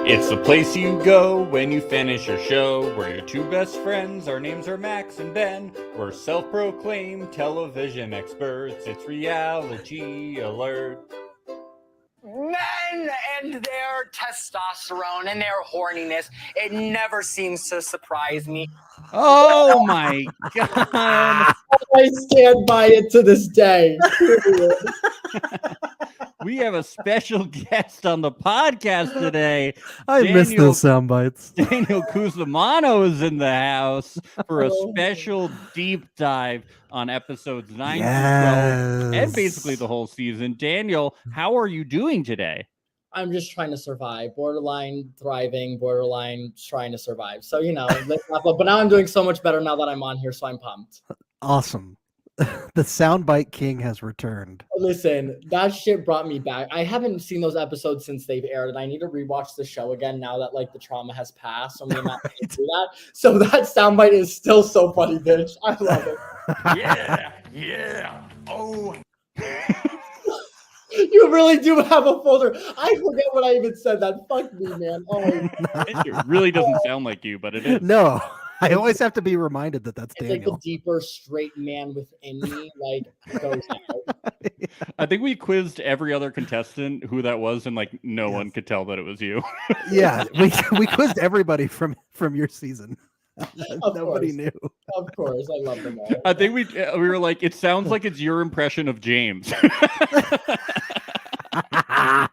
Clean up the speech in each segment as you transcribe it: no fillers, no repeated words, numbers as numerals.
It's the place you go when you finish your show. We're your two best friends. Our names are Max and Ben. We're self-proclaimed television experts. It's Reality Alert. Men and their testosterone and their horniness, it never seems to surprise me. Oh my God. I stand by it to this day. We have a special guest on the podcast today. I miss those sound bites. Daniel Cusimano is in the house for a special deep dive on episodes 9 through 12 and basically the whole season. Daniel, how are you doing today? I'm just trying to survive. Borderline thriving, borderline trying to survive. So, but now I'm doing so much better now that I'm on here, so I'm pumped. Awesome. The soundbite king has returned. Listen, that shit brought me back. I haven't seen those episodes since they've aired, and I need to rewatch the show again now that the trauma has passed. So I'm not going to do that. So that soundbite is still so funny, bitch. I love it. Yeah. Oh. You really do have a folder. I forget what I even said. That fuck me, man. Oh, it really doesn't sound like you, but it is. No. I always have to be reminded that that's Daniel. It's like the deeper straight man within me, goes out. I think we quizzed every other contestant who that was, and no one could tell that it was you. Yeah, we quizzed everybody from your season. Nobody knew. Of course, I love them all. I think we were like, it sounds like it's your impression of James. I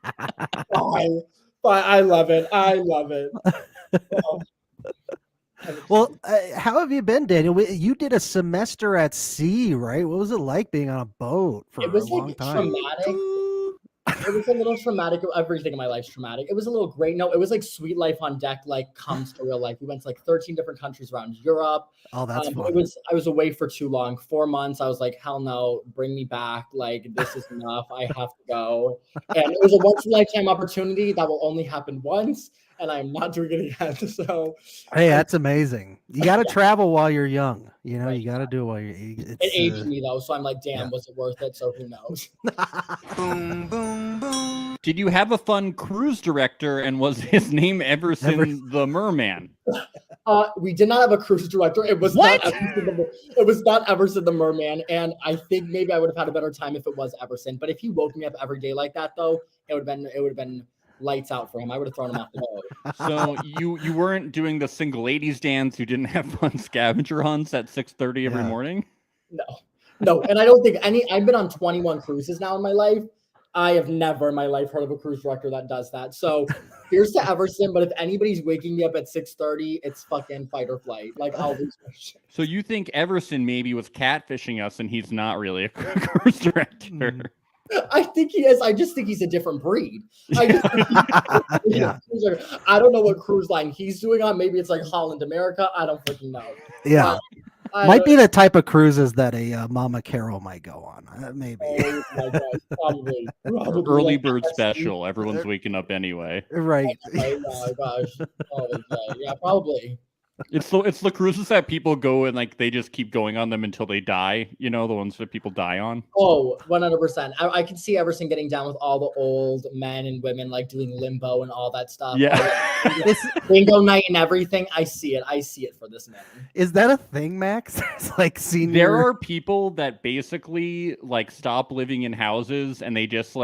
love it. I love it. Oh. Well, how have you been, Daniel? You did a semester at sea, right? What was it like being on a boat for a long time? Traumatic. It was a little traumatic. Everything in my life's traumatic. It was a little great. No, it was like sweet life on deck, comes to real life. We went to 13 different countries around Europe. Oh, that's fun. I was away for too long, 4 months. I was like, hell no, bring me back. This is enough. I have to go. And it was a once in a lifetime opportunity that will only happen once. And I'm not doing it again. So, hey, that's amazing. You got to travel while you're young. Right. You got to do it while you're. It aged me though, so I'm like, damn, was it worth it? So who knows? Boom, boom, boom. Did you have a fun cruise director, and was his name Everson the Merman? We did not have a cruise director. It was not Everson the Merman, and I think maybe I would have had a better time if it was Everson. But if he woke me up every day like that, though, it would have been lights out for him. I would have thrown him off the boat. So you weren't doing the single ladies dance. You didn't have fun scavenger hunts at 6:30 every morning. No, and I don't think I've been on 21 cruises now in my life. I have never in my life heard of a cruise director that does that. So here's to Everson. But if anybody's waking me up at 6:30, it's fucking fight or flight. I'll lose my shit. So you think Everson maybe was catfishing us, and he's not really a cruise director? I think he is. I just think he's a different breed. I don't know what cruise line he's doing on. Maybe it's Holland America. I don't freaking know. Yeah. Might be the type of cruises that a Mama Carol might go on. Maybe. Oh my God, probably early bird special. Everyone's waking up anyway. Right. Oh my gosh. Yeah, probably. It's the cruises that people go and they just keep going on them until they die. The ones that people die on. Oh, 100%. I can see Everson getting down with all the old men and women doing limbo and all that stuff. Yeah. Bingo night and everything. I see it for this man. Is that a thing, Max? It's senior. There are people that basically stop living in houses and they just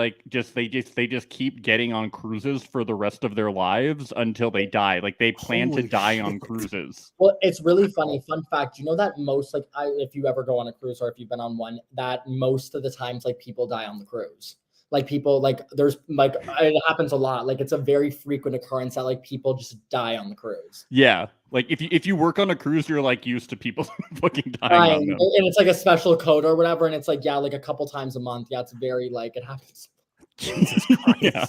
keep getting on cruises for the rest of their lives until they die. They plan to die on cruises. Well, it's really funny. Fun fact, you know that most if you ever go on a cruise or if you've been on one, that most of the times people die on the cruise. There's it happens a lot. It's a very frequent occurrence that people just die on the cruise. Yeah. If you work on a cruise, you're used to people fucking dying on them. And it's a special code or whatever, and it's a couple times a month. Yeah, it's very it happens. Jesus Christ. Yeah.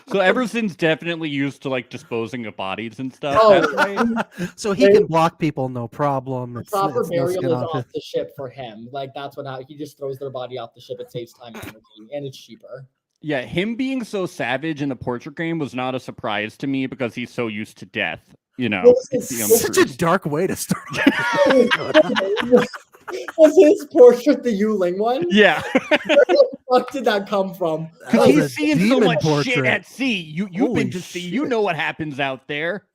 So Everson's definitely used to disposing of bodies and stuff. Oh, right. So he can block people, no problem. Proper burial is off the ship for him. That's what he just throws their body off the ship. It saves time and energy, and it's cheaper. Yeah, him being so savage in the portrait game was not a surprise to me because he's so used to death. It's such a dark way to start. Was his portrait the Yuling one? Yeah. fuck did that come from? Because was he's a seeing so demon much shit portrait. at sea. You've Holy been to sea. You shit. know what happens out there.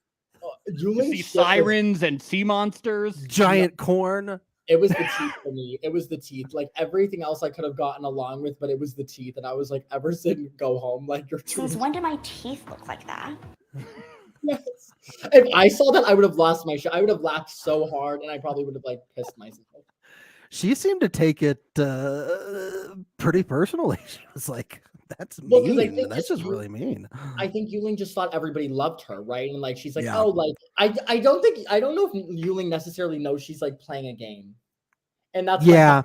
You Yuling's see shit was- sirens and sea monsters. Giant corn. It was the teeth for me. It was the teeth. Like everything else I could have gotten along with, but it was the teeth. And I was like, Everson, go home. Like you're too. Since when do my teeth look like that? Yes. If I saw that, I would have lost my shit. I would have laughed so hard, and I probably would have like pissed myself. She seemed to take it pretty personally. She was like, "That's Well, 'cause I mean. think That's just just really mean." I think Yuling just thought everybody loved her, right? And like she's like, Yeah. oh, like I don't know if Yuling necessarily knows she's like playing a game, and that's Yeah,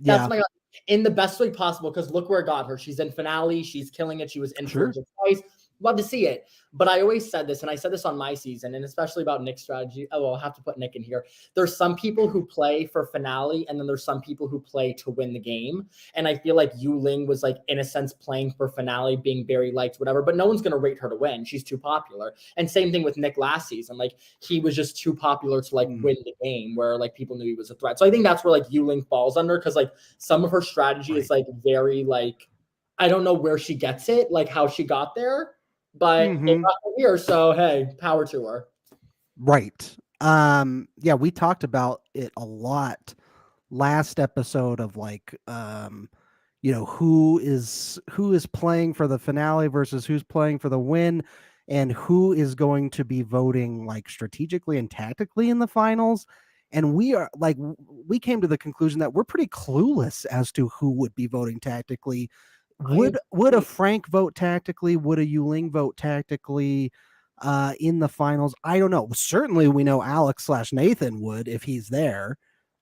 that's yeah, my in the best way possible, because look where it got her. She's in finale, she's killing it. She was in Sure. twice. Love to see it. But I always said this, and I said this on my season, and especially about Nick's strategy. Oh, well, I'll have to put Nick in here. There's some people who play for finale, and then there's some people who play to win the game. And I feel like Yuling was like, in a sense, playing for finale, being very liked, whatever, but no one's gonna rate her to win. She's too popular. And same thing with Nick last season. Like he was just too popular to like win the game, where like people knew he was a threat. So I think that's where like Yuling falls under, because like some of her strategy is like very like, I don't know where she gets it, like how she got there. But it got her here, so hey, power to her. right. Yeah, we talked about it a lot last episode of like, who is playing for the finale versus who's playing for the win, and who is going to be voting like strategically and tactically in the finals. And we came to the conclusion that we're pretty clueless as to who would be voting tactically. Would a Frank vote tactically? Would a Yuling vote tactically in the finals? I don't know. Certainly, we know Alex/Nathan would if he's there.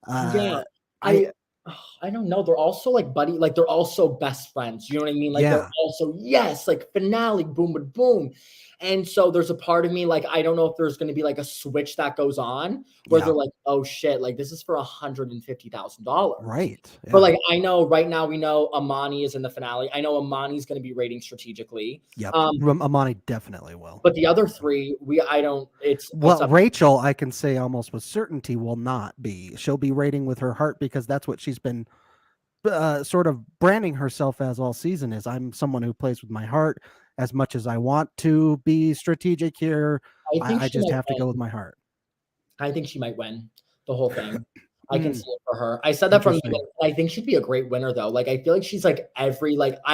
Yeah, I don't know. They're also like buddy, like they're also best friends. You know what I mean? Like they're also like finale, boom, boom, boom. And so there's a part of me like I don't know if there's going to be like a switch that goes on where they're like, oh shit, like this is for $150,000, right? Yeah. But like I know right now we know Amani is in the finale. I know Amani's going to be rating strategically. Yep, Amani definitely will. But the other three, it's Rachel, I can say almost with certainty will not be. She'll be rating with her heart, because that's what she's been sort of branding herself as all season. Is I'm someone who plays with my heart. As much as I want to be strategic here, I just have to go with my heart. I think she might win the whole thing. I can see it for her. I said that from the beginning. I think she'd be a great winner, though. Like, I feel like she's like I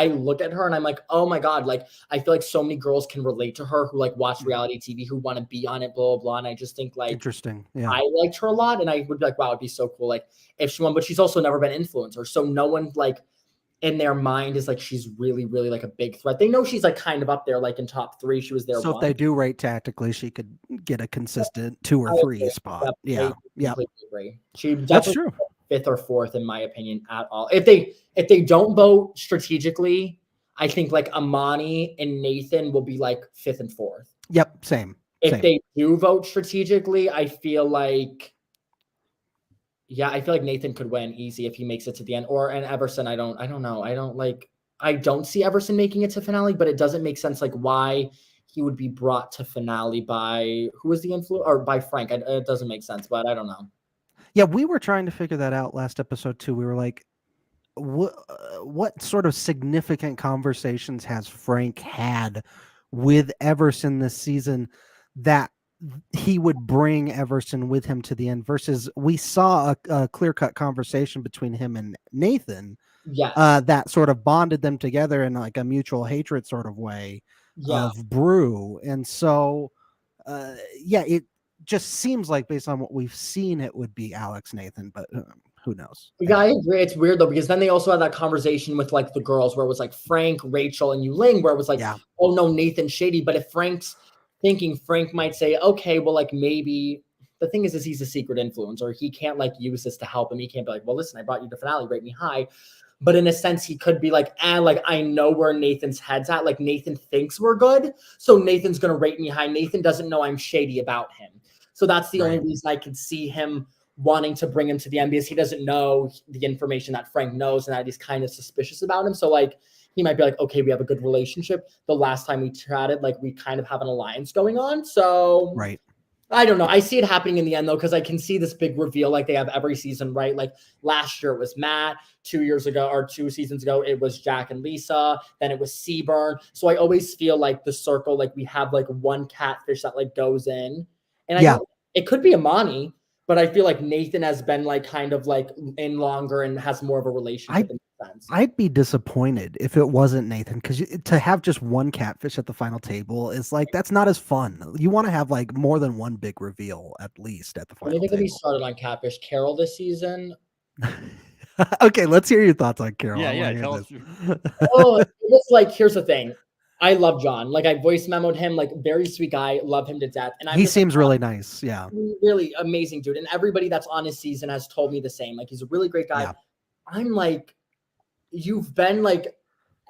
look at her and I'm like, oh my God. Like, I feel like so many girls can relate to her who like watch reality TV, who want to be on it, blah, blah, blah. And I just think like, interesting. Yeah. I liked her a lot. And I would be like, wow, it'd be so cool. Like, if she won, but she's also never been an influencer. So no one like in their mind is like, she's really, really like a big threat. They know she's like kind of up there, like in top 3. She was there. So if they do rate tactically, she could get a consistent 2 or 3 spot. Yeah. That's true. 5th or 4th, in my opinion, at all. If they don't vote strategically, I think like Amani and Nathan will be like 5th and 4th. Yep. Same. If they do vote strategically, I feel like Nathan could win easy if he makes it to the end. And Everson, I don't know. I don't see Everson making it to finale, but it doesn't make sense like why he would be brought to finale by who was the influence, or by Frank. It doesn't make sense, but I don't know. Yeah, we were trying to figure that out last episode too. We were like, what sort of significant conversations has Frank had with Everson this season that he would bring Everson with him to the end, versus we saw a clear-cut conversation between him and Nathan that sort of bonded them together in like a mutual hatred sort of way of brew. And so it just seems like, based on what we've seen, it would be Alex Nathan, but who knows? Yeah, I agree. It's weird though, because then they also had that conversation with like the girls where it was like Frank, Rachel, and Yuling, where it was like, oh no, Nathan's shady. But if Frank's thinking, Frank might say, okay, well, like maybe the thing is he's a secret influencer. He can't like use this to help him. He can't be like, well, listen, I brought you to finale, rate me high. But in a sense, he could be like, like I know where Nathan's head's at. Like Nathan thinks we're good, so Nathan's gonna rate me high. Nathan doesn't know I'm shady about him. So that's the only reason I could see him wanting to bring him to the end, because he doesn't know the information that Frank knows, and that he's kind of suspicious about him. So like he might be like, okay, we have a good relationship. The last time we chatted, like we kind of have an alliance going on. So I don't know. I see it happening in the end though, because I can see this big reveal like they have every season, right? Like last year it was Matt, 2 years ago or 2 seasons ago it was Jack and Lisa, then it was Seaburn. So I always feel like the circle, like we have like one catfish that like goes in, and it could be Amani, but I feel like Nathan has been like kind of like in longer and has more of a relationship in that sense. I'd be disappointed if it wasn't Nathan, because to have just one catfish at the final table is like, that's not as fun. You want to have like more than one big reveal at least at the final table. We started on catfish. Carol this season. Okay, let's hear your thoughts on Carol. Tell us. Oh, it was like, here's the thing. I love John. Like I voice memoed him, like very sweet guy, love him to death. And he seems really nice. Yeah. Really amazing dude. And everybody that's on his season has told me the same. Like he's a really great guy. Yeah. I'm like, you've been like,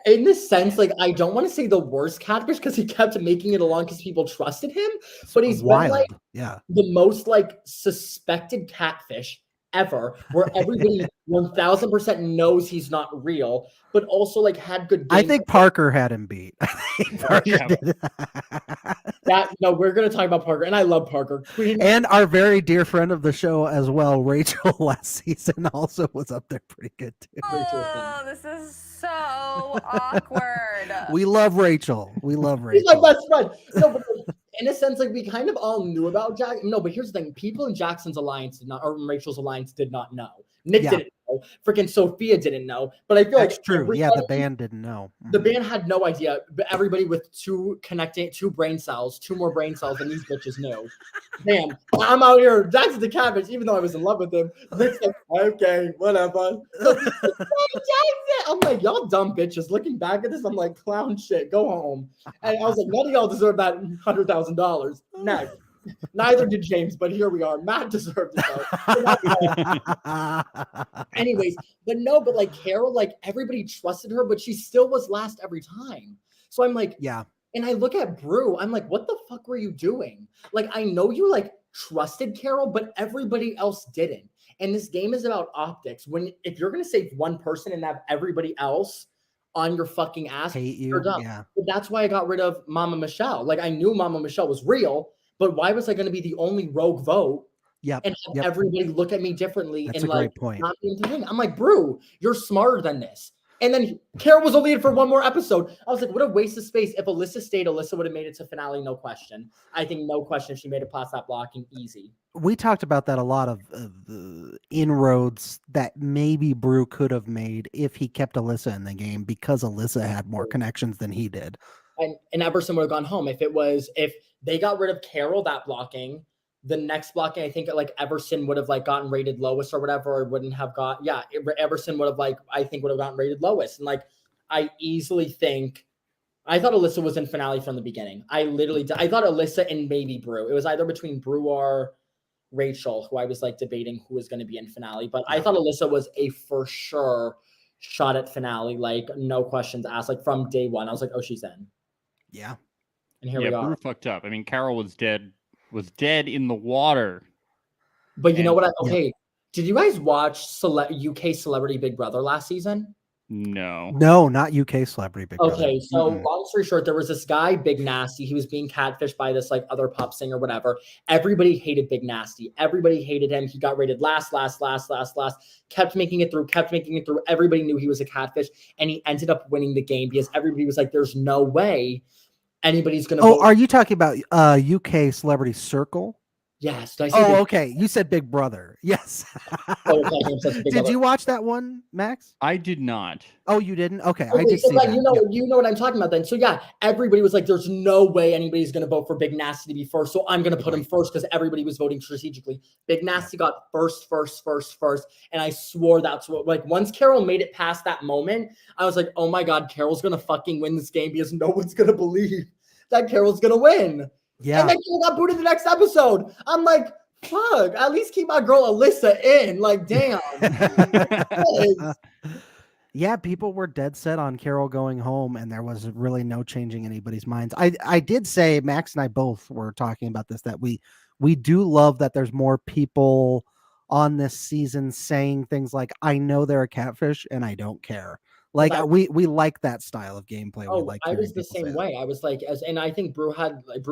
in this sense, like I don't want to say the worst catfish because he kept making it along because people trusted him, but he's been like the most like suspected catfish ever, where everybody 1000% knows he's not real, but also like had good games. I think Parker had him beat. No, we're gonna talk about Parker, and I love Parker. And our very dear friend of the show as well, Rachel, last season also was up there pretty good too. Oh, this is so awkward. We love Rachel. We love Rachel. He's my best friend. No, but in a sense, like we kind of all knew about Jack. No, but here's the thing: people in Jackson's alliance did not, or Rachel's alliance did not know. Nick didn't know. Freaking Sophia didn't know. But I feel that's true. Yeah, the band didn't know. The band had no idea. But everybody with two more brain cells than these bitches knew. Damn, I'm out here. Jackson's the cabbage, even though I was in love with him. Nick's like, okay, whatever. So, I'm like, y'all dumb bitches. Looking back at this, I'm like, clown shit. Go home. And I was like, none of y'all deserve that $100,000. Next. Neither did James, but here we are. Matt deserved it though. Anyways, but like Carol, like everybody trusted her, but she still was last every time. So I'm like, yeah. And I look at Brew, I'm like, what the fuck were you doing? Like, I know you like trusted Carol, but everybody else didn't. And this game is about optics. If you're gonna save one person and have everybody else on your fucking ass, hate you. Yeah. But that's why I got rid of Mama Michelle. Like I knew Mama Michelle was real. But why was I going to be the only rogue vote? And have everybody look at me differently. That's and a like great point. Not be entertained. I'm like, Brew, you're smarter than this. And then Carol was only in for one more episode. I was like, what a waste of space. If Alyssa stayed, Alyssa would have made it to finale, no question. I think no question she made it past that blocking easy. We talked about that a lot of inroads that maybe Brew could have made if he kept Alyssa in the game because Alyssa had more connections than he did. And Everson would have gone home if they got rid of Carol, that blocking, the next blocking, I think like Everson would have like gotten rated lowest or whatever, or wouldn't have got, Everson would have like, I think would have gotten rated lowest. And like, I easily think, I thought Alyssa was in finale from the beginning. I thought Alyssa and maybe Brew. It was either between Brew or Rachel, who I was like debating who was going to be in finale. But I thought Alyssa was a for sure shot at finale, like no questions asked, like from day one. I was like, oh, she's in. Yeah. And here we are. Brew fucked up. I mean, Carol was dead in the water. But you know what? Did you guys watch UK Celebrity Big Brother last season? No, not UK Celebrity Big Brother. Okay, so long story short, there was this guy, Big Nasty. He was being catfished by this like other pop singer, whatever. Everybody hated Big Nasty. Everybody hated him. He got rated last. Kept making it through. Everybody knew he was a catfish, and he ended up winning the game because everybody was like, "There's no way anybody's gonna." Oh, are you talking about UK Celebrity Circle? Yes. Did I say okay. You said Big Brother. Yes. Did you watch that one, Max? I did not. Oh, you didn't? Okay. I did see that. You know what I'm talking about then. So yeah, everybody was like, there's no way anybody's going to vote for Big Nasty to be first. So I'm going to put him first because everybody was voting strategically. Big Nasty got first. And I swore that's what, like once Carol made it past that moment, I was like, oh my God, Carol's going to fucking win this game because no one's going to believe that Carol's going to win. Yeah. And then Carol got booted the next episode. I'm like, fuck, at least keep my girl Alyssa in. Like, damn. Yeah, people were dead set on Carol going home, and there was really no changing anybody's minds. I did say, Max and I both were talking about this, that we do love that there's more people on this season saying things like, I know they're a catfish and I don't care. Like we like that style of gameplay. I was the same way. I was like, and I think Brew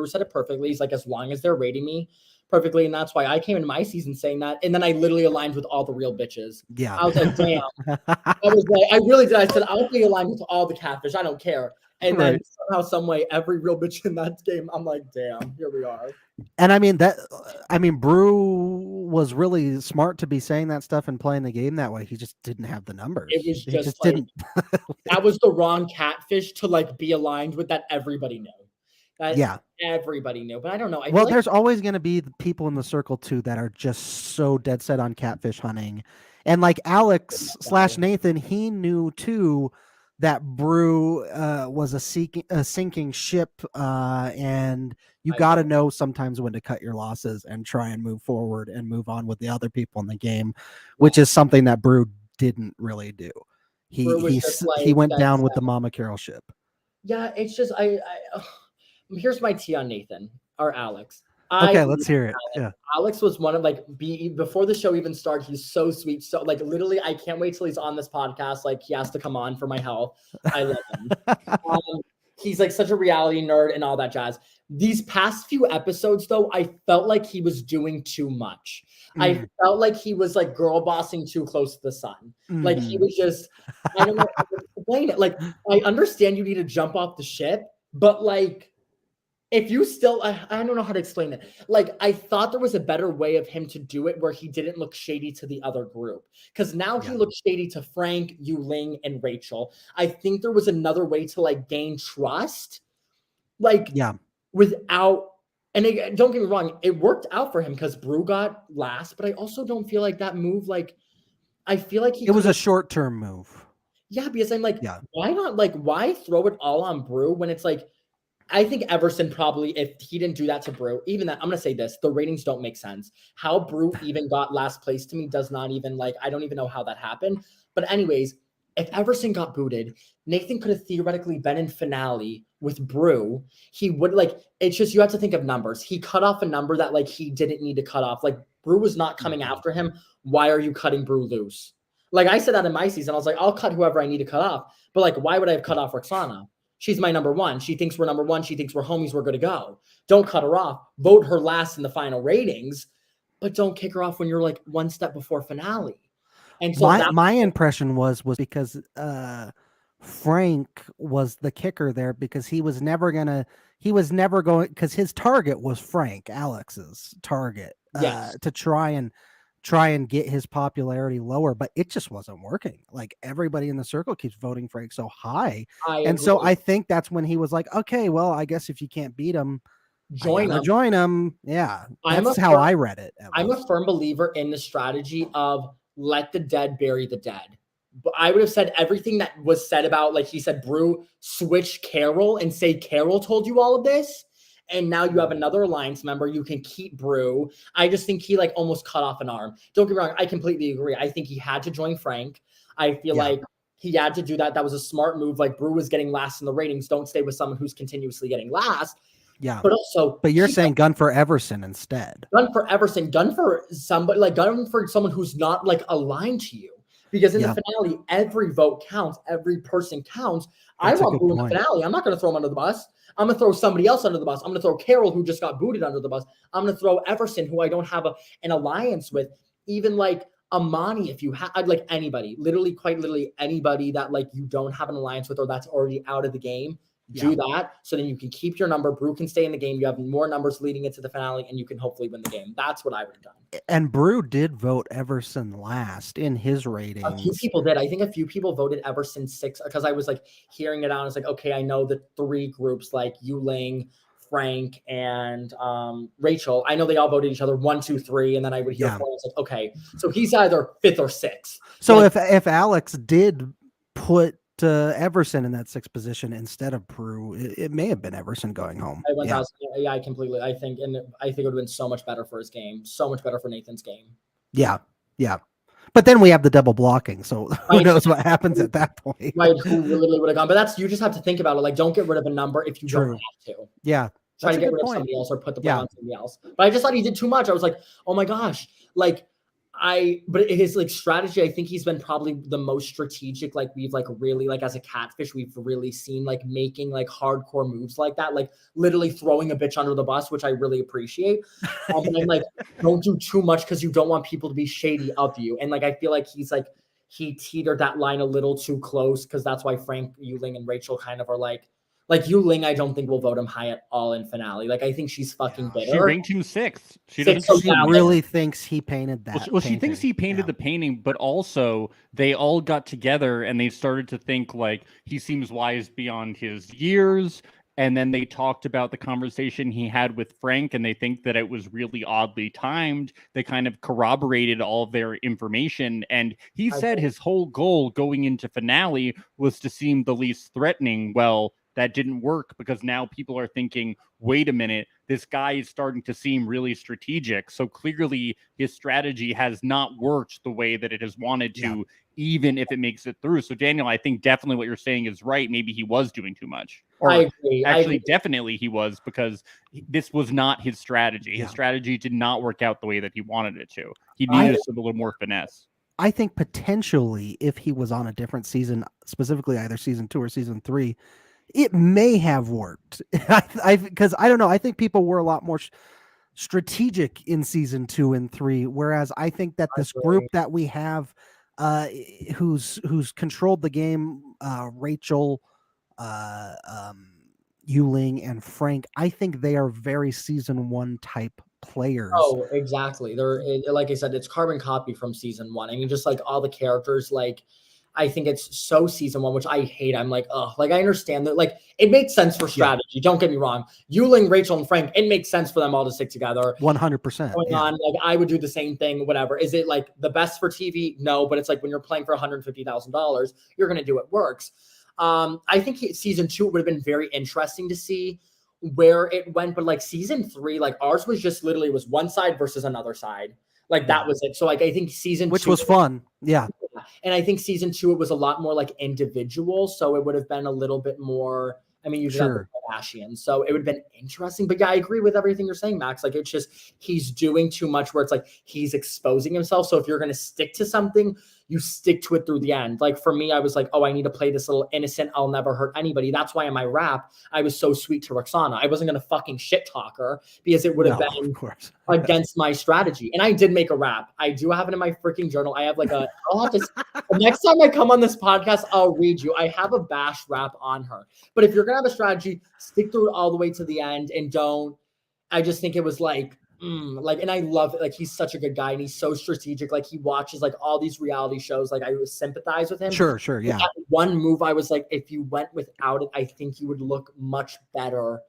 said it perfectly. He's like, as long as they're rating me perfectly, and that's why I came into my season saying that. And then I literally aligned with all the real bitches. Yeah. I was like, damn. I was like, I really did. I said, I'll be aligned with all the catfish. I don't care. And then somehow, some way, every real bitch in that game, I'm like, damn, here we are. And I mean, Brew was really smart to be saying that stuff and playing the game that way. He just didn't have the numbers. It was He just like, didn't. that was the wrong catfish to like be aligned with that everybody knew. That everybody knew. But I don't know. Well, there's always going to be the people in the circle too that are just so dead set on catfish hunting. And like Alex / Nathan, he knew too that Brew was a sinking ship, and you got to know sometimes when to cut your losses and try and move forward and move on with the other people in the game, which is something that Brew didn't really do. He went down with the Mama Carol ship. Yeah, it's just here's my tea on Nathan or Alex. Okay, let's hear it. Yeah. Alex was one of before the show even started, he's so sweet. So like literally, I can't wait till he's on this podcast. Like he has to come on for my health. I love him. He's like such a reality nerd and all that jazz. These past few episodes though, I felt like he was doing too much. I felt like he was like girl bossing too close to the sun. Like he was just, I don't know how to explain it. Like I understand you need to jump off the ship, but like, if you still, I don't know how to explain it. Like, I thought there was a better way of him to do it where he didn't look shady to the other group. Because now he looks shady to Frank, Yuling, and Rachel. I think there was another way to, like, gain trust. Like, without, and don't get me wrong, it worked out for him because Brew got last, but I also don't feel like that move, like, I feel like it was a short-term move. Yeah, because I'm like, why not, like, why throw it all on Brew when it's like, I think Everson probably, if he didn't do that to Brew, even that, I'm going to say this, the ratings don't make sense. How Brew even got last place to me does not even, like, I don't even know how that happened. But anyways, if Everson got booted, Nathan could have theoretically been in finale with Brew. He would, like, it's just, you have to think of numbers. He cut off a number that, like, he didn't need to cut off. Like, Brew was not coming after him. Why are you cutting Brew loose? Like, I said that in my season. I was like, I'll cut whoever I need to cut off. But, like, why would I have cut off Roxana? She's my number one. She thinks we're number one. She thinks we're homies. We're good to go. Don't cut her off. Vote her last in the final ratings, but don't kick her off when you're like one step before finale. And so my impression was because Frank was the kicker there because he was never going because his target was Frank, Alex's target, to try and get his popularity lower, but it just wasn't working. Like everybody in the circle keeps voting Frank so high. So I think that's when he was like, okay, well, I guess if you can't beat him, join him. Yeah. That's how I read it. I'm a firm believer in the strategy of let the dead bury the dead. But I would have said everything that was said about, like he said, Brew, switch Carol and say Carol told you all of this. And now you have another alliance member. You can keep Brew. I just think he like almost cut off an arm. Don't get me wrong. I completely agree. I think he had to join Frank. I feel like he had to do that. That was a smart move. Like Brew was getting last in the ratings. Don't stay with someone who's continuously getting last. Yeah. But you're saying gun for Everson instead. Gun for Everson. Gun for somebody, like gun for someone who's not like aligned to you. Because in the finale, every vote counts. Every person counts. I want Brew in the finale. I'm not going to throw him under the bus. I'm going to throw somebody else under the bus. I'm going to throw Carol, who just got booted, under the bus. I'm going to throw Everson, who I don't have an alliance with. Even like Amani, if you have, like anybody, quite literally anybody that like you don't have an alliance with or that's already out of the game, do that. So then you can keep your number. Brew can stay in the game. You have more numbers leading into the finale and you can hopefully win the game. That's what I would have done. And Brew did vote Everson last in his ratings. A few people did. I think a few people voted Everson 6 because I was like hearing it out. I was like, okay, I know the three groups like Yuling, Frank, and Rachel. I know they all voted each other 1, 2, 3, and then I would hear 4. I was like, okay, so he's either 5th or 6th. So like, if Alex did put Everson in that 6th position instead of Brew, it may have been Everson going home. I completely. I think it would have been so much better for his game, so much better for Nathan's game. Yeah. But then we have the double blocking, so who knows what happens at that point? Right, who literally would have gone? But you just have to think about it. Like, don't get rid of a number if you don't have to. Yeah, try to get rid of somebody else or put the blame on somebody else. But I just thought he did too much. I was like, oh my gosh, like but his like strategy, I think he's been probably the most strategic. Like we've like really like as a catfish, we've really seen like making like hardcore moves like that, like literally throwing a bitch under the bus, which I really appreciate. But I'm like, don't do too much because you don't want people to be shady of you. And like I feel like he teetered that line a little too close because that's why Frank, Yuling, and Rachel kind of are like Yuling, I don't think will vote him high at all in finale. Like I think she's fucking bitter. She ranked him 6th. She Sixth, doesn't. so She really thinks he painted that. Well, she thinks he painted the painting, but also they all got together and they started to think like he seems wise beyond his years. And then they talked about the conversation he had with Frank, and they think that it was really oddly timed. They kind of corroborated all of their information. And he said his whole goal going into finale was to seem the least threatening. Well, that didn't work because now people are thinking, wait a minute, this guy is starting to seem really strategic. So clearly his strategy has not worked the way that it has wanted to, even if it makes it through. So Daniel, I think definitely what you're saying is right. Maybe he was doing too much. Or I agree. Actually, definitely he was, because this was not his strategy. His strategy did not work out the way that he wanted it to. He needed a little more finesse. I think potentially if he was on a different season, specifically either season 2 or season 3, it may have worked. Because I don't know. I think people were a lot more strategic in season 2 and 3, whereas I think that this group that we have, who's controlled the game, Rachel, Yuling, and Frank, I think they are very season 1 type players. Oh, exactly. They're like I said, it's carbon copy from season 1. I mean, just like all the characters, like I think it's so season 1, which I hate. I'm like, oh, like I understand that, like it makes sense for strategy. Don't get me wrong. Yuling, Rachel, and Frank, it makes sense for them all to stick together. 100%. Going on, like I would do the same thing. Whatever. Is it like the best for TV? No, but it's like when you're playing for $150,000, you're gonna do it works. I think season 2 would have been very interesting to see where it went, but like season 3, like ours was just literally was one side versus another side. Like that was it. So like I think season 2, which was fun. Yeah. And I think season 2, it was a lot more like individual. So it would have been a little bit more, I mean, usually Kardashian. So it would have been interesting. But yeah, I agree with everything you're saying, Max. Like it's just he's doing too much where it's like he's exposing himself. So if you're gonna stick to something, you stick to it through the end. Like for me, I was like, oh, I need to play this little innocent, I'll never hurt anybody. That's why in my rap, I was so sweet to Roxana. I wasn't gonna fucking shit talk her because it would have been against my strategy. And I did make a rap. I do have it in my freaking journal. I have like I'll have to the next time I come on this podcast, I'll read you. I have a bash rap on her. But if you're gonna have a strategy, stick through it all the way to the end and don't. I just think it was like, and I love it. Like he's such a good guy and he's so strategic. Like he watches like all these reality shows. Like I would sympathize with him. Sure, yeah. That one move, I was like, if you went without it, I think you would look much better.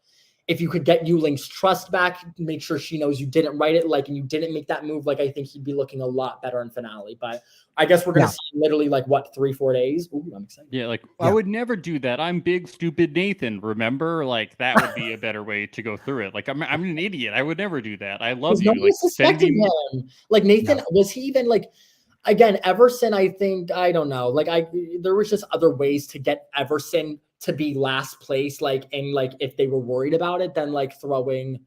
If you could get Yuling's trust back, make sure she knows you didn't write it, like, and you didn't make that move, like, I think he'd be looking a lot better in finale. But I guess we're going to see literally, like, what, 3-4 days? Ooh, I'm excited. Yeah, like, I would never do that. I'm big, stupid Nathan, remember? Like, that would be a better way to go through it. Like, I'm an idiot. I would never do that. I love you. Nobody suspected him. Like, Nathan, was he even, like, again, Everson, I think, I don't know. Like, there was just other ways to get Everson to be last place, like, and like if they were worried about it, then like throwing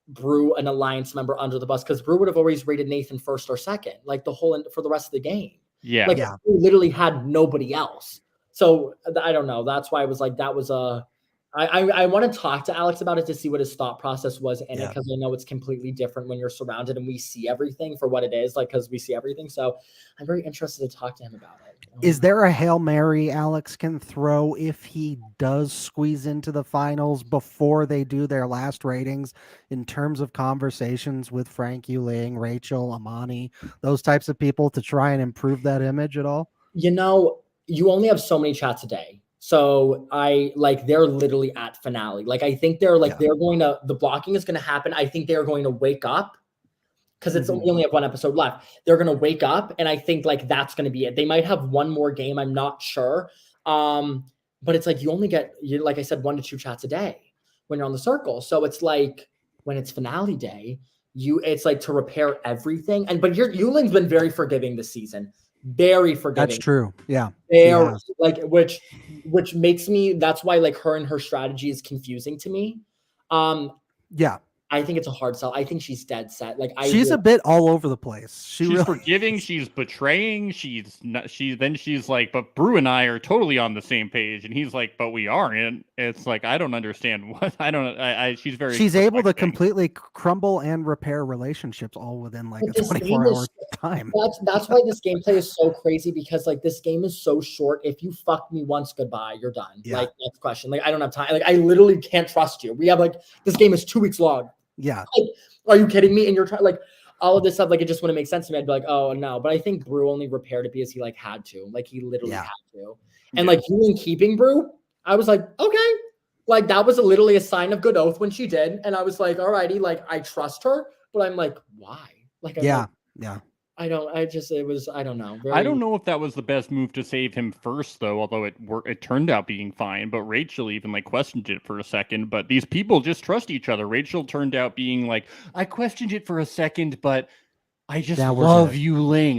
Brew, an alliance member, under the bus, because Brew would have always rated Nathan first or second, like the whole for the rest of the game. Yeah, like Brew literally had nobody else. So I don't know. That's why I was like, that was a. I want to talk to Alex about it to see what his thought process was in it, because I know it's completely different when you're surrounded and we see everything for what it is, like, because we see everything. So I'm very interested to talk to him about it. Is there a Hail Mary Alex can throw if he does squeeze into the finals before they do their last ratings in terms of conversations with Frank, Yuling, Rachel, Amani, those types of people to try and improve that image at all? You know, you only have so many chats a day. So they're literally at finale. Like, I think they're like, they're going to, the blocking is going to happen. I think they're going to wake up because we only have one episode left. They're going to wake up. And I think like, that's going to be it. They might have one more game. I'm not sure. But it's like, you only get, like I said, 1 to 2 chats a day when you're on the circle. So it's like when it's finale day, it's like to repair everything. But Yuling's been very forgiving this season. Very forgiving. That's true. Yeah. Like which makes me, that's why like her and her strategy is confusing to me. Yeah. I think it's a hard sell. I think she's dead set. Like she's a bit all over the place. She's really forgiving. She's betraying. She's not. She's like, but Brew and I are totally on the same page, and he's like, but we aren't. It's like I don't understand what I don't. She's very. She's able to completely crumble and repair relationships all within like a 24-hour time. That's why this gameplay is so crazy, because like this game is so short. If you fuck me once, goodbye, you're done. Yeah. Like, next question. Like, I don't have time. Like, I literally can't trust you. We have like this game is 2 weeks long. Yeah. Like, are you kidding me? And you're trying like all of this stuff. Like, it just wouldn't make sense to me. I'd be like, oh no. But I think Brew only repaired it because he like had to. Like, he literally had to. And like you in keeping Brew, I was like, okay. Like, that was literally a sign of good oath when she did. And I was like, alrighty, like I trust her, but I'm like, why? Like, I'm yeah. I don't know. I don't know if that was the best move to save him first, though, although it turned out being fine. But Rachel even like questioned it for a second. But these people just trust each other. Rachel turned out being like, I questioned it for a second, but I just love you, Ling.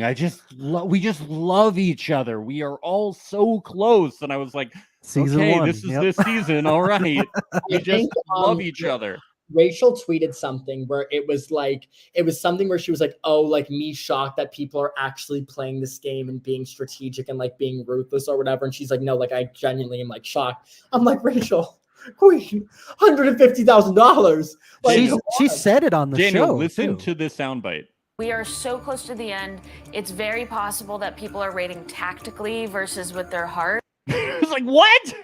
We just love each other. We are all so close. And I was like, season okay, 1. This is this season. All right. We just love each other. Rachel tweeted something where it was something where she was like, oh, like me shocked that people are actually playing this game and being strategic and like being ruthless or whatever. And she's like, no, like I genuinely am like shocked. I'm like, Rachel, queen, $150,000. Like, she said it on the Daniel, show. Listen to this soundbite. We are so close to the end. It's very possible that people are rating tactically versus with their heart. It's like, what?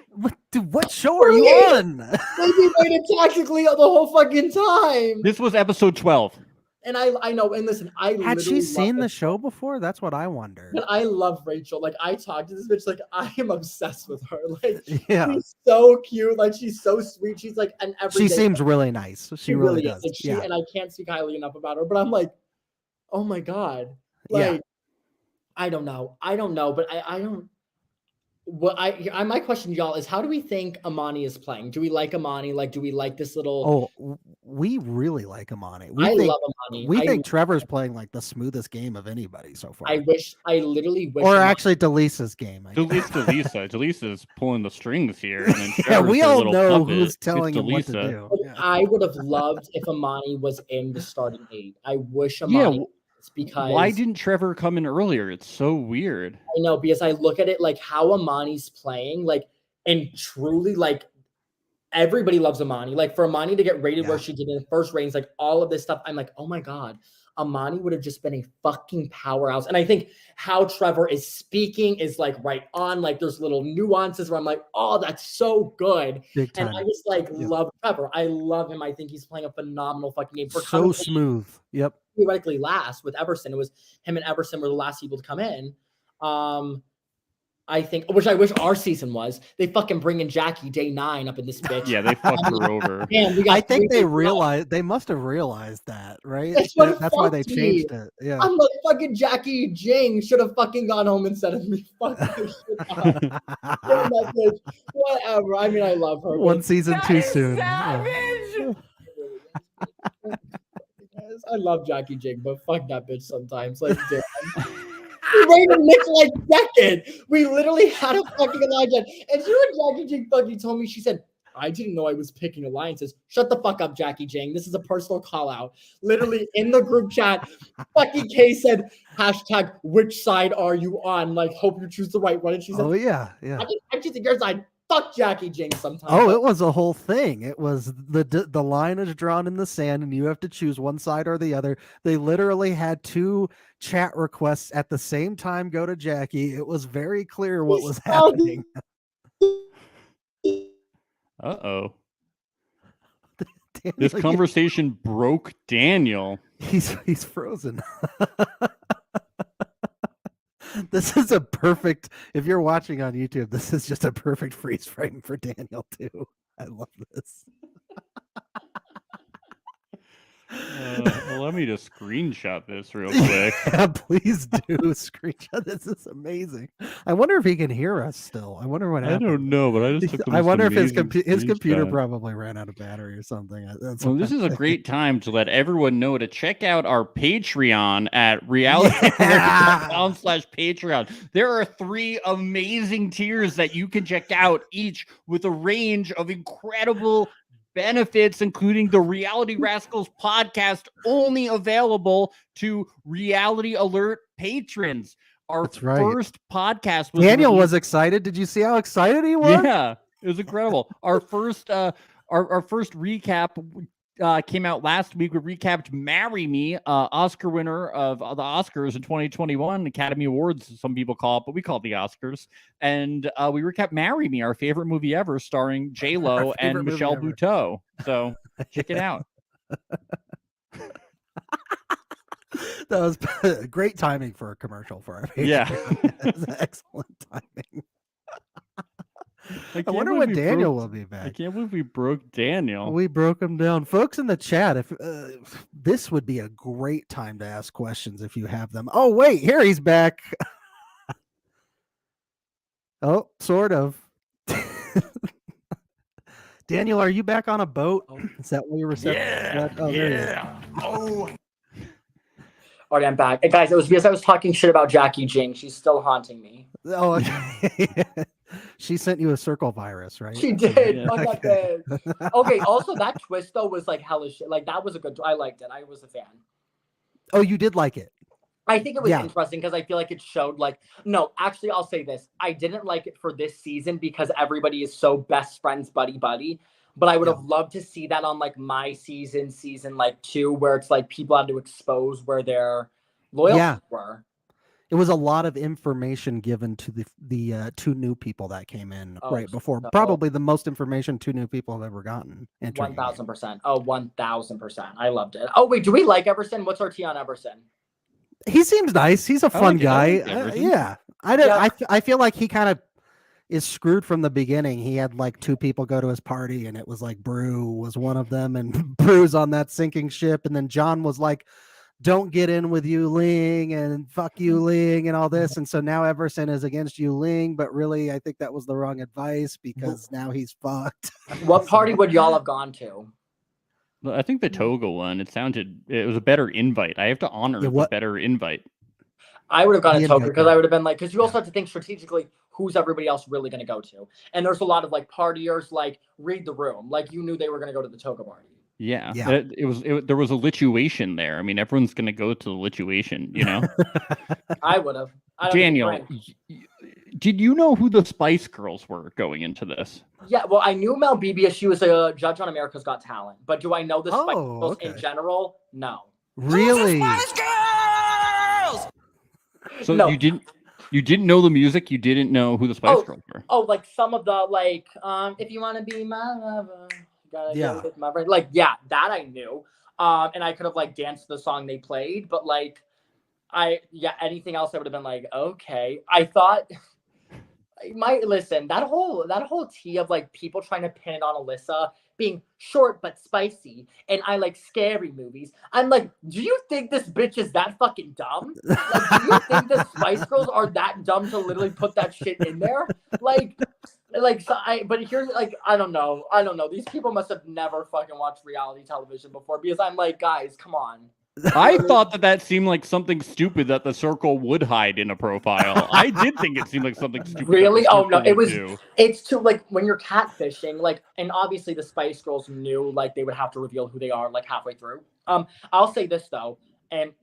What show are you on? They've been waiting tactically the whole fucking time. This was episode 12. And I know, and listen, had she seen the show before? That's what I wonder. And I love Rachel. Like, I talked to this bitch, like I am obsessed with her. Like, she's so cute. Like, she's so sweet. She's like an everyday. She seems really nice. She really does. Like, and I can't speak highly enough about her. But I'm like, oh my god. Like, I don't know. But I don't. What my question to y'all is, how do we think Amani is playing? Do we like Amani? Like, do we like this little? Oh, we really like Amani. I love Amani. We think Trevor's playing like the smoothest game of anybody so far. I literally wish. Or actually, Delisa's game. Delisa is pulling the strings here. And then yeah, we all know puppet. who's telling him what to do. Yeah. I would have loved if Amani was in the starting 8. I wish Amani. Yeah. Because why didn't Trevor come in earlier? It's so weird. I know, because I look at it like how Amani's playing, like, and truly, like, everybody loves Amani. Like, for Amani to get rated where she did in the first ratings, like all of this stuff, I'm like, oh my god, Amani would have just been a fucking powerhouse. And I think how Trevor is speaking is like right on. Like, there's little nuances where I'm like, oh, that's so good. And I just like love Trevor. I love him. I think he's playing a phenomenal fucking game. For so smooth. Yep. Theoretically last with Everson. It was him and Everson were the last people to come in. I think, which I wish our season was. They fucking bring in Jackie day 9 up in this bitch. Yeah, they fucked her over. Man, I think they must have realized that, right? That's why they changed it. Yeah. I'm like, fucking Jackie Jing should have fucking gone home instead of me. Fucking shit whatever. I mean, I love her. One season too soon. Savage. I love Jackie Jing, but fuck that bitch sometimes. Like, damn. We rated Nick like second. We literally had a fucking alliance. And you and Jackie Jing fucking told me, she said, I didn't know I was picking alliances. Shut the fuck up, Jackie Jing. This is a personal call out. Literally in the group chat, fucking Kay said, hashtag, which side are you on? Like, hope you choose the right one. And she said, oh, yeah. I choose your side. Fuck Jackie Jing sometimes. Oh, it was a whole thing. It was the line is drawn in the sand and you have to choose one side or the other. They literally had 2 chat requests at the same time go to Jackie. It was very clear what was happening. Uh-oh. This conversation broke Daniel. He's frozen. This is a perfect, if you're watching on YouTube, this is just a perfect freeze frame for Daniel too. I love this. Well, let me just screenshot this real quick. Yeah, please do screenshot. This is amazing. I wonder if he can hear us still. I wonder what happened. I don't know, but I just took I wonder if his computer probably ran out of battery or something. Well, this is a great time to let everyone know to check out our Patreon at realitycom/Patreon. There are 3 amazing tiers that you can check out, each with a range of incredible benefits, including the Reality Rascals podcast, only available to Reality Alert patrons. Our That's right. first podcast was Daniel released- was excited. Did you see how excited he was? Yeah, it was incredible. Our first our first recap came out last week. We recapped Marry Me, Oscar winner of the Oscars in 2021, Academy Awards, some people call it, but we call it the Oscars. And we recapped Marry Me, our favorite movie ever, starring J-Lo and Michelle Buteau. So check it out. That was great timing for a commercial for our Patreon. Yeah. That was excellent timing. I can't wonder believe when we Daniel broke- will be back. I can't believe we broke Daniel. We broke him down. Folks in the chat, if this would be a great time to ask questions if you have them. Oh, wait, here he's back. Oh, sort of. Daniel, are you back on a boat? Is that what you were saying? Oh. All right, I'm back. Hey, guys, it was because I was talking shit about Jackie Jing. She's still haunting me. Oh, okay. She sent you a circle virus, right? She did. Yeah. Fuck that bitch. Okay, also that twist though was like hella shit. Like that was a good. I liked it. I was a fan. Oh, you did like it. I think it was Yeah. interesting because I feel like it showed like no, actually I'll say this. I didn't like it for this season because everybody is so best friends buddy. But I would have loved to see that on like my season like 2, where it's like people had to expose where their loyalties were. It was a lot of information given to the 2 new people that came in right before. so- Probably the most information 2 new people have ever gotten. 1000%. Oh, 1000%. I loved it. Oh wait, do we like Everson? What's our tea on Everson? He seems nice. He's a fun like it. I guy. like Everson. Yeah, I feel like he kind of is screwed from the beginning. He had like 2 people go to his party, and it was like Brew was one of them, and Brew's on that sinking ship, and then John was like, "Don't get in with Yu Ling," and "fuck Yu Ling," and all this, and so now Everson is against Yu Ling, but really, I think that was the wrong advice because now he's fucked. What party would y'all have gone to? I think the Toga one, it was a better invite. I have to honor the better invite. I would have gone The to Toga invite because I guy. would have been like, because you also have to think strategically, who's everybody else really going to go to? And there's a lot of like partiers, like read the room, like you knew they were going to go to the Toga party. Yeah. Yeah. There was a lituation there. I mean, everyone's going to go to the lituation, you know? I would have. Daniel, did you know who the Spice Girls were going into this? Yeah, well, I knew Mel B because she was a judge on America's Got Talent. But do I know the Spice Oh, Girls okay. in general? No. Really? So No. you didn't know the music, you didn't know who the Spice Girls were. Oh, like some of the like, if you want to be my lover, you gotta Yeah. go with my friend. Like, yeah, that I knew. And I could have like danced the song they played, but like, anything else I would have been like, okay. I thought that whole tea of like people trying to pin it on Alyssa being short but spicy, and I like scary movies. I'm like, do you think this bitch is that fucking dumb? Like, do you think the Spice Girls are that dumb to literally put that shit in there? But here's like, I don't know. These people must have never fucking watched reality television before because I'm like, guys, come on. I thought that seemed like something stupid that the Circle would hide in a profile. I did think it seemed like something stupid. Really? Oh no, it was. Do. It's too like when you're catfishing, like, and obviously the Spice Girls knew like they would have to reveal who they are like halfway through. I'll say this though, and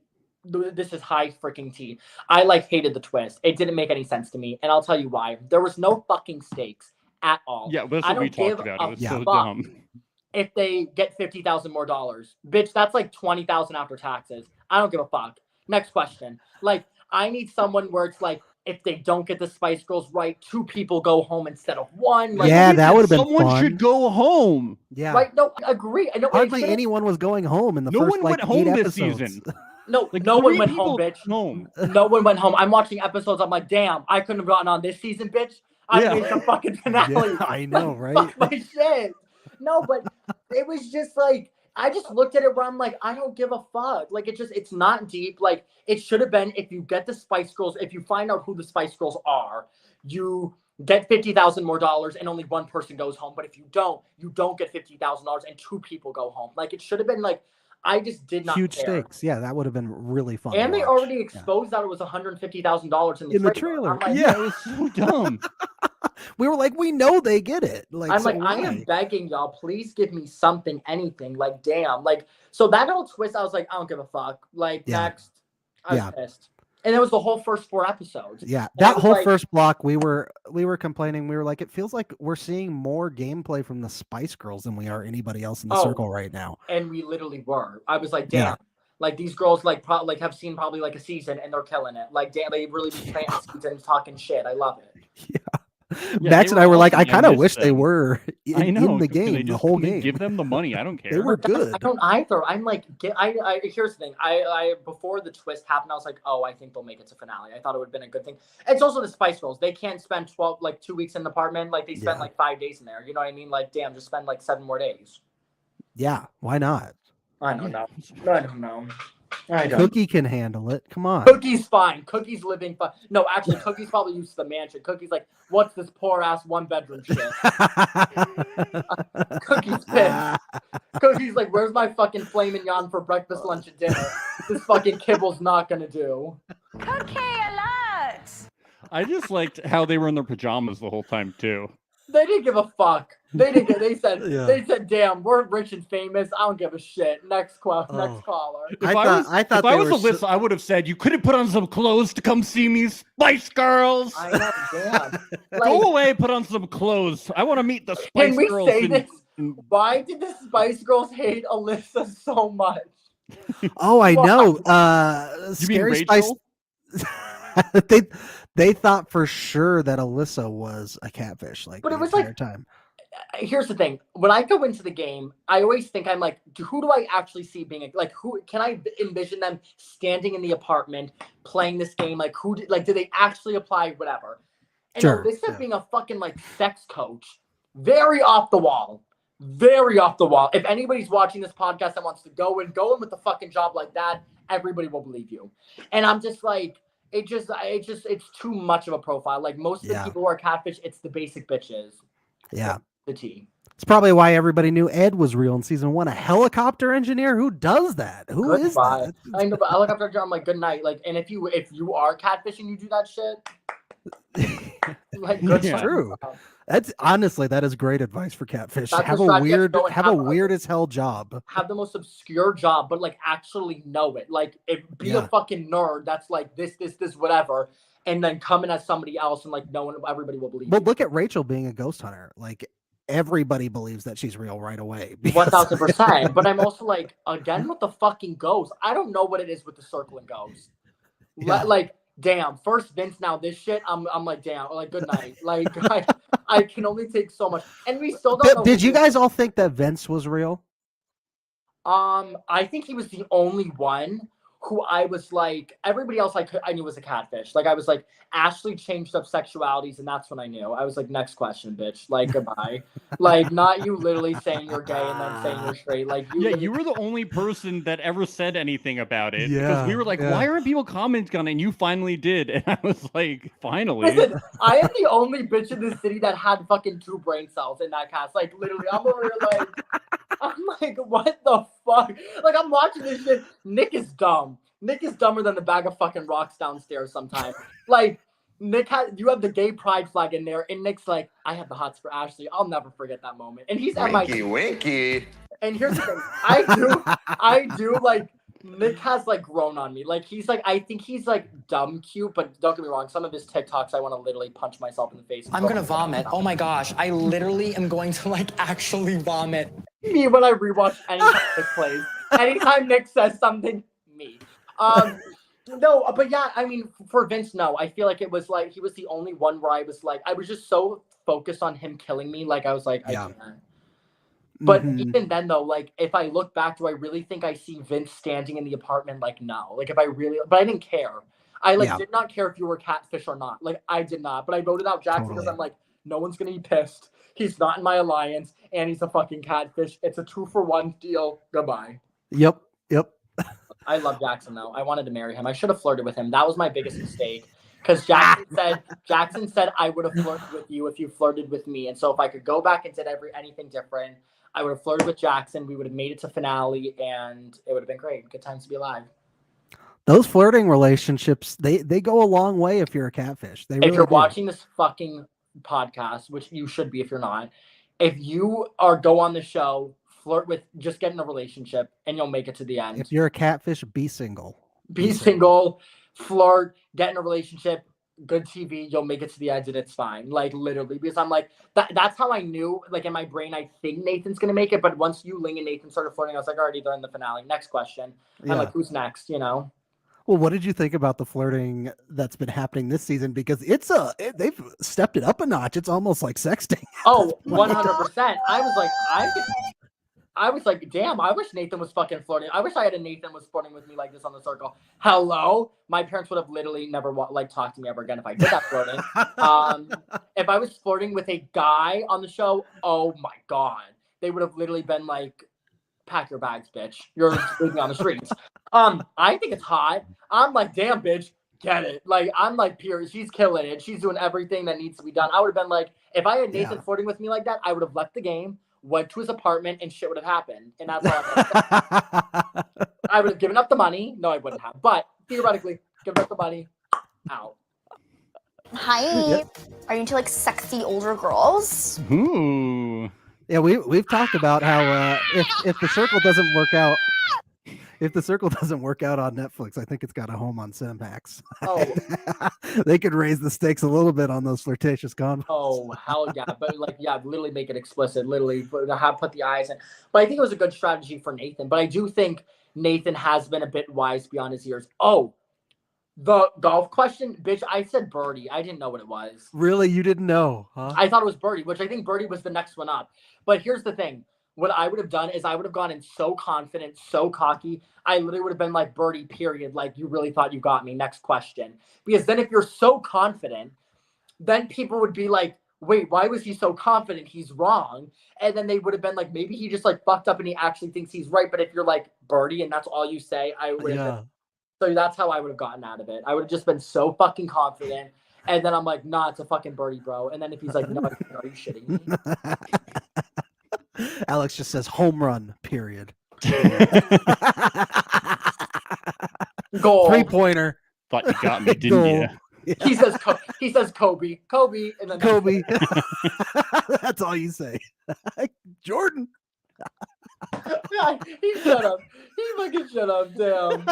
this is high freaking tea. I like hated the twist. It didn't make any sense to me, and I'll tell you why. There was no fucking stakes at all. Yeah, that's I what we don't talked give about. a It was so fuck. dumb. If they get $50,000 more, bitch, that's like $20,000 after taxes. I don't give a fuck. Next question. Like, I need someone where it's like, if they don't get the Spice Girls right, 2 people go home instead of 1. Like, Yeah, that would have been Someone fun. should go home. Yeah. right? No, I agree. I know. Hardly anyone was going home in the No first one like went home 8 this episodes. season. No, Like, no one 3 went home, people bitch. Home. No one went home. I'm watching episodes. I'm like, damn, I couldn't have gotten on this season, bitch. I Yeah. made the fucking finale. Yeah, I know, Like, right? fuck my shit. No, but it was just like, I just looked at it where I'm like, I don't give a fuck. Like, it's not deep. Like, it should have been, if you get the Spice Girls, if you find out who the Spice Girls are, you get $50,000 more and only 1 person goes home. But if you don't get $50,000 and 2 people go home. Like, it should have been like, I just did not Huge care. stakes. Yeah, that would have been really fun. And to they watch. already exposed that it was $150,000 in the trailer. I'm like, Yeah, it was so dumb. We were like, we know they get it. Like, I'm so like, I am why? begging y'all, please give me something, anything. Like, damn. Like, so that whole twist, I was like, I don't give a fuck. Like, Yeah. next, I was Yeah. pissed. And it was the whole first 4 episodes. Yeah, And I that was whole like, first block, we were complaining. We were like, it feels like we're seeing more gameplay from the Spice Girls than we are anybody else in the Oh. circle right now. And we literally were. I was like, damn. Yeah. Like, these girls, like, like have seen probably like a season and they're killing it. Like, damn, they really be planting seasons, talking shit. I love it. Yeah. Yeah, Max they and I were like, awesome. I kind of miss wish they them. were I know, in the can they game, the just- whole can they game. Give them the money. I don't care. They were But that's- good. I don't either. I'm like, here's the thing. I before the twist happened, I was like, oh, I think they'll make it to finale. I thought it would have been a good thing. It's also the Spice Girls. They can't spend 2 weeks in the apartment. Like, they spend like 5 days in there. You know what I mean? Like, damn, just spend like 7 more days. Yeah, why not? I don't know. I don't know. I don't. Cookie can handle it. Come on. Cookie's fine. Cookie's living fine. No, actually, Cookie's probably used to the mansion. Cookie's like, what's this poor ass 1-bedroom shit? Cookie's pissed. Cookie's like, where's my fucking filet mignon for breakfast, lunch, and dinner? This fucking kibble's not gonna do. Cookie alert! I just liked how they were in their pajamas the whole time too. They didn't give a fuck. They didn't. They said. Yeah. They said, "Damn, we're rich and famous. I don't give a shit." Next Oh. next caller. If I I thought if they I was were Alyssa, I would have said you could have put on some clothes to come see me, Spice Girls. I know. Damn. Go Like, away, put on some clothes. I want to meet the Spice can we Girls. say in- this? in- Why did the Spice Girls hate Alyssa so much? Oh, I Why? know. You mean Scary Spice. Rachel? they thought for sure that Alyssa was a catfish. Like, But the it was entire like- time. Here's the thing. When I go into the game, I always think I'm like, who do I actually see being like? Who can I envision them standing in the apartment playing this game? Like, do they actually apply whatever? And Sure, Alyssa yeah. being a fucking like sex coach, very off the wall. Very off the wall. If anybody's watching this podcast that wants to go in with a fucking job like that, everybody will believe you. And I'm just like, it's too much of a profile. Like, most of the Yeah. people who are catfish, it's the basic bitches. Yeah. The T. It's probably why everybody knew Ed was real in season 1. A helicopter engineer? Who does that? Who is Goodbye. that? I know, but helicopter, I'm like, good night. Like, and if you are catfishing, you do that shit. Like, good Yeah. luck. True. That's honestly, that is great advice for catfish. That's Have the a strategy. weird, Go and have a have a- weird as hell job. Have the most obscure job, but like actually know it. Like, be Yeah. a fucking nerd. That's like this, whatever. And then come in as somebody else, and like everybody will believe. But look at Rachel being a ghost hunter. Like, everybody believes that she's real right away. because- 1000%. But I'm also like, again, with the fucking ghosts. I don't know what it is with the circling ghosts. Yeah. Like, damn. First Vince, now this shit. I'm like, damn. Like, good night. Like, I can only take so much, and we still don't know. Did who you he is. guys all think that Vince was real? I think he was the only one who I was like, everybody else I knew was a catfish. Like, I was like, Ashley changed up sexualities, and that's when I knew. I was like, next question, bitch. Like, goodbye. Like, not you literally saying you're gay and then saying you're straight. Like, Yeah, you were the only person that ever said anything about it. Yeah, Because we were like, yeah. why aren't people commenting on it? And you finally did. And I was like, finally. Listen, I am the only bitch in the city that had fucking 2 brain cells in that cast. Like, literally, I'm over here I'm like, what the fuck? Like, I'm watching this shit. Nick is dumb. Nick is dumber than the bag of fucking rocks downstairs sometimes. Like, you have the gay pride flag in there, and Nick's like, I have the hots for Ashley. I'll never forget that moment. And he's at my. Winky. And here's the thing, I do like, Nick has like grown on me. Like, he's like, I think he's like dumb cute, but don't get me wrong. Some of his TikToks, I want to literally punch myself in the face. I'm gonna vomit. Oh my gosh. I literally am going to like actually vomit. Me when I rewatch anytime Nick plays. Anytime Nick says something, me. No, but yeah, I mean, for Vince, no. I feel like it was like he was the only one where I was like, I was just so focused on him killing me. Like, I was like, Yeah. I can't. But Mhm. even then, though, like, if I look back, do I really think I see Vince standing in the apartment? Like, no. Like, if I really, but I didn't care. I like Yeah. did not care if you were catfish or not. Like, I did not. But I voted out Jackson because Totally. I'm like, no one's gonna be pissed. He's not in my alliance, and he's a fucking catfish. It's a 2-for-1 deal. Goodbye. Yep. I love Jackson though. I wanted to marry him. I should have flirted with him. That was my biggest mistake. Because Jackson said I would have flirted with you if you flirted with me. And so if I could go back and did anything different, I would have flirted with Jackson. We would have made it to finale, and it would have been great. Good times to be alive. Those flirting relationships, they go a long way if you're a catfish. They really If you're do. watching this fucking podcast, which you should be if you're not, if you are go on the show, flirt with, just get in a relationship, and you'll make it to the end. If you're a catfish, be single. Be single, flirt, get in a relationship, good TV, you'll make it to the end and it's fine. Like literally, because I'm like, that's how I knew, like in my brain, I think Nathan's gonna make it. But once you, Ling, and Nathan started flirting, I was like, already they're in the finale. Next question. Yeah. I'm like, who's next? You know? Well, what did you think about the flirting that's been happening this season? Because they've stepped it up a notch. It's almost like sexting. Oh, 100%. I was like, damn, I wish Nathan was fucking flirting. I wish I had a Nathan was flirting with me like this on the circle. Hello? My parents would have literally never talked to me ever again if I did that flirting. If I was flirting with a guy on the show, oh my God. They would have literally been like, pack your bags, bitch. You're sleeping on the streets. I think it's hot. I'm like, damn, bitch, get it. Like, I'm like, pure. She's killing it. She's doing everything that needs to be done. I would have been like, if I had Nathan flirting with me like that, I would have left the game, went to his apartment, and shit would have happened. And that's all I would have given up the money. No, I wouldn't have. But theoretically, given up the money, out. Hi. Yep. Are you into like sexy older girls? Ooh. Yeah, we've talked about how if the circle doesn't work out. If the circle doesn't work out on Netflix, I think it's got a home on Cinemax. Oh, they could raise the stakes a little bit on those flirtatious convos. Oh, hell yeah. But like, yeah, literally make it explicit, literally put the eyes in. But I think it was a good strategy for Nathan. But I do think Nathan has been a bit wise beyond his years. Oh, the golf question, bitch, I said birdie. I didn't know what it was. Really? You didn't know, huh? I thought it was birdie, which I think birdie was the next one up. But here's the thing. What I would have done is I would have gone in so confident, so cocky. I literally would have been like, birdie, period. Like, you really thought you got me. Next question. Because then if you're so confident, then people would be like, wait, why was he so confident? He's wrong. And then they would have been like, maybe he just like fucked up and he actually thinks he's right. But if you're like birdie and that's all you say, I would have been. So that's how I would have gotten out of it. I would have just been so fucking confident. And then I'm like, nah, it's a fucking birdie, bro. And then if he's like, no, are you shitting me? Alex just says home run, period. Goal. 3-pointer. Thought you got me, didn't you? Yeah. He says Kobe, and then Kobe. That's all you say. Jordan. Yeah, he shut up. He fucking shut up. Damn.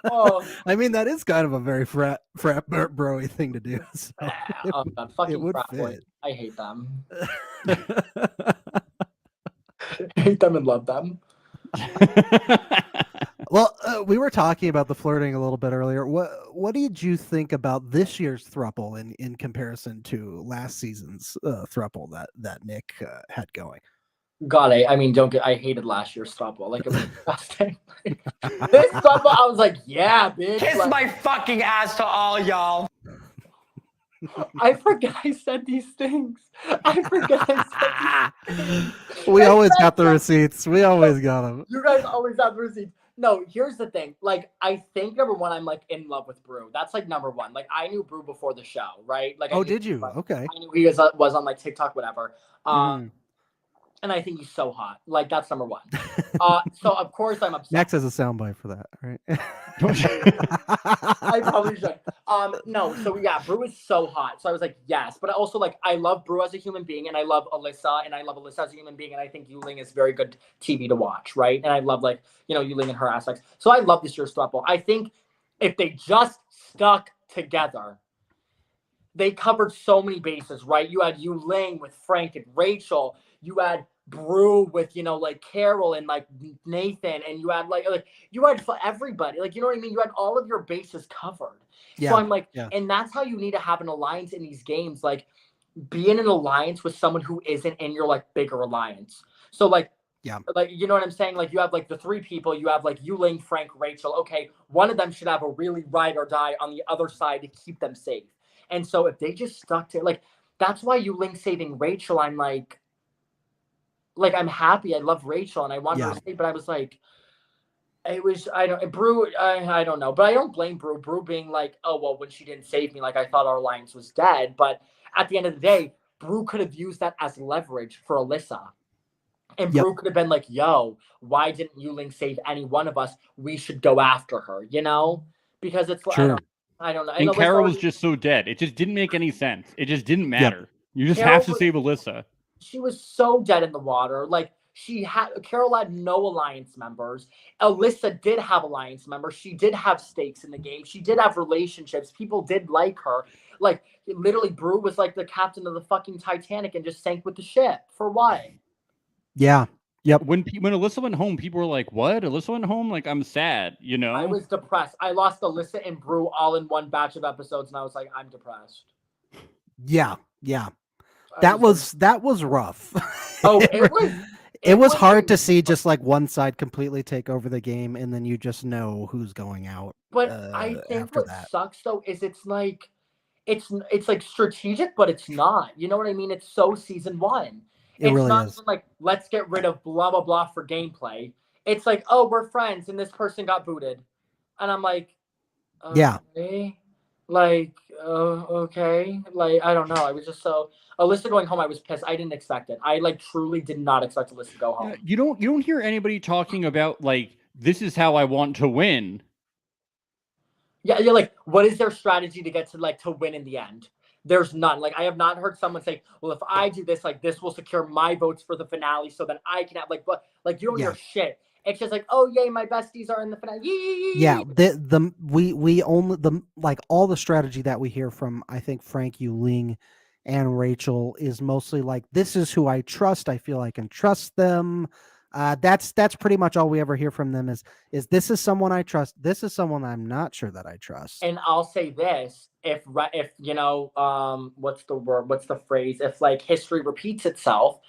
Oh. I mean, that is kind of a very frat bro-y thing to do. So oh God, fucking it would frat fit. boy. I hate them. Hate them and love them. Well, we were talking about the flirting a little bit earlier. What did you think about this year's throuple in comparison to last season's throuple that Nick had going? God, I mean, I hated last year's throuple. Like, it was disgusting. This throuple, I was like, yeah, bitch. Kiss like, my fucking ass to all y'all. I forget I said these things. I forget I said these things. We always got the receipts. We always got them. You guys always have the receipts. No, here's the thing. Like, I think number one, I'm like in love with Brew. That's like number one. Like, I knew Brew before the show, right? Like, Did you? Okay. I knew he was on like TikTok, whatever. And I think he's so hot. Like, that's number one. So of course I'm upset. Max has a soundbite for that, right? I probably should. No, so yeah, Brew is so hot. So I was like, yes. But also, like, I love Brew as a human being, and I love Alyssa, and I love Alyssa as a human being, and I think Yuling is very good TV to watch, right? And I love, like, Yuling and her aspects. So I love this year's throuple. I think if they just stuck together, they covered so many bases, right? You had Yuling with Frank and Rachel. You had Brew with, like Carol and like Nathan, and you had like you had for everybody, like, you know what I mean? You had all of your bases covered. Yeah. So I'm like, and that's how you need to have an alliance in these games. Like, be in an alliance with someone who isn't in your like bigger alliance. So like, like, you know what I'm saying? Like, you have like the three people, you have like Yuling, Frank, Rachel. Okay, one of them should have a really ride or die on the other side to keep them safe. And so if they just stuck to, like, that's why Yuling saving Rachel, I'm like, I'm happy. I love Rachel and I want her to stay, but I was like, Brew, I don't know, but I don't blame Brew. Brew being like, oh, well, when she didn't save me, like, I thought our alliance was dead. But at the end of the day, Brew could have used that as leverage for Alyssa. And Brew could have been like, yo, why didn't Yuling save any one of us? We should go after her, Because it's like, I don't know. And Carol was just so dead. It just didn't make any sense. It just didn't matter. You just Carol have to was- save Alyssa. She was so dead in the water. Like Carol had no alliance members. Alyssa did have alliance members. She did have stakes in the game. She did have relationships. People did like her. Like literally, Brew was like the captain of the fucking Titanic and just sank with the ship. For what? Yeah. Yep. When Alyssa went home, people were like, "What? Alyssa went home? Like, I'm sad." You know. I was depressed. I lost Alyssa and Brew all in one batch of episodes, and I was like, I'm depressed. Yeah. That was rough. Oh, it was hard to see just like one side completely take over the game, and then you just know who's going out. But I think what sucks though is it's like strategic, but it's not. You know what I mean? It's so season 1. It really not is. like let's get rid of blah blah blah for gameplay. It's like, oh, we're friends, and this person got booted, and I'm like, yeah, okay. Like, okay, like I don't know. I was just so Alyssa going home. I was pissed. I didn't expect it. I like truly did not expect Alyssa to go home. You don't hear anybody talking about like this is how I want to win. Yeah, like what is their strategy to get to win in the end? There's none. Like I have not heard someone say, "Well, if I do this, like this will secure my votes for the finale, so then I can have but like you don't hear shit. It's just like, oh yay, my besties are in the finale. Yeah, we only like all the strategy that we hear from I think Frank, Yuling, and Rachel is mostly like this is who I trust. I feel I can trust them. That's pretty much all we ever hear from them is this is someone I trust. This is someone I'm not sure that I trust. And I'll say this: if you know, what's the word? What's the phrase? If like history repeats itself,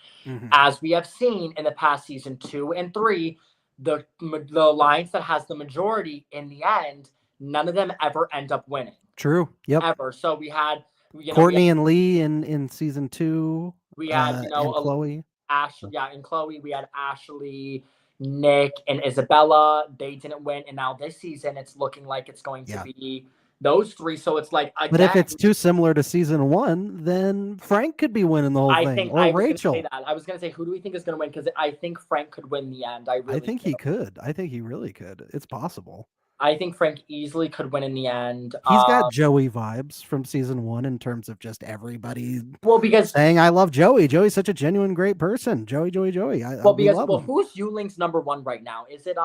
as we have seen in the past season 2 and 3. The alliance that has the majority in the end, none of them ever end up winning. True. Yep. Ever. So we had Courtney and Lee in season 2. We had and Chloe. Ashley. Yeah, and Chloe. We had Ashley, Nick, and Isabella. They didn't win, and now this season it's looking like it's going to be those 3. So it's like, again, but if it's too similar to season 1, then Frank could be winning the whole thing, or Rachel. I was going to say, who do we think is going to win? Because I think Frank could win the end. I think he could. I think he really could. It's possible. I think Frank easily could win in the end. He's got Joey vibes from season 1 in terms of just everybody because saying, I love Joey. Joey's such a genuine, great person. Joey. Who's number 1 right now? Is it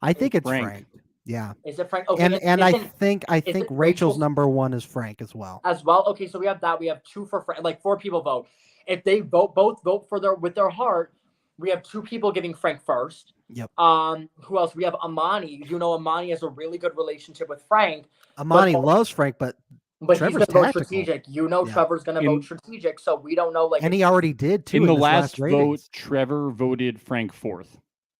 I think it's Frank. Yeah. Is it Frank? Okay. And I think Rachel's number 1 is Frank as well. Okay, so we have that. We have 2 for Frank. Like 4 people vote. If they both vote for with their heart, we have 2 people giving Frank first. Yep. Who else? We have Amani. You know, Amani has a really good relationship with Frank. Amani loves Frank, but Trevor's he's going to vote strategic. You know, Trevor's going to vote strategic, so we don't know. Like, and he already did too. In the last vote, Trevor voted Frank 4th.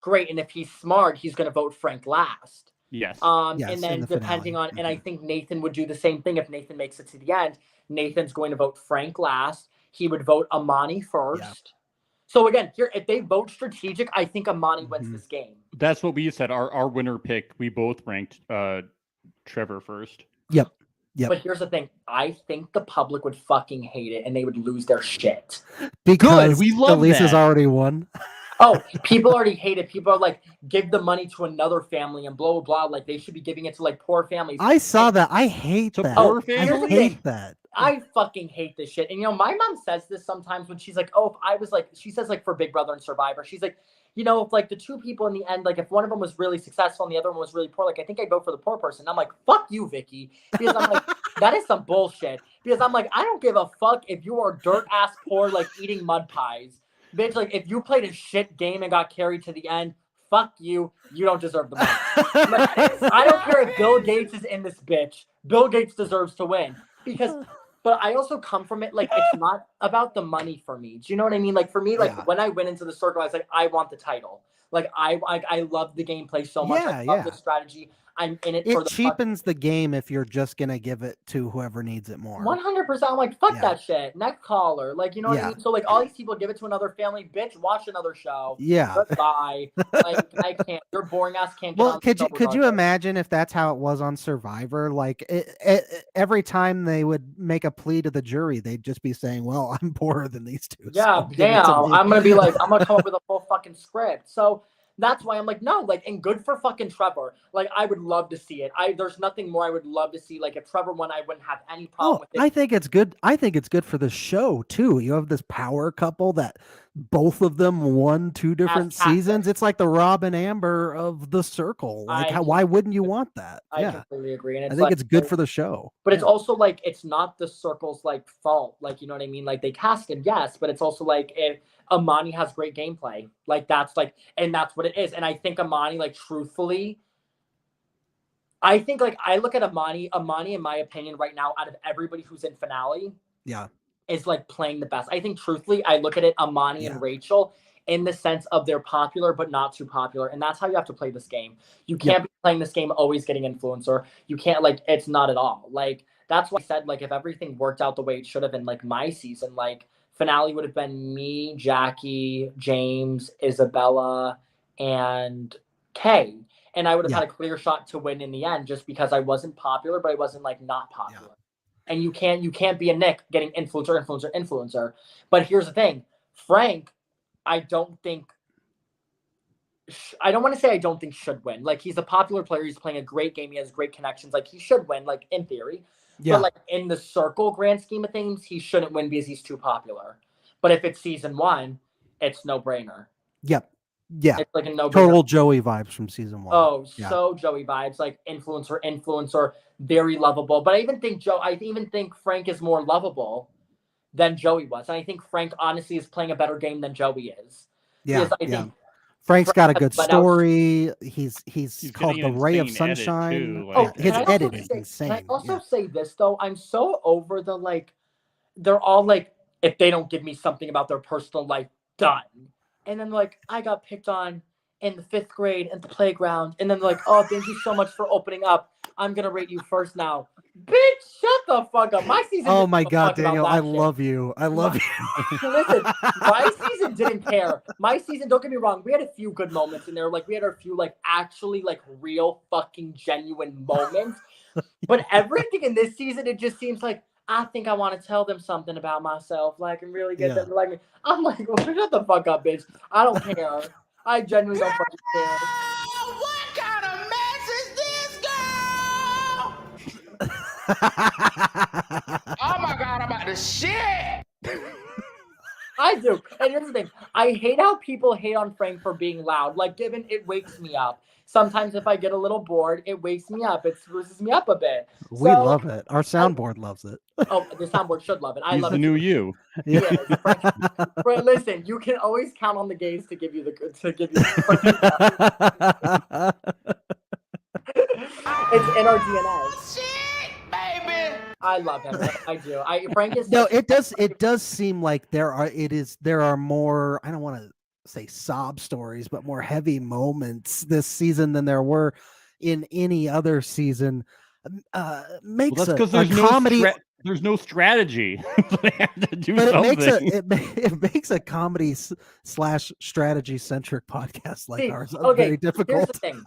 Great, and if he's smart, he's going to vote Frank last. Yes. And then depending on, and I think Nathan would do the same thing if Nathan makes it to the end. Nathan's going to vote Frank last. He would vote Amani first. Yeah. So again, here, if they vote strategic, I think Amani wins this game. That's what we said. Our winner pick, we both ranked Trevor first. Yep. But here's the thing. I think the public would fucking hate it and they would lose their shit. Because we love Elisa's already won. Oh, people already hate it. People are like, give the money to another family and blah, blah, blah. Like, they should be giving it to, like, poor families. I saw that. I hate that. I hate that. I fucking hate this shit. And, you know, my mom says this sometimes when she's like, oh, if I was like, she says, like, for Big Brother and Survivor, she's like, you know, if, like, the 2 people in the end, like, if one of them was really successful and the other one was really poor, like, I think I'd vote for the poor person. I'm like, fuck you, Vicky. Because I'm like, that is some bullshit. Because I'm like, I don't give a fuck if you are dirt-ass poor, like, eating mud pies. Bitch, like, if you played a shit game and got carried to the end, fuck you. You don't deserve the money. Like, I don't care if Bill Gates is in this bitch. Bill Gates deserves to win. But I also come from it, like, it's not about the money for me. Do you know what I mean? Like, for me, like, when I went into the circle, I was like, I want the title. Like, I love the gameplay so much. I love the strategy. I'm in it for the cheapens the game if you're just going to give it to whoever needs it more. 100%. I'm like, fuck that shit. Neck collar. Like, you know what I mean? So, like, all these people give it to another family. Bitch, watch another show. Yeah. Goodbye. Like, I can't. Your boring ass can't get on. Could you imagine if that's how it was on Survivor? Like, every time they would make a plea to the jury, they'd just be saying, well, I'm poorer than these 2. Yeah, so damn. I'm going to be like, I'm going to come up with a full fucking script. So, That's why I'm like, no, like, and good for fucking Trevor. Like, I would love to see it. There's nothing more I would love to see. Like, if Trevor won, I wouldn't have any problem with it. I think it's good. I think it's good for the show too. You have this power couple that both of them won 2 different seasons. It's like the Rob and Amber of the Circle. Like, why wouldn't you want that? I completely agree. And I think it's good for the show. But it's also like, it's not the Circle's like fault. Like, you know what I mean? Like, they casted, yes, but it's also like, if Amani has great gameplay, like, that's like, and that's what it is. And I think Amani, like, truthfully, I think, like, I look at Amani, in my opinion, right now, out of everybody who's in finale, is like playing the best. I think, truthfully, I look at it, Amani and Rachel, in the sense of they're popular, but not too popular. And that's how you have to play this game. You can't be playing this game always getting influencer. You can't, like, it's not at all. Like, that's why I said, like, if everything worked out the way it should have in, like, my season, like, finale would have been me, Jackie, James, Isabella, and Kay. And I would have had a clear shot to win in the end just because I wasn't popular, but I wasn't, like, not popular. And you can't be a Nick getting influencer. But here's the thing. Frank, I don't want to say I don't think should win. Like, he's a popular player. He's playing a great game. He has great connections. Like, he should win, like, in theory. Yeah. But, like, in the Circle grand scheme of things, he shouldn't win because he's too popular. But if it's season 1, it's no-brainer. Yep. Yeah. It's like a no-brainer. Total Joey vibes from season 1. Oh, so Joey vibes. Like, influencer, very lovable. But I even think Frank is more lovable than Joey was. And I think Frank, honestly, is playing a better game than Joey is. Yeah. Think Frank's got a good story. He's called the Ray of Sunshine. His edit is insane. Can I also say this, though? I'm so over the, like, they're all like, if they don't give me something about their personal life, done. And then, like, I got picked on in the 5th grade at the playground. And then, like, oh, thank you so much for opening up. I'm going to rate you first now. Bitch, shut the fuck up. My season. Oh my God, Daniel, I love you. I love you. Listen, my season didn't care. My season, don't get me wrong, we had a few good moments in there. Like, we had a few, like, actually, like, real fucking genuine moments. But everything in this season, it just seems like, I think I want to tell them something about myself. Like, and really get them to like me. I'm like, well, shut the fuck up, bitch. I don't care. I genuinely don't fucking care. What kind of mess is this, girl? Oh my God, I'm about to shit. I do. And here's the thing. I hate how people hate on Frank for being loud. Like, given it wakes me up. Sometimes if I get a little bored, it wakes me up. It spruces me up a bit. We love it. Our soundboard loves it. Oh, the soundboard should love it. I love the it. new you. Yeah. Frank, listen, you can always count on the gays to give you the It's in our DNA. Shit, baby. I love him. I do. Frank is it does seem like there are more, I don't want to say sob stories, but more heavy moments this season than there were in any other season. Makes a comedy. There's no strategy. They have to do but something. it makes a comedy / strategy centric podcast like ours okay, very difficult. Here's the thing: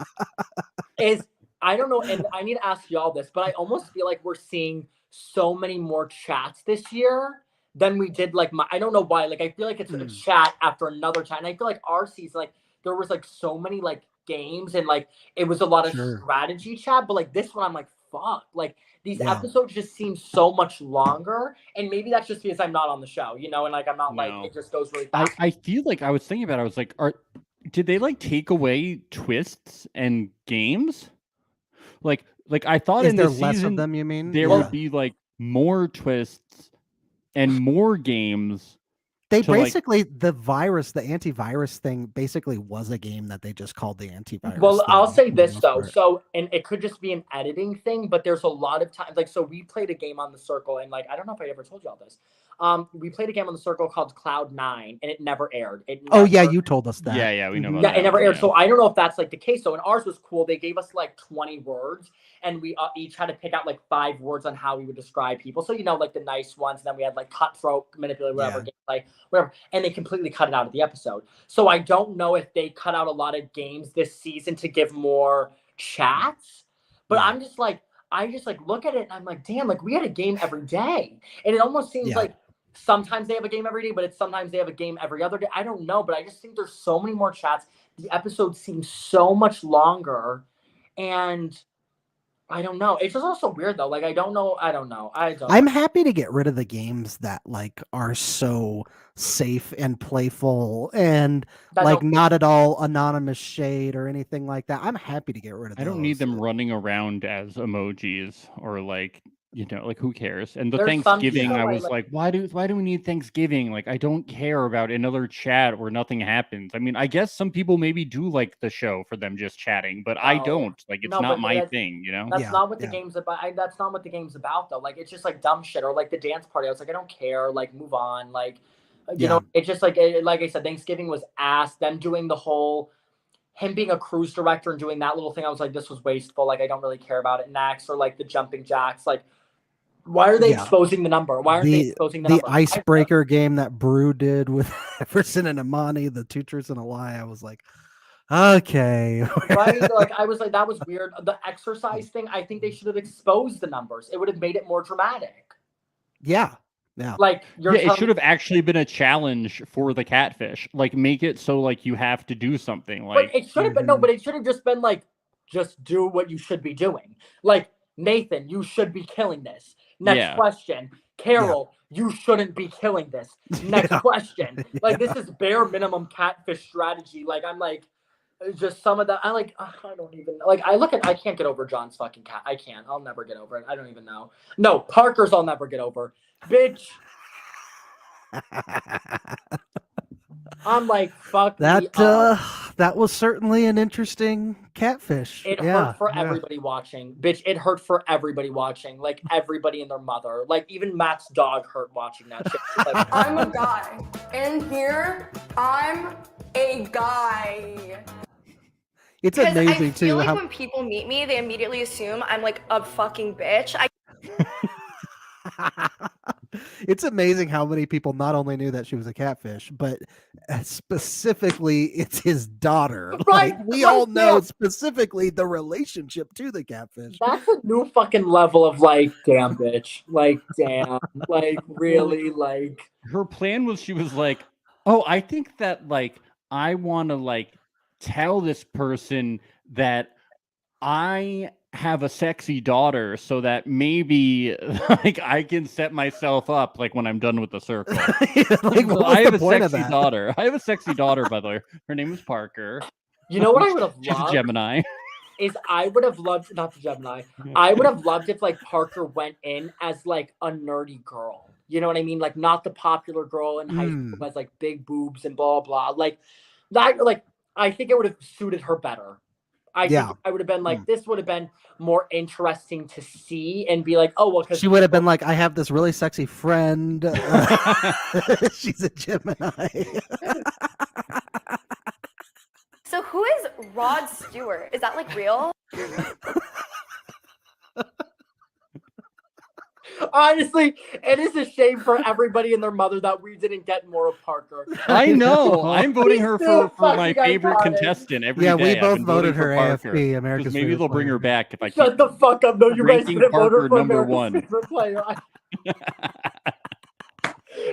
is I don't know, and I need to ask y'all this, but I almost feel like we're seeing so many more chats this year than we did. Like, I don't know why. Like, I feel like it's a chat after another chat, and I feel like our season, like, there was like so many like games, and like it was a lot of strategy chat. But like this one, I'm like, fuck, like. These episodes just seem so much longer, and maybe that's just because I'm not on the show, you know, and like I'm not like it just goes really fast. I feel like I was thinking about it. I was like, did they like take away twists and games? Like I thought in this less season of them, you mean? There would be like more twists and more games. They basically the antivirus thing basically was a game that they just called the antivirus. Well, I'll say this though. So, and it could just be an editing thing, but there's a lot of times, like, so we played a game on the Circle, and like, I don't know if I ever told you all this. We played a game on the Circle called Cloud9, and it never aired. You told us that. Yeah, we know about that. It never aired. So I don't know if that's like the case. So, and ours was cool. They gave us like 20 words, and we each had to pick out like 5 words on how we would describe people. So, you know, like the nice ones, and then we had like cutthroat, manipulate, whatever, gameplay, whatever. And they completely cut it out of the episode. So I don't know if they cut out a lot of games this season to give more chats. But I'm just like, I just like look at it and I'm like, damn, like we had a game every day. And it almost seems like sometimes they have a game every day, but it's sometimes they have a game every other day. I don't know, but I just think there's so many more chats. The episode seems so much longer, and I don't know. It's just also weird though. Like I don't know. I'm happy to get rid of the games that like are so safe and playful and like not at all anonymous shade or anything like that. I'm happy to get rid of those. I don't need them running around as emojis or like, you know, like who cares? And the Thanksgiving, I was like, why do we need Thanksgiving? Like, I don't care about another chat where nothing happens. I mean, I guess some people maybe do like the show for them just chatting, but I don't. Like, it's not my thing, you know? That's not what the game's about. That's not what the game's about, though. Like, it's just like dumb shit or like the dance party. I was like, I don't care. Like, move on. Like, you know, it's just like I said, Thanksgiving was ass. Them doing the whole. Him being a cruise director and doing that little thing, I was like, this was wasteful. Like, I don't really care about it next. Or like the jumping jacks. Like, why are they exposing the number? Why aren't they exposing the number? The icebreaker game that Brew did with Everson and Amani, the two truths and a lie. I was like, okay. Right? Like, I was like, that was weird. The exercise thing, I think they should have exposed the numbers. It would have made it more dramatic. Yeah. Yeah. Like it should have actually been a challenge for the catfish. Like make it so like you have to do something. Like but it should have been but it should have just been like just do what you should be doing. Like Nathan, you should be killing this. Next question. Carol, you shouldn't be killing this. Next question. Like this is bare minimum catfish strategy. Like I'm like just some of that. I don't even like I can't get over John's fucking cat. I can't. I'll never get over it. I don't even know. No, Parker's I'll never get over. Bitch. I'm like, fuck that. That was certainly an interesting catfish. It hurt for everybody watching, bitch. It hurt for everybody watching, like everybody and their mother, like even Matt's dog hurt watching that shit. Like, I'm a guy, and here I'm a guy. It's amazing I feel too. Like when people meet me, they immediately assume I'm like a fucking bitch. It's amazing how many people not only knew that she was a catfish, but specifically it's his daughter. Right, like we all know specifically the relationship to the catfish. That's a new fucking level of like, damn bitch. Like, damn. Like, really, like. Her plan was she was like, oh, I think that like I want to like tell this person that I have a sexy daughter so that maybe like I can set myself up like when I'm done with the circle. Like, so I have a sexy daughter. I have a sexy daughter, by the way. Her name is Parker. You know what I would have loved? She's a Gemini. Is I would have loved not the Gemini. I would have loved if like Parker went in as like a nerdy girl. You know what I mean? Like not the popular girl in high school who has like big boobs and blah blah. Like that like I think it would have suited her better. I think I would have been like, this would have been more interesting to see and be like, oh, well, because she would have been like, I have this really sexy friend. She's a Gemini. So who is Rod Stewart? Is that like real? Honestly, it is a shame for everybody and their mother that we didn't get more of Parker. I know. I'm voting her for my favorite contestant every day. Yeah, we both voted her AFP, America's maybe they'll bring her back if I Shut the fuck up. No, you guys didn't vote her for number America's one. favorite player.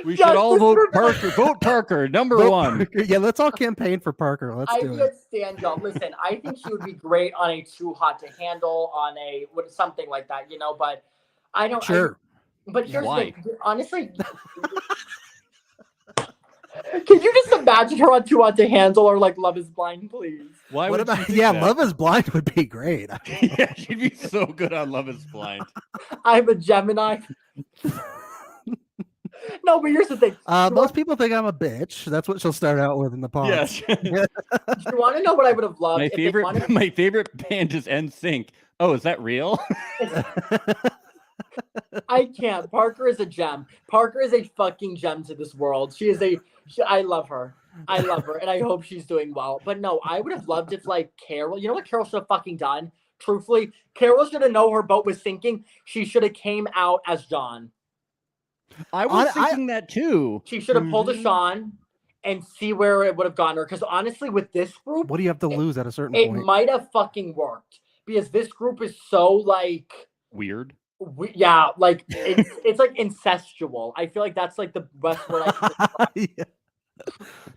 We should all vote Parker. Vote Parker, number one. Parker. Yeah, let's all campaign for Parker. Let's do it. I can't stand y'all. Listen, I think she would be great on a Too Hot to Handle, on a something like that, you know, but I don't. Sure. But here's the thing. Honestly, can you just imagine her on Too Hot to Handle or like Love is Blind, please? Why what would about that? Love is Blind would be great. Yeah, she'd be so good on Love is Blind. I'm a Gemini. No, but here's the thing. Most people think I'm a bitch. That's what she'll start out with in the pods. Yes. You want to know what I would have loved? My favorite band is NSYNC. Oh, is that real? I can't. Parker is a gem. Parker is a fucking gem to this world. I love her. I love her, and I hope she's doing well. But no, I would have loved if like Carol. You know what Carol should have fucking done? Truthfully, Carol should have known her boat was sinking. She should have came out as John. I was thinking that too. She should have pulled a Sean and see where it would have gotten her. Because honestly, with this group, what do you have to lose at a certain point? It might have fucking worked because this group is so like weird. Yeah, like it's like incestual. I feel like that's like the best word I can describe.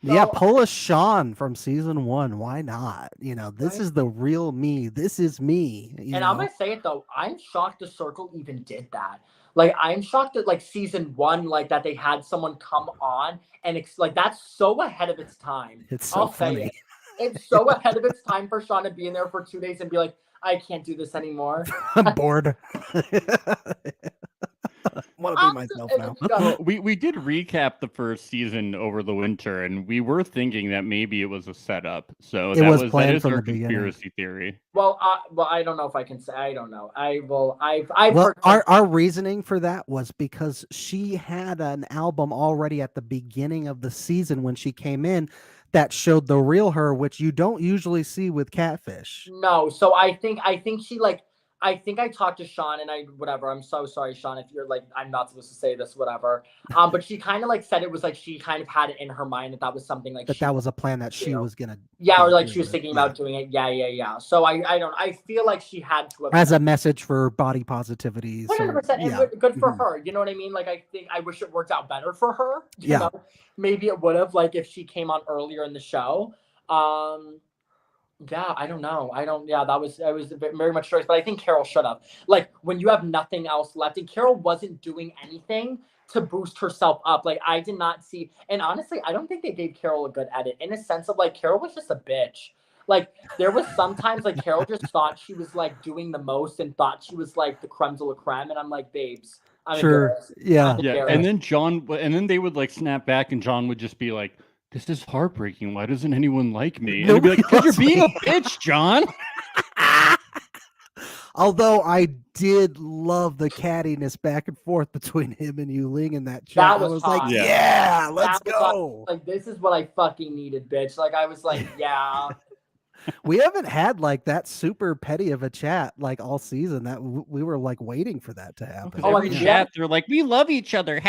Yeah, So, Polish Sean from season 1. Why not? This Right. is the real me. This is me. and I'm gonna say it though, I'm shocked the Circle even did that. Like, I'm shocked that like season 1, like that they had someone come on and like that's so ahead of its time. It's so I'll say funny. it. It's so ahead of its time for Sean to be in there for 2 days and be like, I can't do this anymore. I'm bored. Want to be myself now. Well, we did recap the first season over the winter, and we were thinking that maybe it was a setup. So It was that planned is from our the beginning. conspiracy theory. Well, I don't know if I can say. I don't know. I've Well, heard our reasoning for that was because she had an album already at the beginning of the season when she came in that showed the real her, which you don't usually see with Catfish. No, so I think she like I think I talked to Sean and I whatever. I'm so sorry, Sean, if you're like I'm not supposed to say this, whatever. But she kind of like said it was like she kind of had it in her mind that was something like That was a plan that she was gonna. Yeah, or like do she was it. thinking about doing it. Yeah. So I feel like she had to have As a message for body positivity. 100%, and Yeah. good for her. You know what I mean? Like, I wish it worked out better for her. You Yeah. know? Maybe it would have, like, if she came on earlier in the show. Yeah, I don't know. That was very much choice, but I think Carol should have. Like, when you have nothing else left, and Carol wasn't doing anything to boost herself up. Like, I did not see, and honestly, I don't think they gave Carol a good edit in a sense of like Carol was just a bitch. Like, there was sometimes like Carol just thought she was like doing the most and thought she was like the creme de la creme, and I'm like, babes, I'm embarrassed. Yeah. Yeah, and then they would like snap back, and John would just be like, "This is heartbreaking. Why doesn't anyone like me?" And I'd be like, "Because you're being a bitch, John." Although I did love the cattiness back and forth between him and Yuling in that chat. That I was was hot. like, yeah, let's That was go. like, this is what I fucking needed, bitch. Like, I was like, yeah. We haven't had like that super petty of a chat like all season. That we were like waiting for that to happen. Oh, Every chat, they're like, "We love each other."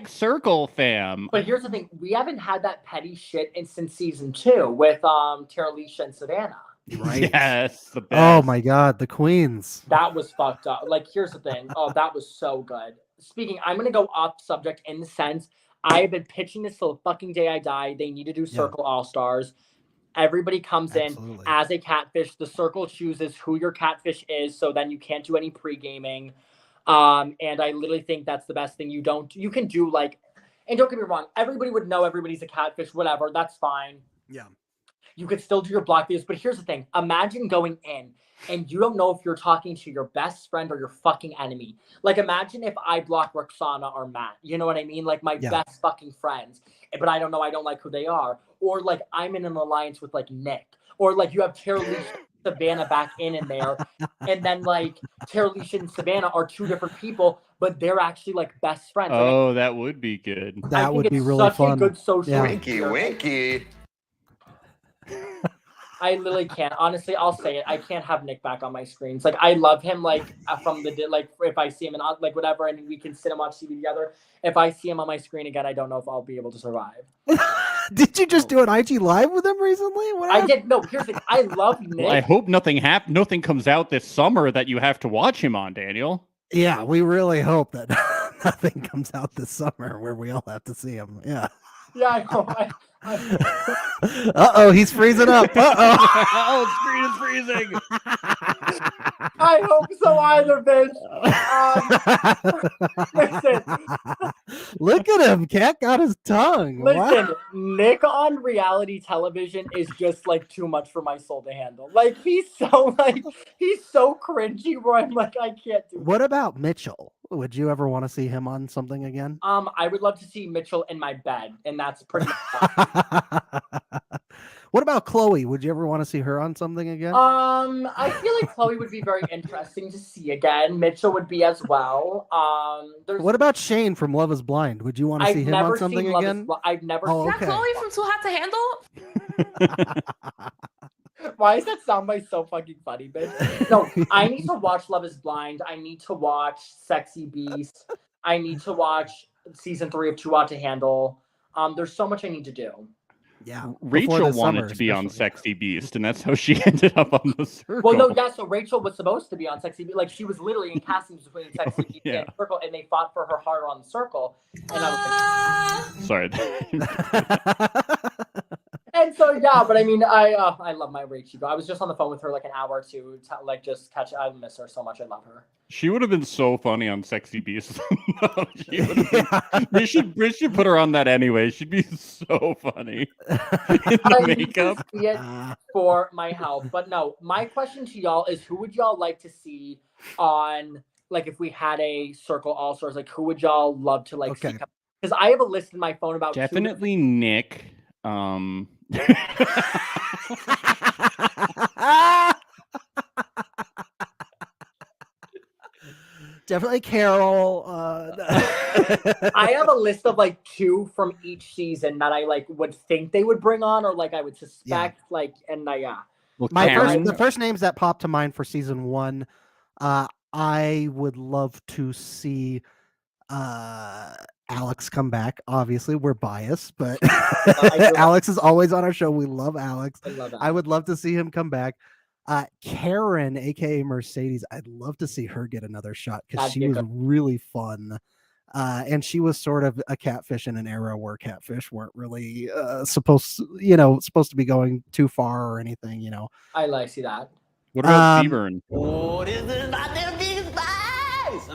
#Circle fam. But here's the thing: we haven't had that petty shit since season 2 with Teralisha and Savannah. Right? Yes. The best. Oh my god, the queens. That was fucked up. Like, here's the thing. Oh, that was so good. Speaking, I'm gonna go off subject in the sense I have been pitching this till the fucking day I die. They need to do Circle All Stars. Everybody comes in as a catfish. The Circle chooses who your catfish is, so then you can't do any pre-gaming. And I literally think that's the best thing. You can do like, and don't get me wrong, everybody would know everybody's a catfish, whatever, that's fine. Yeah. You could still do your block videos, but here's the thing. Imagine going in and you don't know if you're talking to your best friend or your fucking enemy. Like, imagine if I block Roxana or Matt. You know what I mean? Like, my best fucking friends. But I don't know. I don't like who they are. Or, like, I'm in an alliance with, like, Nick. Or, like, you have Teralisha and Savannah back in there. And then, like, Teralisha and Savannah are two different people, but they're actually, like, best friends. Oh, that would be good. That would be really fun. Such a good social Winky. I literally can't. Honestly, I'll say it. I can't have Nick back on my screens. Like, I love him, like, from the, like, if I see him in, like, whatever, and we can sit and watch TV together. If I see him on my screen again, I don't know if I'll be able to survive. Did you just do an IG live with him recently? What I did. No, here's the thing. I love Nick. Well, I hope nothing comes out this summer that you have to watch him on, Daniel. Yeah, we really hope that nothing comes out this summer where we all have to see him. Yeah. Yeah, I know. Uh-oh, he's freezing up. Uh-oh. Oh, screen is freezing. I hope so either, bitch. Listen. Look at him. Cat got his tongue. Listen, Wow. Nick on reality television is just like too much for my soul to handle. Like, he's so cringy where I'm like, I can't do it. What about Mitchell? Would you ever want to see him on something again? I would love to see Mitchell in my bed, and that's pretty much What about Chloe? Would you ever want to see her on something again? I feel like Chloe would be very interesting to see again. Mitchell would be as well. What about Shane from Love is Blind? Would you want to see him on something again? I've never Oh, seen okay. Chloe from Too Hot to Handle? Why is that soundbite so fucking funny, bitch? No, I need to watch Love is Blind. I need to watch Sexy Beast. I need to watch season 3 of Too Hot to Handle. There's so much I need to do. Yeah. before Rachel this wanted summer, to be on especially. Sexy Beast, and that's how she ended up on the Circle. Well, no, yeah. So Rachel was supposed to be on Sexy Beast. Like she was literally in castings between Sexy Beast yeah. and Circle, and they fought for her heart on the Circle. And I was Sorry. and so yeah, but I mean, I love my Rachel. I was just on the phone with her like an hour or two to like just catch. I miss her so much. I love her. She would have been so funny on Sexy Beast. She would have been, we should put her on that anyway. She'd be so funny in the makeup. Need to see it for my health. But no, my question to y'all is, who would y'all like to see on, like, if we had a Circle All Stars, like, who would y'all love to like see? Because I have a list in my phone about definitely Nick. Definitely Carol. I have a list of like 2 from each season that I like would think they would bring on, or like I would suspect, like, and yeah. Well, the first names that popped to mind for season 1, I would love to see Alex come back. Obviously, we're biased, but Alex is always on our show. We love Alex. I would love to see him come back. Karen, aka Mercedes, I'd love to see her get another shot because she was really fun. And she was sort of a catfish in an era where catfish weren't really supposed to be going too far or anything, I like see that. What about Seaburn? Oh, this is about them big spies.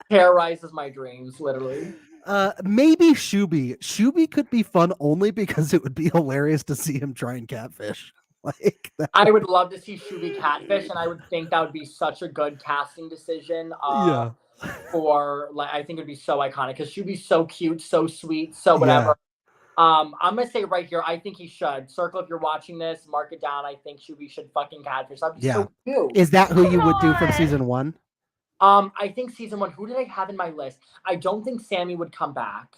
Terrorizes my dreams, literally. Maybe Shuby. Shuby could be fun only because it would be hilarious to see him try and catfish. Like that. I would love to see Shuby catfish, and I would think that would be such a good casting decision. For like, I think it'd be so iconic because Shuby's so cute, so sweet, so whatever. Yeah. I'm gonna say right here, I think he should. Circle, if you're watching this, mark it down. I think Shuby should fucking catfish. That'd be so cute. Is that who you would do from season 1? I think season 1. Who did I have in my list? I don't think Sammy would come back.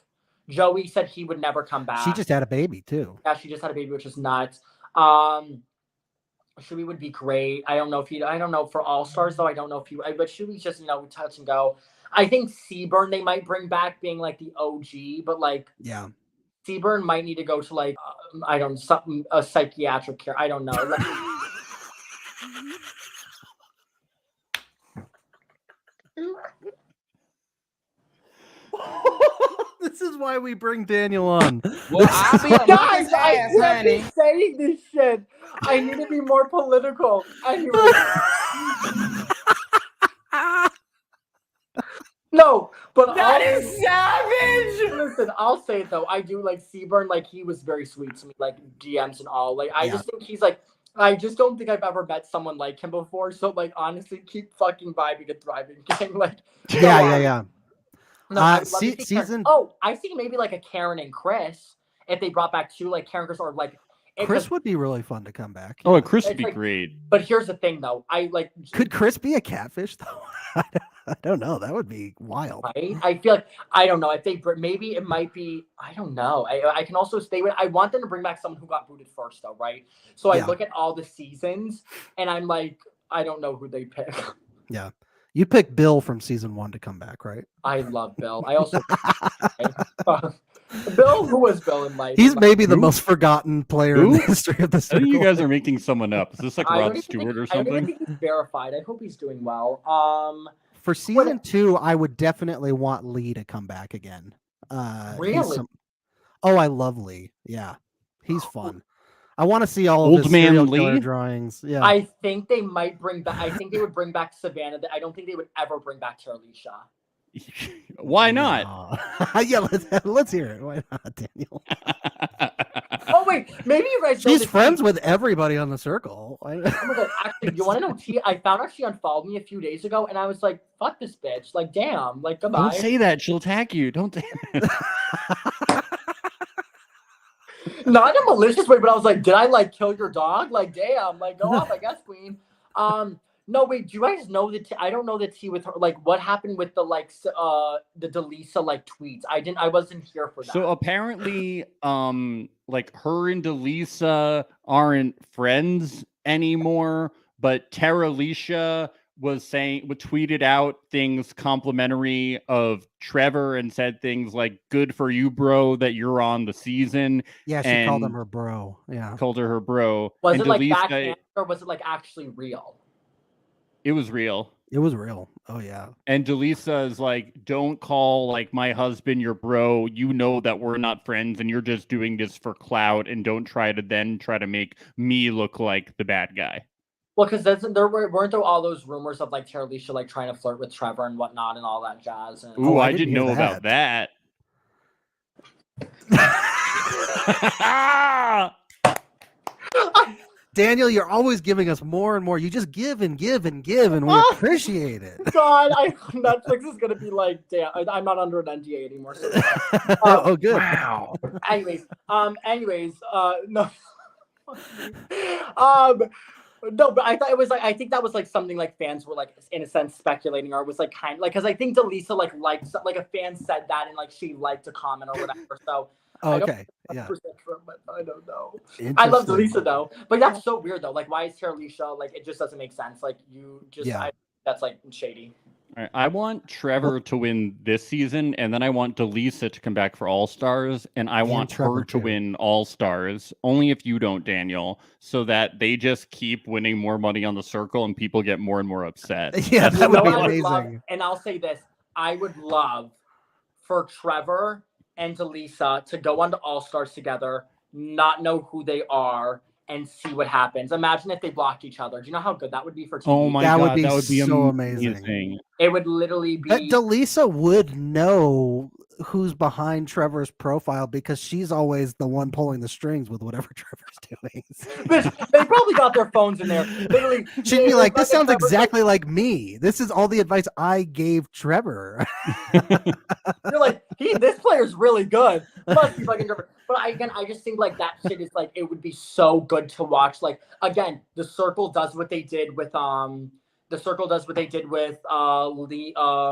Joey said he would never come back. She just had a baby too. Yeah, she just had a baby, which is nuts. Shuby would be great. I don't know for All Stars though. I don't know if but Shuby's just touch and go. I think Seaburn they might bring back being like the OG, but like Seaburn might need to go to like a psychiatric care. I don't know. Like, This is why we bring Daniel on. Well, I'll be a guys, I ass, can't be honey. saying this shit. I need to be more political. Anyway. No, but That is savage. Listen, I'll say it though. I do like Seaburn. Like he was very sweet to me, like DMs and all. Like I just think he's like. I just don't think I've ever met someone like him before. So like, honestly, keep fucking vibing and thriving, gang. Like, yeah. No, season. I see maybe like a Karen and Chris if they brought back 2 like Karen or like. Chris would be really fun to come back. Oh, Chris would be great. But here's the thing, though. Could Chris be a catfish though? I don't know. That would be wild. Right? I feel like I don't know if they maybe it might be. I don't know. I can also stay with. I want them to bring back someone who got booted first, though, right? So I look at all the seasons, and I'm like, I don't know who they pick. Yeah. You pick Bill from season 1 to come back, right? I love Bill. I also Bill. Who was Bill in life? He's maybe the most forgotten player in the history of the Circle. I think you guys are making someone up. Is this like Rod Stewart or something? I don't think he's verified. I hope he's doing well. For season 2, I would definitely want Lee to come back again. Really? I love Lee. Yeah, he's fun. I want to see all of his serial killer drawings. Yeah, I think they might bring back. I think they would bring back Savannah. I don't think they would ever bring back Alicia. Why not? Yeah, let's hear it. Why not, Daniel? Oh wait, maybe you guys. She's friends with everybody on the Circle. Oh my God, actually, you want to know? I found out she unfollowed me a few days ago, and I was like, "Fuck this bitch!" Like, damn, like goodbye. Don't say that. She'll attack you. Don't. Not in a malicious way, but I was like, did I like kill your dog? Like, damn, like go off, I guess, queen. No, wait, do you guys know that? I don't know the tea with her. Like, what happened with the the Delisa like tweets? I wasn't here for that. So apparently, like her and Delisa aren't friends anymore, but Terralicia tweeted out things complimentary of Trevor and said things like "good for you, bro, that you're on the season." Yeah, she called him her bro. Yeah, called her bro. Was and it like Delisa, backhand or was it like actually real? It was real. It was real. Oh yeah. And Delisa is like, don't call like my husband your bro. You know that we're not friends and you're just doing this for clout, and don't try to make me look like the bad guy. Well, because weren't there all those rumors of like Teresa like trying to flirt with Trevor and whatnot and all that jazz. And... Ooh, I didn't know about that. Daniel, you're always giving us more and more. You just give and give and give, and we appreciate it. God, Netflix is gonna be like, damn, I'm not under an NDA anymore. So, oh, good. Wow. Anyways, no. No, but I thought it was like, I think that was like something like fans were like in a sense speculating, or it was like kind of like, because I think Delisa like liked, like a fan said that and like she liked a comment or whatever. So okay, yeah, true, but I don't know. I love Delisa though, but that's so weird though. Like, why is Teresa like? It just doesn't make sense. Like, you just that's like shady. All right, I want Trevor to win this season, and then I want Delisa to come back for All Stars, and I want Trevor her to win All Stars, only if you don't, Daniel, so that they just keep winning more money on the circle and people get more and more upset. Yeah, that would be amazing. And I'll say this, I would love for Trevor and Delisa to go on to All Stars together, not know who they are, and see what happens. Imagine if they blocked each other. Do you know how good that would be for TV? Oh my God, that would be so amazing. It would literally be... Delisa would know who's behind Trevor's profile because she's always the one pulling the strings with whatever Trevor's doing. They probably got their phones in there. Literally, she'd be like, this sounds exactly like me. This is all the advice I gave Trevor. You're like, this player's really good. Must be fucking Trevor. But I just think like that shit is like, it would be so good to watch. Like, again, the circle does what they did with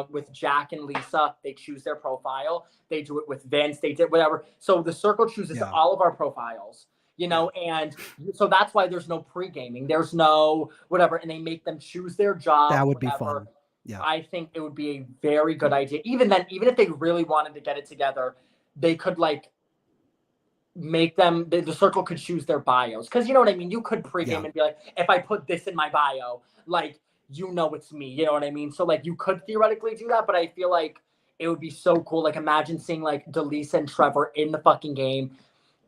with Jack and Lisa. They choose their profile. They do it with Vince. They did whatever. So the circle chooses all of our profiles, you know, and so that's why there's no pre-gaming. There's no whatever, and they make them choose their job. That would be fun. Yeah, I think it would be a very good idea. Even then, even if they really wanted to get it together, they could like make them, the circle could choose their bios, because you know what I mean, you could pregame and be like, if I put this in my bio, like, you know it's me, you know what I mean? So like, you could theoretically do that, but I feel like it would be so cool. Like, imagine seeing like Delisa and Trevor in the fucking game,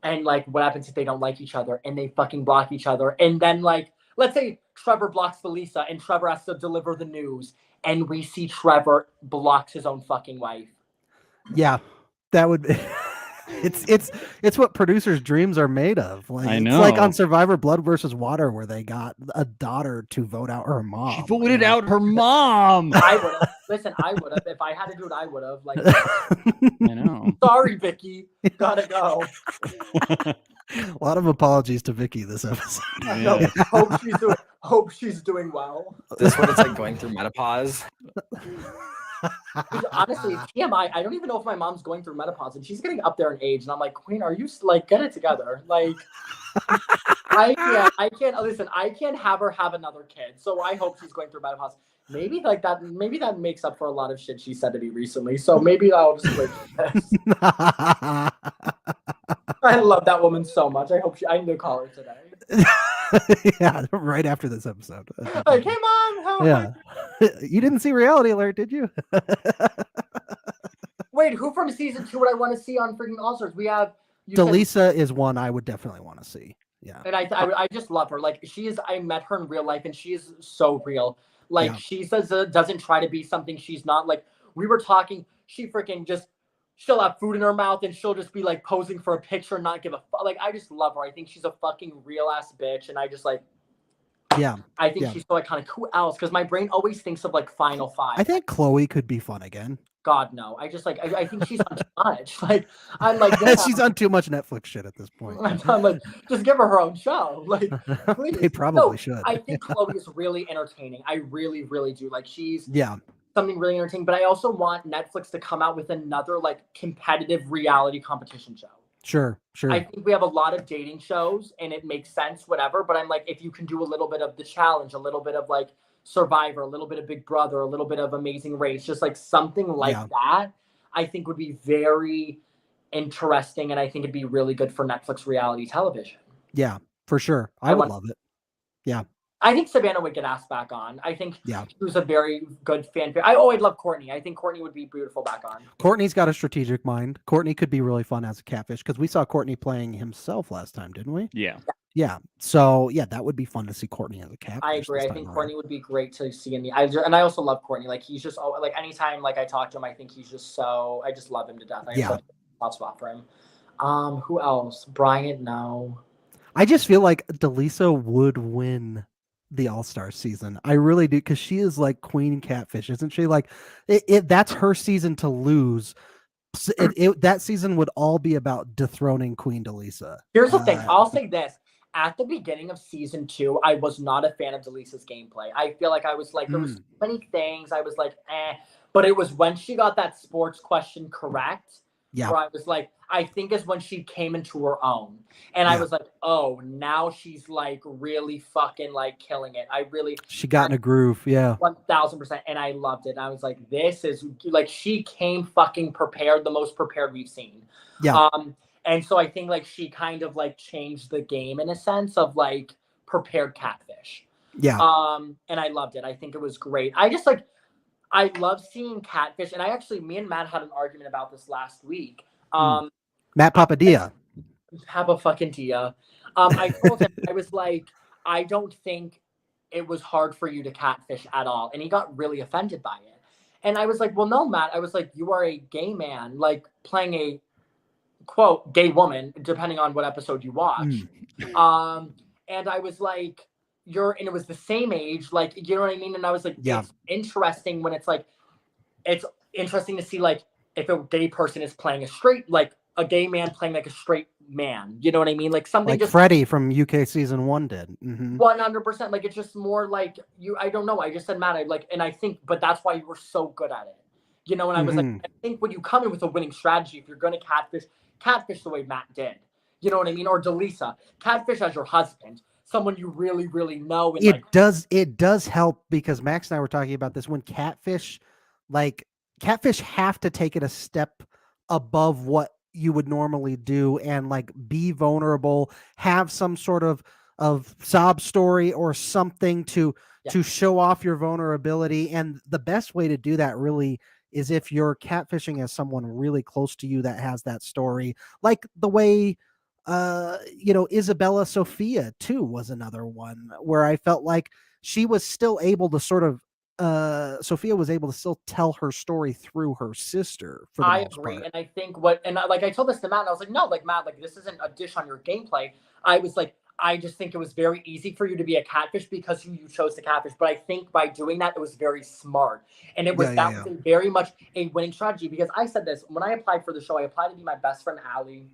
and like, what happens if they don't like each other and they fucking block each other, and then like, let's say Trevor blocks Delisa and Trevor has to deliver the news, and we see Trevor blocks his own fucking wife. Yeah, that would be... It's what producers' dreams are made of. Like, I know. It's like on Survivor Blood versus Water, where they got a daughter to vote out her mom. She voted out her mom. I would have. Listen, I would have. If I had to do it, I would have. Like, I know. Sorry, Vicky. Gotta go. A lot of apologies to Vicky this episode. No, hope she's doing well. This is what it's like going through menopause. Honestly, TMI, I don't even know if my mom's going through menopause, and she's getting up there in age, and I'm like, Queen, are you like, get it together? Like, I can't listen, I can't have her have another kid, so I hope she's going through menopause. Maybe like that, maybe that makes up for a lot of shit she said to me recently, so maybe I'll just wait for this. I love that woman so much. I need to call her today. Yeah, right after this episode. Like, hey mom, you didn't see Reality Alert, did you? Wait, who from season 2 would I want to see on freaking All Stars? We have Delisa is one I would definitely want to see. Yeah, and I just love her. Like, I met her in real life, and she is so real. Like, she says doesn't try to be something she's not. Like, we were talking, she freaking just, she'll have food in her mouth and she'll just be like posing for a picture and not give a fuck. Like, I just love her. I think she's a fucking real ass bitch, and I just like, I think she's so iconic. Who else? Because my brain always thinks of like Final Five. I think Chloe could be fun again. God no. I just like, I think she's on too much. Like, I'm like, she's on too much Netflix shit at this point. I'm like, just give her own show. Like, please. They probably should. I think Chloe is really entertaining. I really, really do. Like, she's something really entertaining. But I also want Netflix to come out with another like competitive reality competition show. Sure. I think we have a lot of dating shows, and it makes sense, whatever. But I'm like, if you can do a little bit of The Challenge, a little bit of like Survivor, a little bit of Big Brother, a little bit of Amazing Race, just like something like that, I think would be very interesting, and I think it'd be really good for Netflix reality television. Yeah, for sure. I would love it. Yeah. I think Savannah would get asked back on. I think she was a very good fan. I'd love Courtney. I think Courtney would be beautiful back on. Courtney's got a strategic mind. Courtney could be really fun as a catfish because we saw Courtney playing himself last time, didn't we? Yeah. Yeah. So yeah, that would be fun to see Courtney as a catfish. I agree. I think Courtney would be great to see in the. And I also love Courtney. Like he's just like anytime like I talk to him, I think he's just so. I just love him to death. I have such a soft spot for him. Who else? Bryant? No. I just feel like Delisa would win the All-Star season. I really do, because she is like Queen Catfish, isn't she? Like that's her season to lose. That season would all be about dethroning Queen Delisa. Here's the thing. I'll say this. At the beginning of season 2, I was not a fan of Delisa's gameplay. I feel like I was like, there was so many things. I was like, eh. But it was when she got that sports question correct. Yeah. Where I was like, I think is when she came into her own. And I was like, oh, now she's like really fucking like killing it. She got in a groove. Yeah. 1000%. And I loved it. And I was like, this is like, she came fucking prepared, the most prepared we've seen. Yeah. And so I think like she kind of like changed the game in a sense of like prepared catfish. Yeah. And I loved it. I think it was great. I love seeing catfish, and me and Matt had an argument about this last week. Matt Papadilla. Papa fucking Dia. I told him, I was like, I don't think it was hard for you to catfish at all. And he got really offended by it. And I was like, well, no, Matt. I was like, you are a gay man, like playing a, quote, gay woman, depending on what episode you watch. And I was like, and it was the same age, like, you know what I mean? And I was like, it's interesting when it's like, it's interesting to see like if a gay person is playing a straight, like a gay man playing like a straight man, you know what I mean? Like something like just Freddie from UK season 1 did. 100%. Like it's just more like I don't know. I just said, Matt, but that's why you were so good at it. You know, and I was like, I think when you come in with a winning strategy, if you're going to catfish the way Matt did, you know what I mean? Or Delisa, catfish as your husband. Someone you really, really know. And it does help, because Max and I were talking about this when catfish have to take it a step above what you would normally do and like be vulnerable, have some sort of sob story or something to show off your vulnerability. And the best way to do that really is if you're catfishing as someone really close to you that has that story, like the way Isabella Sophia too was another one where I felt like she was still able to sort of Sophia was able to still tell her story through her sister. I agree. And I think I told this to Matt, and I was like, no, like Matt, like this isn't a dish on your gameplay. I was like, I just think it was very easy for you to be a catfish because you chose to catfish. But I think by doing that, it was very smart. And it was was very much a winning strategy, because I said this when I applied for the show. I applied to be my best friend Allie.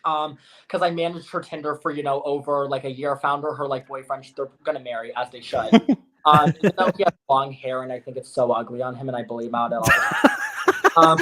Because I managed her Tinder for, over like a year, found her like boyfriend. They're going to marry, as they should. Even though he has long hair and I think it's so ugly on him and I believe out it all.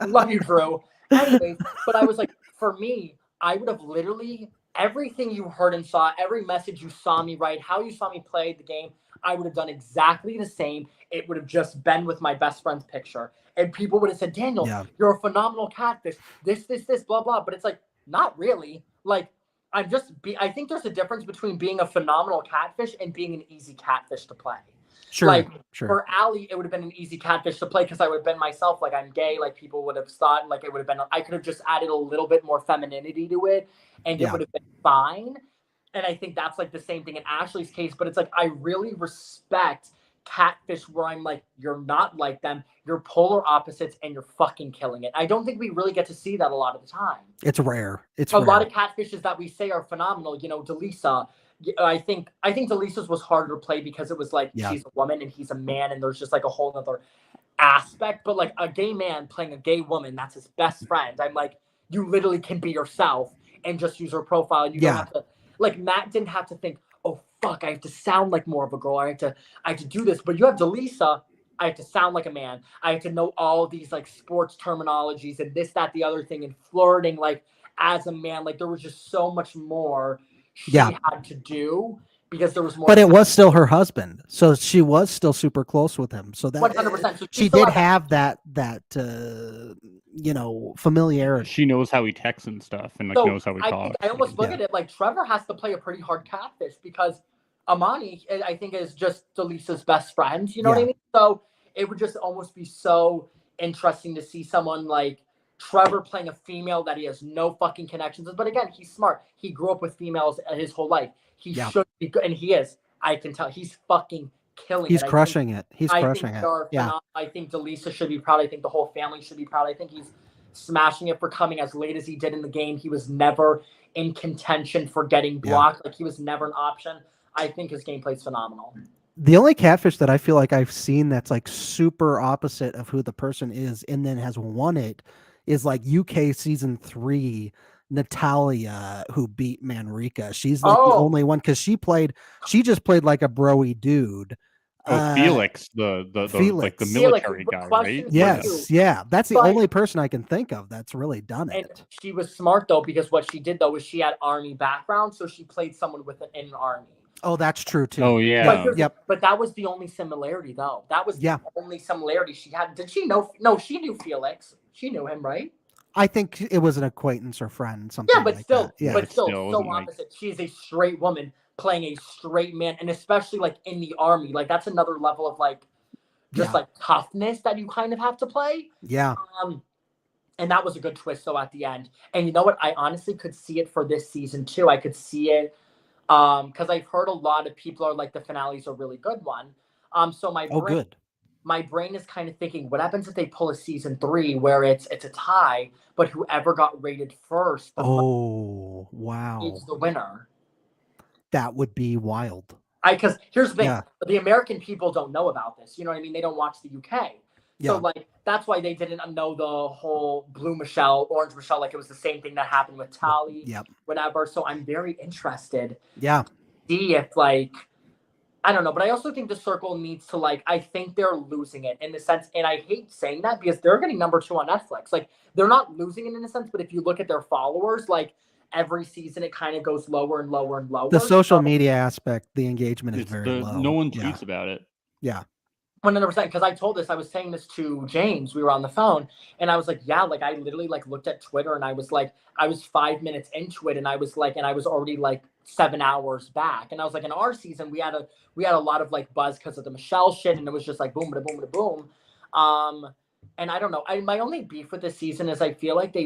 Love you, Drew. Anyways, but I was like, for me, I would have literally everything you heard and saw, every message you saw me write, how you saw me play the game, I would have done exactly the same. It would have just been with my best friend's picture. And people would have said, Daniel, you're a phenomenal catfish. This, blah, blah. But it's like, not really. Like, I think there's a difference between being a phenomenal catfish and being an easy catfish to play. Sure. For Allie, it would have been an easy catfish to play because I would have been myself. Like, I'm gay. Like, people would have thought, like, it would have been, I could have just added a little bit more femininity to it and it would have been fine. And I think that's like the same thing in Ashley's case. But it's like, I really respect catfish where I'm like, you're not like them, you're polar opposites and you're fucking killing it. I don't think we really get to see that a lot of the time. It's rare. A lot of catfishes that we say are phenomenal. Delisa, I think Delisa's was harder to play because it was like she's a woman and he's a man and there's just like a whole other aspect. But like a gay man playing a gay woman, that's his best friend. I'm like, you literally can be yourself and just use her profile, and you don't have to, like, Matt didn't have to think, oh fuck, I have to sound like more of a girl. I have to do this. But you have Delisa, I have to sound like a man. I have to know all these like sports terminologies and this, that, the other thing, and flirting like as a man. Like there was just so much more she had to do because there was more. But it was still her husband, so she was still super close with him. So that 100%. So she still did had have that familiarity. She knows how he texts and stuff, and like So knows how he I talks. think I almost look Yeah. at it like Trevor has to play a pretty hard catfish because Amani, I think, is just Delisa's best friend. You know what I Yeah. mean? So it would just almost be so interesting to see someone like Trevor playing a female that he has no fucking connections with. But again, he's smart. He grew up with females his whole life. He Yeah. should be good, and he is. I can tell he's fucking killing He's it. crushing it. He's I crushing think it. they are Yeah. phenomenal. I think Delisa should be proud. I think the whole family should be proud. I think he's smashing it for coming as late as he did in the game. He was never in contention for getting blocked. Like he was never an option. I think his gameplay is phenomenal. The only catfish that I feel like I've seen that's like super opposite of who the person is and then has won it is like UK season 3 Natalia, who beat Manrika. She's like the only one because she just played like a broy dude. Felix, the like the military guy, right? Yes, yeah. That's the only person I can think of that's really done it. And she was smart though, because what she did though was she had army background, so she played someone with an army. Oh, that's true too. Oh yeah. But that was the only similarity though. That was the only similarity she had. Did she know? No, she knew Felix. She knew him, right? I think it was an acquaintance or friend, something. Yeah, but like still, that. Yeah. but still, so opposite. She's a straight woman playing a straight man, and especially like in the army, like that's another level of like just like toughness that you kind of have to play. Yeah. And that was a good twist though at the end. And you know what? I honestly could see it for this season too. I could see it because I've heard a lot of people are like the finale is a really good one. So my brain is kind of thinking, what happens if they pull a season 3 where it's a tie, but whoever got rated first, wow, is the winner. That would be wild. Because here's the thing, the American people don't know about this. You know what I mean? They don't watch the UK. So like that's why they didn't know the whole blue Michelle, orange Michelle. Like it was the same thing that happened with Tally, whatever. So I'm very interested. Yeah. See if like I don't know, but I also think the circle needs to like. I think they're losing it in the sense, and I hate saying that because they're getting number 2 on Netflix. Like they're not losing it in a sense, but if you look at their followers, like every season it kind of goes lower and lower and lower. The social media aspect, the engagement is very low. No one tweets about it. Yeah. 100%, because I was saying this to James, we were on the phone, and I was like, yeah, like I literally like looked at Twitter and I was like, I was 5 minutes into it and I was like, and I was already like 7 hours back. And I was like, in our season, we had a lot of like buzz because of the Michelle shit, and it was just like boom, boom, boom, boom. And I don't know. My only beef with this season is I feel like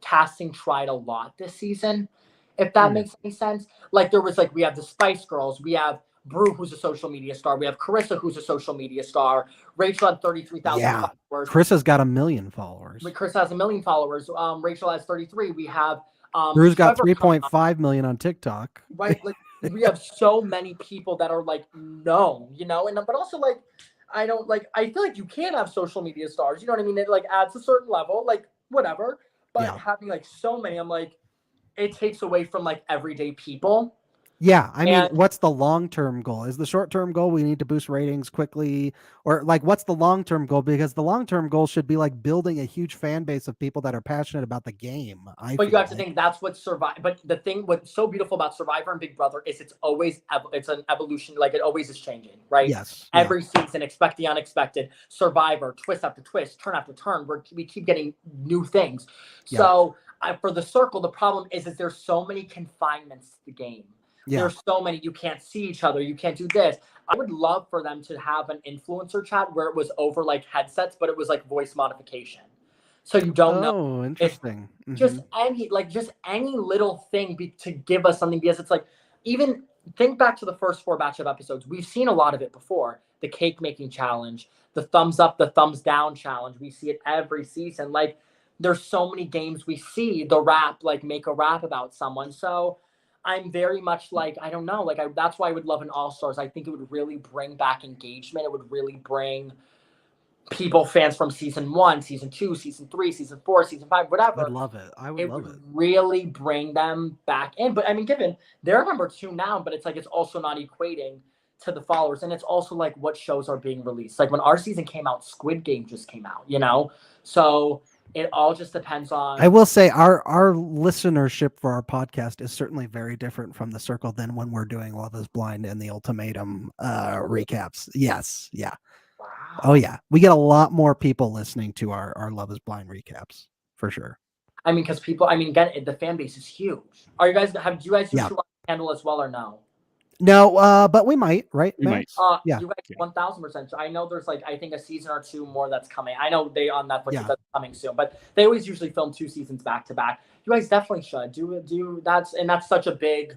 casting tried a lot this season, if that makes any sense. Like there was like, we have the Spice Girls, we have Brew, who's a social media star. We have Carissa, who's a social media star. Rachel had 33,000 followers. Carissa's got 1 million followers. Carissa has 1 million followers. Rachel has 33. We have Brew's got 3.5 million on TikTok. Right, like we have so many people that are like known, you know, and but also like I feel like you can have social media stars, you know what I mean? It like adds a certain level, like whatever. But having like so many, I'm like, it takes away from like everyday people. Yeah, I mean, what's the long-term goal? Is the short-term goal we need to boost ratings quickly? Or like what's the long-term goal? Because the long-term goal should be like building a huge fan base of people that are passionate about the game. But you have to think that's what Survivor. But the thing, what's so beautiful about Survivor and Big Brother is it's an evolution. Like it always is changing, right? Yes. Every season, expect the unexpected. Survivor, twist after twist, turn after turn. We keep getting new things. Yeah. So for the circle, the problem is there's so many confinements to the game. Yeah. There's so many, you can't see each other, you can't do this. I would love for them to have an influencer chat where it was over like headsets, but it was like voice modification. So you don't know. Oh, interesting. Just any little thing to give us something, because it's like, even think back to the first 4 batch of episodes. We've seen a lot of it before. The cake making challenge, the thumbs up, the thumbs down challenge. We see it every season. Like there's so many games we see the rap, like make a rap about someone. So I'm very much like, I don't know, like that's why I would love an All-Stars. I think it would really bring back engagement. It would really bring fans from season 1, season 2, season 3, season 4, season 5, whatever. I would love it. It would really bring them back in. But I mean, given they're number 2 now, but it's like, it's also not equating to the followers. And it's also like what shows are being released. Like when our season came out, Squid Game just came out, you know? So It all just depends on. I will say our listenership for our podcast is certainly very different from the circle than when we're doing Love is Blind and the Ultimatum recaps. Yes. Yeah. Wow. Oh yeah. We get a lot more people listening to our Love is Blind recaps for sure. I mean, because people, I mean, get it, the fan base is huge. Do you guys do Yeah. True Handle as well or no? No, but we might, right? We Max? might. Yeah. You guys 1000%. I know there's like, I think a season or two more that's coming. I know they on Netflix Yeah. that's coming soon, but they always usually film 2 seasons back to back. You guys definitely should do that's such a big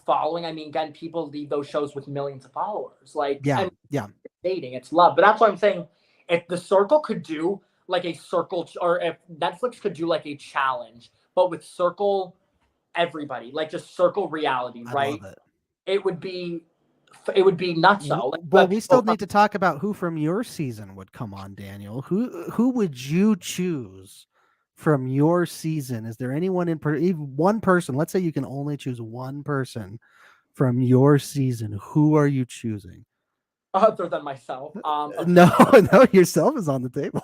following. I mean, again, people leave those shows with millions of followers. Like, Yeah. I mean, Yeah. it's dating, it's love. But that's why I'm saying if the Circle could do like a circle, or if Netflix could do like a challenge, but with Circle everybody, like just Circle reality, I right? love it. It would be nuts though. Like, Well, we still need to talk about who from your season would come on, Daniel. Who would you choose from your season? Is there anyone even one person? Let's say you can only choose one person from your season. Who are you choosing? other than myself. No, yourself is on the table.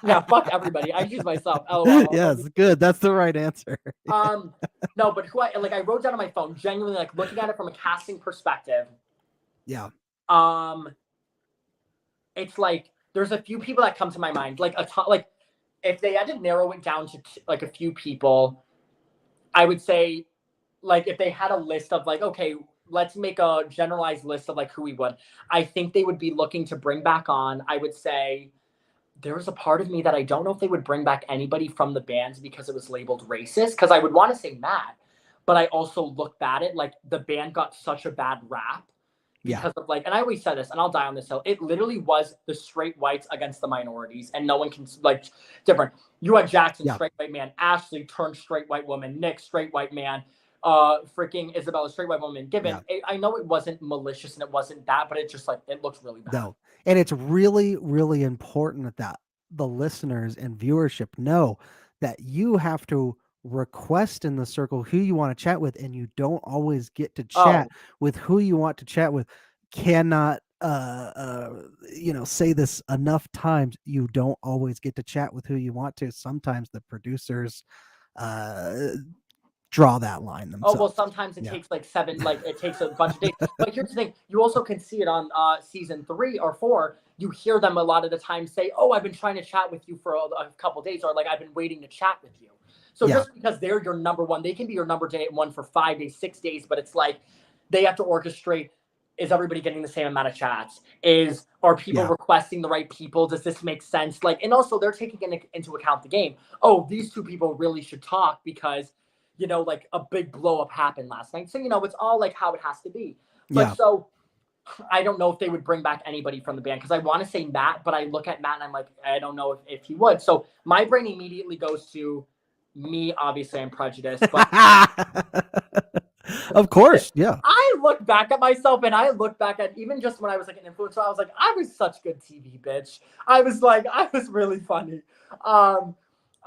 Yeah, fuck everybody. I choose myself. LOL. Yes, good. That's the right answer. No, but who I wrote down on my phone, genuinely like looking at it from a casting perspective. Yeah. It's like there's a few people that come to my mind. Like like if they had to narrow it down to like a few people, I would say like if they had a list of like, okay, let's make a generalized list of like who we would. I think they would be looking to bring back on. I would say there was a part of me that I don't know if they would bring back anybody from the bands because it was labeled racist. Because I would want to say Matt, but I also looked at it like the band got such a bad rap because of like, and I always said this, and I'll die on this hill. It literally was the straight whites against the minorities, and no one can like different. You had Jackson, straight white man, Ashley turned straight white woman, Nick, straight white man, freaking Isabella, straight white woman. Given, I know it wasn't malicious and it wasn't that, but it just like it looks really bad. No. And it's really, really important that the listeners and viewership know that you have to request in the circle who you want to chat with, and you don't always get to chat with who you want to chat with. Cannot say this enough times. You don't always get to chat with who you want to. Sometimes the producers draw that line themselves. Oh, well, sometimes it takes like 7, like it takes a bunch of days. But here's the thing, you also can see it on season 3 or 4. You hear them a lot of the time say, oh, I've been trying to chat with you for a couple days, or like I've been waiting to chat with you. So just because they're your number one, they can be your number one for 5 days, 6 days, but it's like they have to orchestrate. Is everybody getting the same amount of chats? Are people requesting the right people? Does this make sense? Like, and also they're taking into account the game. Oh, these 2 people really should talk because like a big blow up happened last night. So, it's all like how it has to be. But so I don't know if they would bring back anybody from the band because I want to say Matt, but I look at Matt and I'm like, I don't know if he would. So my brain immediately goes to me. Obviously, I'm prejudiced, but of course, yeah. I look back at myself and I look back at even just when I was like an influencer, I was like, I was such good TV, bitch. I was really funny.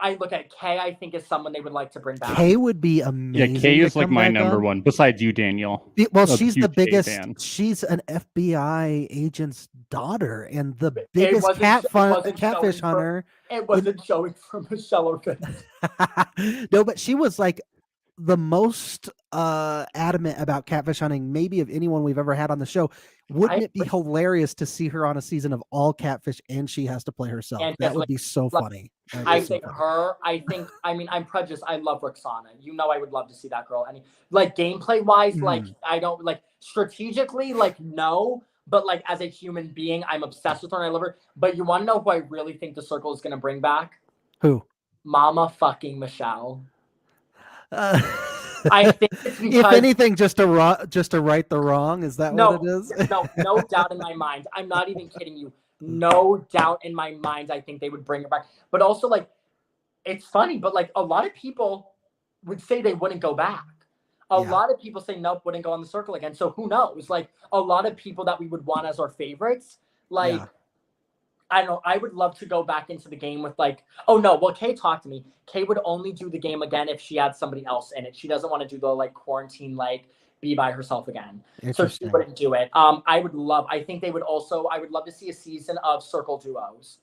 I look at Kay, I think is someone they would like to bring back. Kay would be amazing. Yeah, Kay is like my number one, besides you, Daniel. Well, she's the biggest. She's an FBI agent's daughter and the biggest catfish hunter. It wasn't showing from Michelle or goodness. No, but she was like the most adamant about catfish hunting, maybe of anyone we've ever had on the show. Wouldn't it be hilarious to see her on a season of all catfish and she has to play herself? That would be so funny. I think I'm prejudiced. I love Roxana. I would love to see that girl. And like gameplay wise, like I don't like strategically, like no, but like as a human being, I'm obsessed with her and I love her. But you want to know who I really think the circle is going to bring back? Who? Mama fucking Michelle. I think it's because, if anything, just to right the wrong. Is that what it is? no doubt in my mind. I'm not even kidding you. No doubt in my mind. I think they would bring her back. But also, like, it's funny, but like a lot of people would say they wouldn't go back. A lot of people say nope, wouldn't go on the circle again. So who knows? Like a lot of people that we would want as our favorites, like. Yeah. I don't know. I would love to go back into the game with like, oh no, well, Kay talked to me. Kay would only do the game again if she had somebody else in it. She doesn't want to do the like quarantine, like be by herself again. So she wouldn't do it. I would love to see a season of circle duos.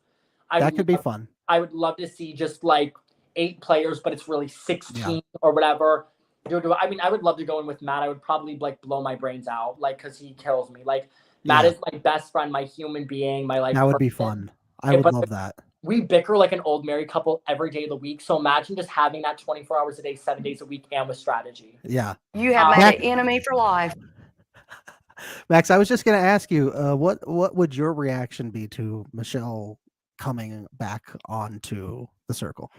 That could be fun. I would love to see just like 8 players, but it's really 16 or whatever. I mean, I would love to go in with Matt. I would probably like blow my brains out, like, because he kills me. Like, Matt is my best friend, my human being, my like. That would be fun. I would love that. We bicker like an old married couple every day of the week. So imagine just having that 24 hours a day, 7 days a week, and with strategy. Yeah. You have my enemy for life. Max, I was just going to ask you, what would your reaction be to Michelle coming back onto the circle?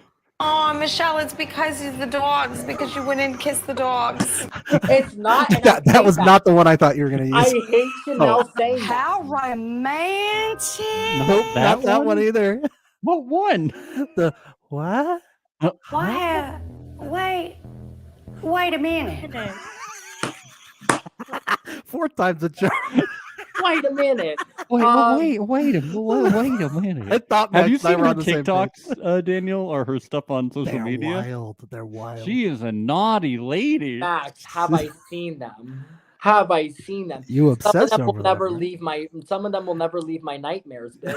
Oh, Michelle, it's because of the dogs. Because you went and kissed the dogs. It's not. That was not the one I thought you were going to use. I hate Chanel saying that. How romantic. Nope, not that one either. What one? The what? What? Wait a minute. 4 times a charm. Wait a minute. Wait a minute. I thought Have you Max and I seen were her on the same page. TikToks, Daniel, or her stuff on social They're media? wild. They're wild. She is a naughty lady. Max, have I seen them? Have I seen them? You obsess Some of them will over never them, right? leave my. Some of them will never leave my nightmares. Like,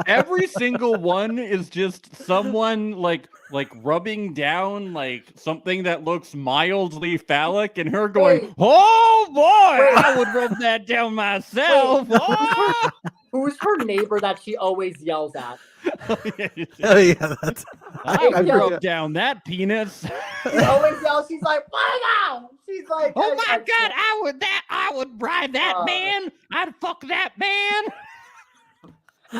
Every single one is just someone like rubbing down like something that looks mildly phallic, and her going, Wait. "Oh boy, Wait. I would rub that down myself." Oh! who's her neighbor that she always yells at? Oh yeah, that's. I would Yeah. rub down that penis. She always yells. She's like, "What now?" She's like, Oh my God, I would ride that man. I'd fuck that man.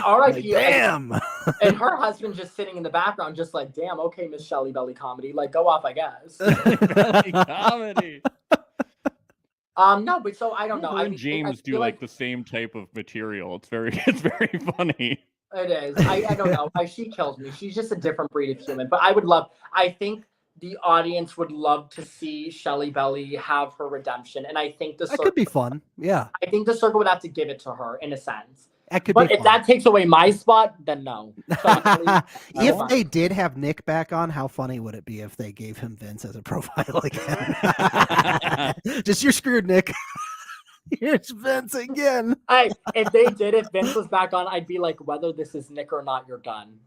R.I.P. Damn. And her husband just sitting in the background, just like, damn, okay, Miss Shelley Belly comedy. Like, go off, I guess. Belly comedy. No, but so I don't know. Her and James do like the same type of material. It's very funny. It is. I don't know. She kills me. She's just a different breed of human. But I think the audience would love to see Shelley Belly have her redemption. And I think That could be fun. Yeah. I think the circle would have to give it to her in a sense. That could But be if fun. that takes away my spot, then no. So If they did have Nick back on, how funny would it be if they gave him Vince as a profile again? Just you're screwed, Nick. Here's Vince again. If Vince was back on, I'd be like, whether this is Nick or not, you're done.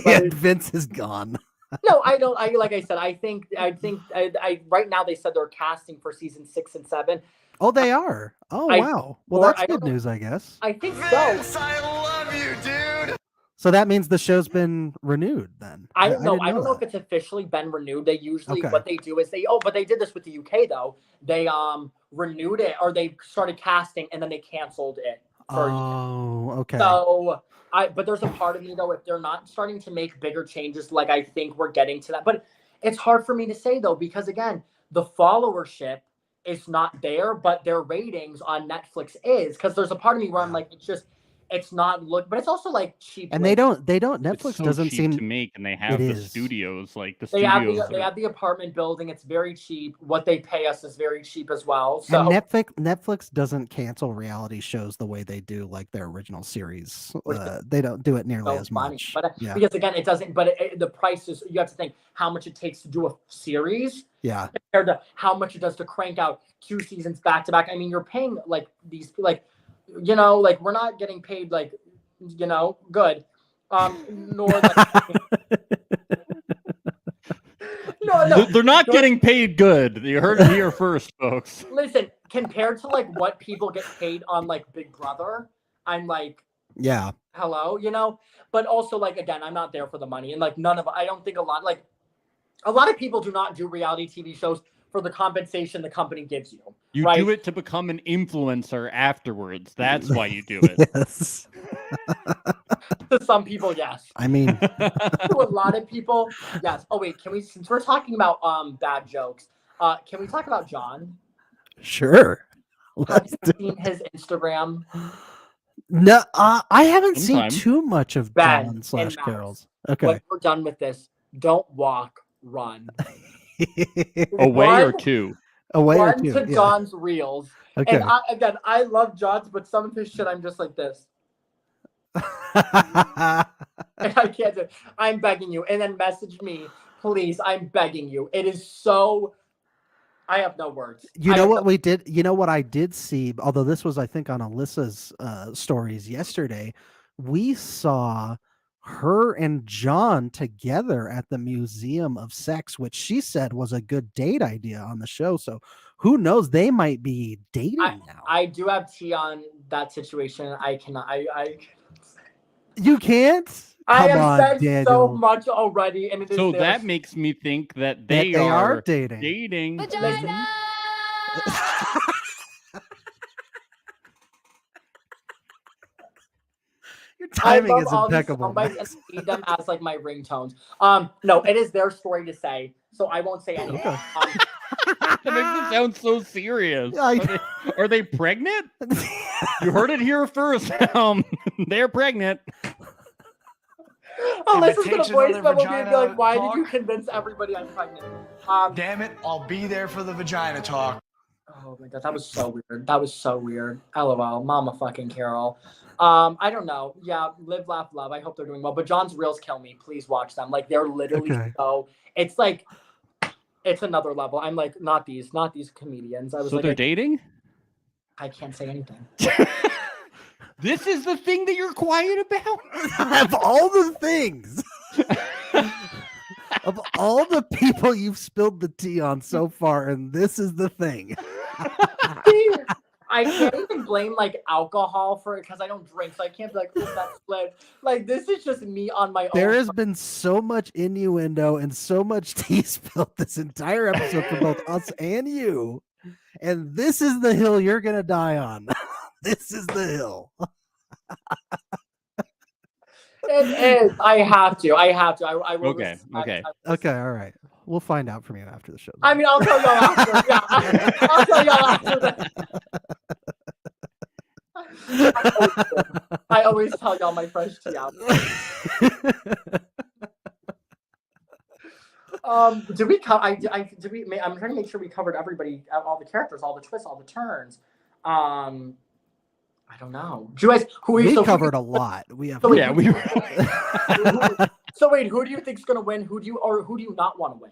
Yeah, Vince is gone. No, I don't. Like I said, I think right now they said they're casting for season 6 and 7. Oh, they are. Oh, wow. Well, that's good news, I guess. I think so. I love you, dude. So that means the show's been renewed then. I don't know. didn't I don't know that. if it's officially been renewed. They usually Okay. what they do is but they did this with the UK though. They renewed it, or they started casting and then they canceled it. Oh, okay. So but there's a part of me though, if they're not starting to make bigger changes, like I think we're getting to that. But it's hard for me to say though, because again, the followership is not there, but their ratings on Netflix is, because there's a part of me where I'm like, it's not but it's also like cheap. And they don't Netflix It's so doesn't cheap seem to make, and they have it the is. studios like the they have studios. they have the apartment building. It's very cheap. What they pay us is very cheap as well. So And Netflix doesn't cancel reality shows the way they do like their original series. They don't do it nearly so as funny. much. But Yeah. because again, it doesn't. But the price is, you have to think how much it takes to do a series Yeah. compared to how much it does to crank out 2 seasons back to back. I mean, you're paying like these like we're not getting paid like good. Nor no. They're not getting paid good. You heard it here first, folks. Listen, compared to like what people get paid on like Big Brother, I'm like, Yeah. hello, but also like, again, I'm not there for the money. And like I don't think a lot of people do not do reality TV shows for the compensation the company gives you. You right? do it to become an influencer afterwards. That's why you do it. Yes. To some people, yes. I mean, To a lot of people, yes. Oh wait, since we're talking about bad jokes, can we talk about John? sure. Have Let's you do- seen his Instagram? No, I haven't Sometime. seen too much of Ben John and / Max. Carol's. Okay. When we're done with this, don't walk, run. Away or One- two? Away or Run two. to Yeah. John's reels. Okay. And I love John's, but some of his shit, I'm just like this. And I can't do it. I'm begging you. And then message me, please. I'm begging you. It is so. I have no words. You know what we did? You know what I did see? Although this was, I think, on Alyssa's stories yesterday, we saw her and John together at the Museum of Sex, which she said was a good date idea on the show. So who knows? They might be dating now. I do have tea on that situation. I cannot. You can't? I Come have on, said Daniel. so much already, and it is So their- that makes me think that That they are dating. Vagina! Your timing I is love all these impeccable. soundbites and need them as like my ringtones. No, it is their story to say, so I won't say anything. Okay. That makes it sound so serious. Yeah, Are they pregnant? You heard it here first. They're pregnant. Alyssa's gonna Invitation voice on their memo me and be vagina like, "Why did talk? you convince everybody I'm pregnant?" Damn it, I'll be there for the vagina talk. Oh my god, that was so weird. That was so weird. LOL, Mama fucking Carol. I don't know. Yeah, live, laugh, love. I hope they're doing well. But John's reels kill me. Please watch them. Like they're literally Okay. so. It's like, it's another level. I'm like, not these comedians. I was So like, they're dating? I can't say anything. This is the thing that you're quiet about? Of all the things, of all the people you've spilled the tea on so far, and this is the thing. I can't even blame like alcohol for it because I don't drink, so I can't be like, "Oh, that's split." Like this is just me on my There own. has been so much innuendo and so much tea spilled this entire episode for both us and you. And this is the hill you're going to die on. This is the hill. It is. I have to. I will. Okay, respect- okay. Okay, all right. We'll find out from you after the show. I mean, I'll tell y'all after. Yeah, I'll tell y'all after. I always tell y'all my fresh tea out. Did we cover? Did we? I'm trying to make sure we covered everybody, all the characters, all the twists, all the turns. I don't know. Do you guys? We covered a lot. We have. So wait, Yeah, we were. So wait, who do you think's gonna win? Who do you not want to win?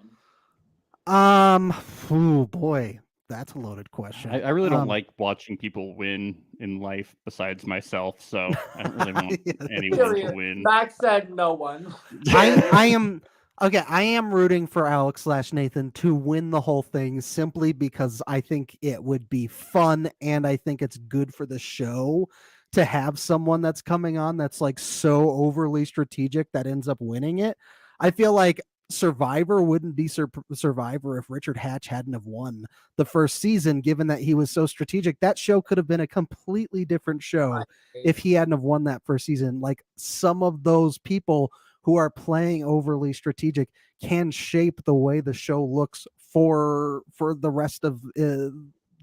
Oh boy, that's a loaded question. I really don't like watching people win in life besides myself, so I don't really want anyone to Period. win. Max said no one. I am okay. I am rooting for Alex/Nathan to win the whole thing simply because I think it would be fun and I think it's good for the show to have someone that's coming on that's like so overly strategic that ends up winning it. I feel like Survivor wouldn't be Survivor if Richard Hatch hadn't have won the first season, given that he was so strategic. That show could have been a completely different show if he hadn't have won that first season. Like some of those people who are playing overly strategic can shape the way the show looks for the rest of the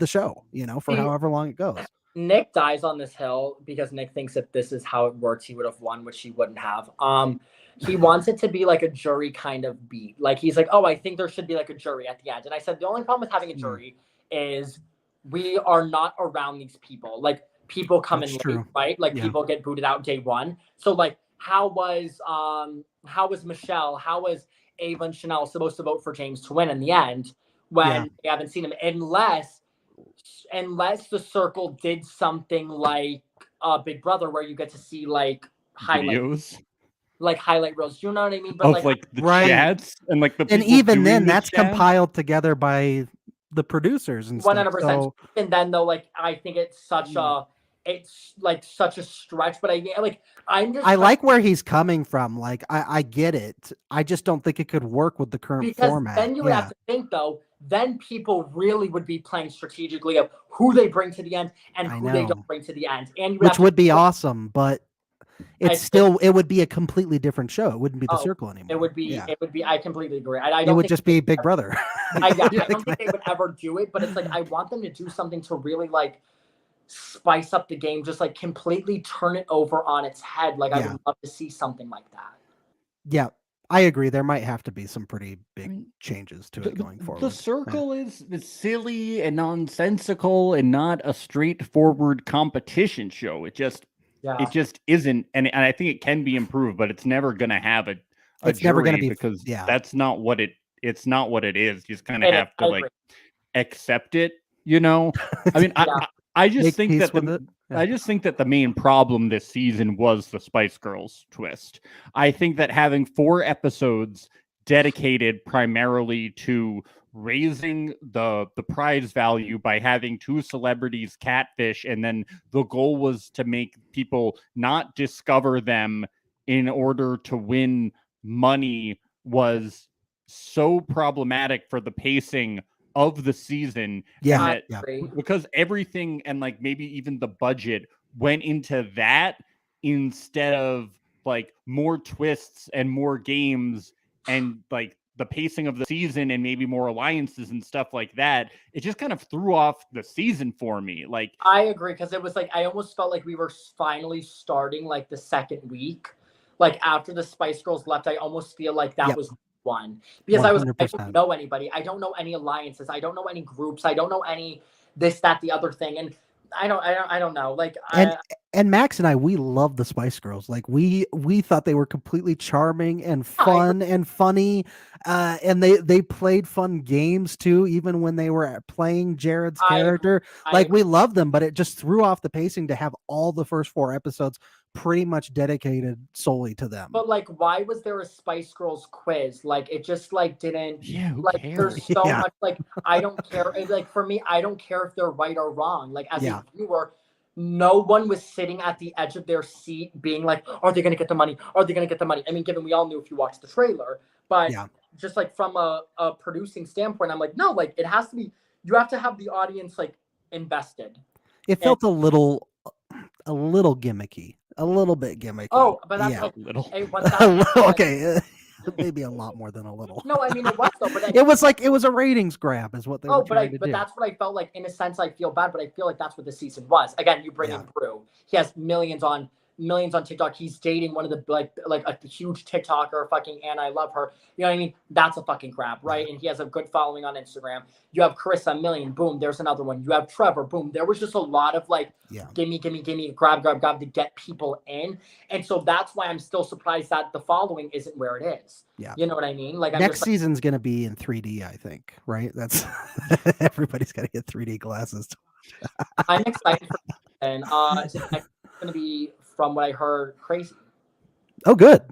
show, you know, for however long it goes. Nick dies on this hill because Nick thinks if this is how it works, he would have won, which he wouldn't have. He wants it to be like a jury kind of beat. Like he's like, oh, I think there should be like a jury at the end. And I said, the only problem with having a jury is we are not around these people. Like people come in late, right? Like people get booted out day one. So like, how was Michelle, how was Ava and Chanel supposed to vote for James to win in the end when they haven't seen him? Unless the circle did something like Big Brother where you get to see like Videos. highlight reels. You know what I mean? But Of like the chats and like the and people even doing then the that's chat? compiled together by the producers and 100%. stuff. So, And then though, like I think it's such a stretch. But I like where he's coming from. Like I get it. I just don't think it could work with the current because format. then you would have to think though. Then people really would be playing strategically of who they bring to the end and who they don't bring to the end, and which would be awesome, but it would be a completely different show. It wouldn't be the circle anymore. It would be. I completely agree. I It don't would think just be Big Brother. I don't think they would ever do it, but it's like I want them to do something to really like spice up the game, just like completely turn it over on its head. Like I would love to see something like that. Yeah, I agree. There might have to be some pretty big changes to it going forward. The circle is silly and nonsensical and not a straightforward competition show. It just isn't, and I think it can be improved, but it's never going to have a It's jury never gonna be- because yeah. that's not what it's not what it is. You just kind of have to I like agree. accept it, you know. I mean, I just Make think peace that with it. I just think that the main problem this season was the Spice Girls twist. I think that having 4 episodes dedicated primarily to raising the prize value by having 2 celebrities catfish, and then the goal was to make people not discover them in order to win money, was so problematic for the pacing of the season. Yeah, and that, because everything and like maybe even the budget went into that instead of like more twists and more games and like the pacing of the season and maybe more alliances and stuff like that. It just kind of threw off the season for me. Like, I agree, because it was like I almost felt like we were finally starting like the second week. Like after the Spice Girls left, I almost feel like that was one, because 100%. I don't know anybody. I don't know any alliances. I don't know any groups. I don't know any this, that, the other thing. And I don't know. Like, and Max and I, we love the Spice Girls. Like we thought they were completely charming and fun and funny. And they played fun games too, even when they were playing Jared's character. We loved them, but it just threw off the pacing to have all the first 4 episodes pretty much dedicated solely to them. But like, why was there a Spice Girls quiz? Like, it just like didn't. Yeah, who like cares? there's so much. Like, I don't care. Like for me, I don't care if they're right or wrong. Like as a viewer, no one was sitting at the edge of their seat being like, are they going to get the money? Are they going to get the money? I mean, given we all knew if you watched the trailer, but just like from a producing standpoint, I'm like, no, like it has to be. You have to have the audience like invested. It felt a little gimmicky. A little bit gimmicky. Oh, but that's a little. Okay, maybe a lot more than a little. No, I mean it was though. But it was a ratings grab, is what they were trying to do. But that's what I felt like. In a sense, I feel bad, but I feel like that's what the season was. Again, you bring in Brew. He has millions on TikTok. He's dating one of the like a huge TikToker, fucking Anna. I love her. You know what I mean? That's a fucking grab, right? And he has a good following on Instagram. You have Carissa, a million. Boom, there's another one. You have Trevor. Boom. There was just a lot of like, gimme, grab to get people in. And so that's why I'm still surprised that the following isn't where it is. Yeah. You know what I mean? Like next season's going to be in 3D, I think, right? That's everybody's got to get 3D glasses to watch. I'm excited for it. And it's going to be, from what I heard, crazy. Oh, good.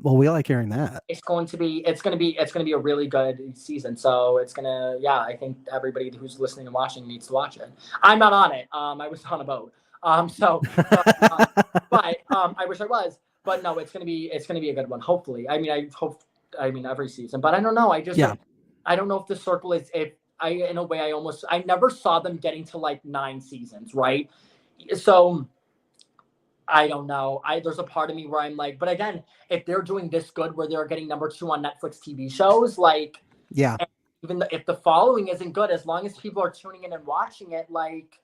Well, we like hearing that. It's going to be a really good season. So it's gonna, I think everybody who's listening and watching needs to watch it. I'm not on it. I was on a boat. But I wish I was. But no, it's gonna be a good one. Hopefully. I mean, every season. But I don't know. I don't know if the circle is. In a way, I never saw them getting to like 9 seasons, right? So. I don't know. There's a part of me where I'm like, but again, if they're doing this good where they're getting number 2 on Netflix TV shows, like, even if the following isn't good, as long as people are tuning in and watching it, like,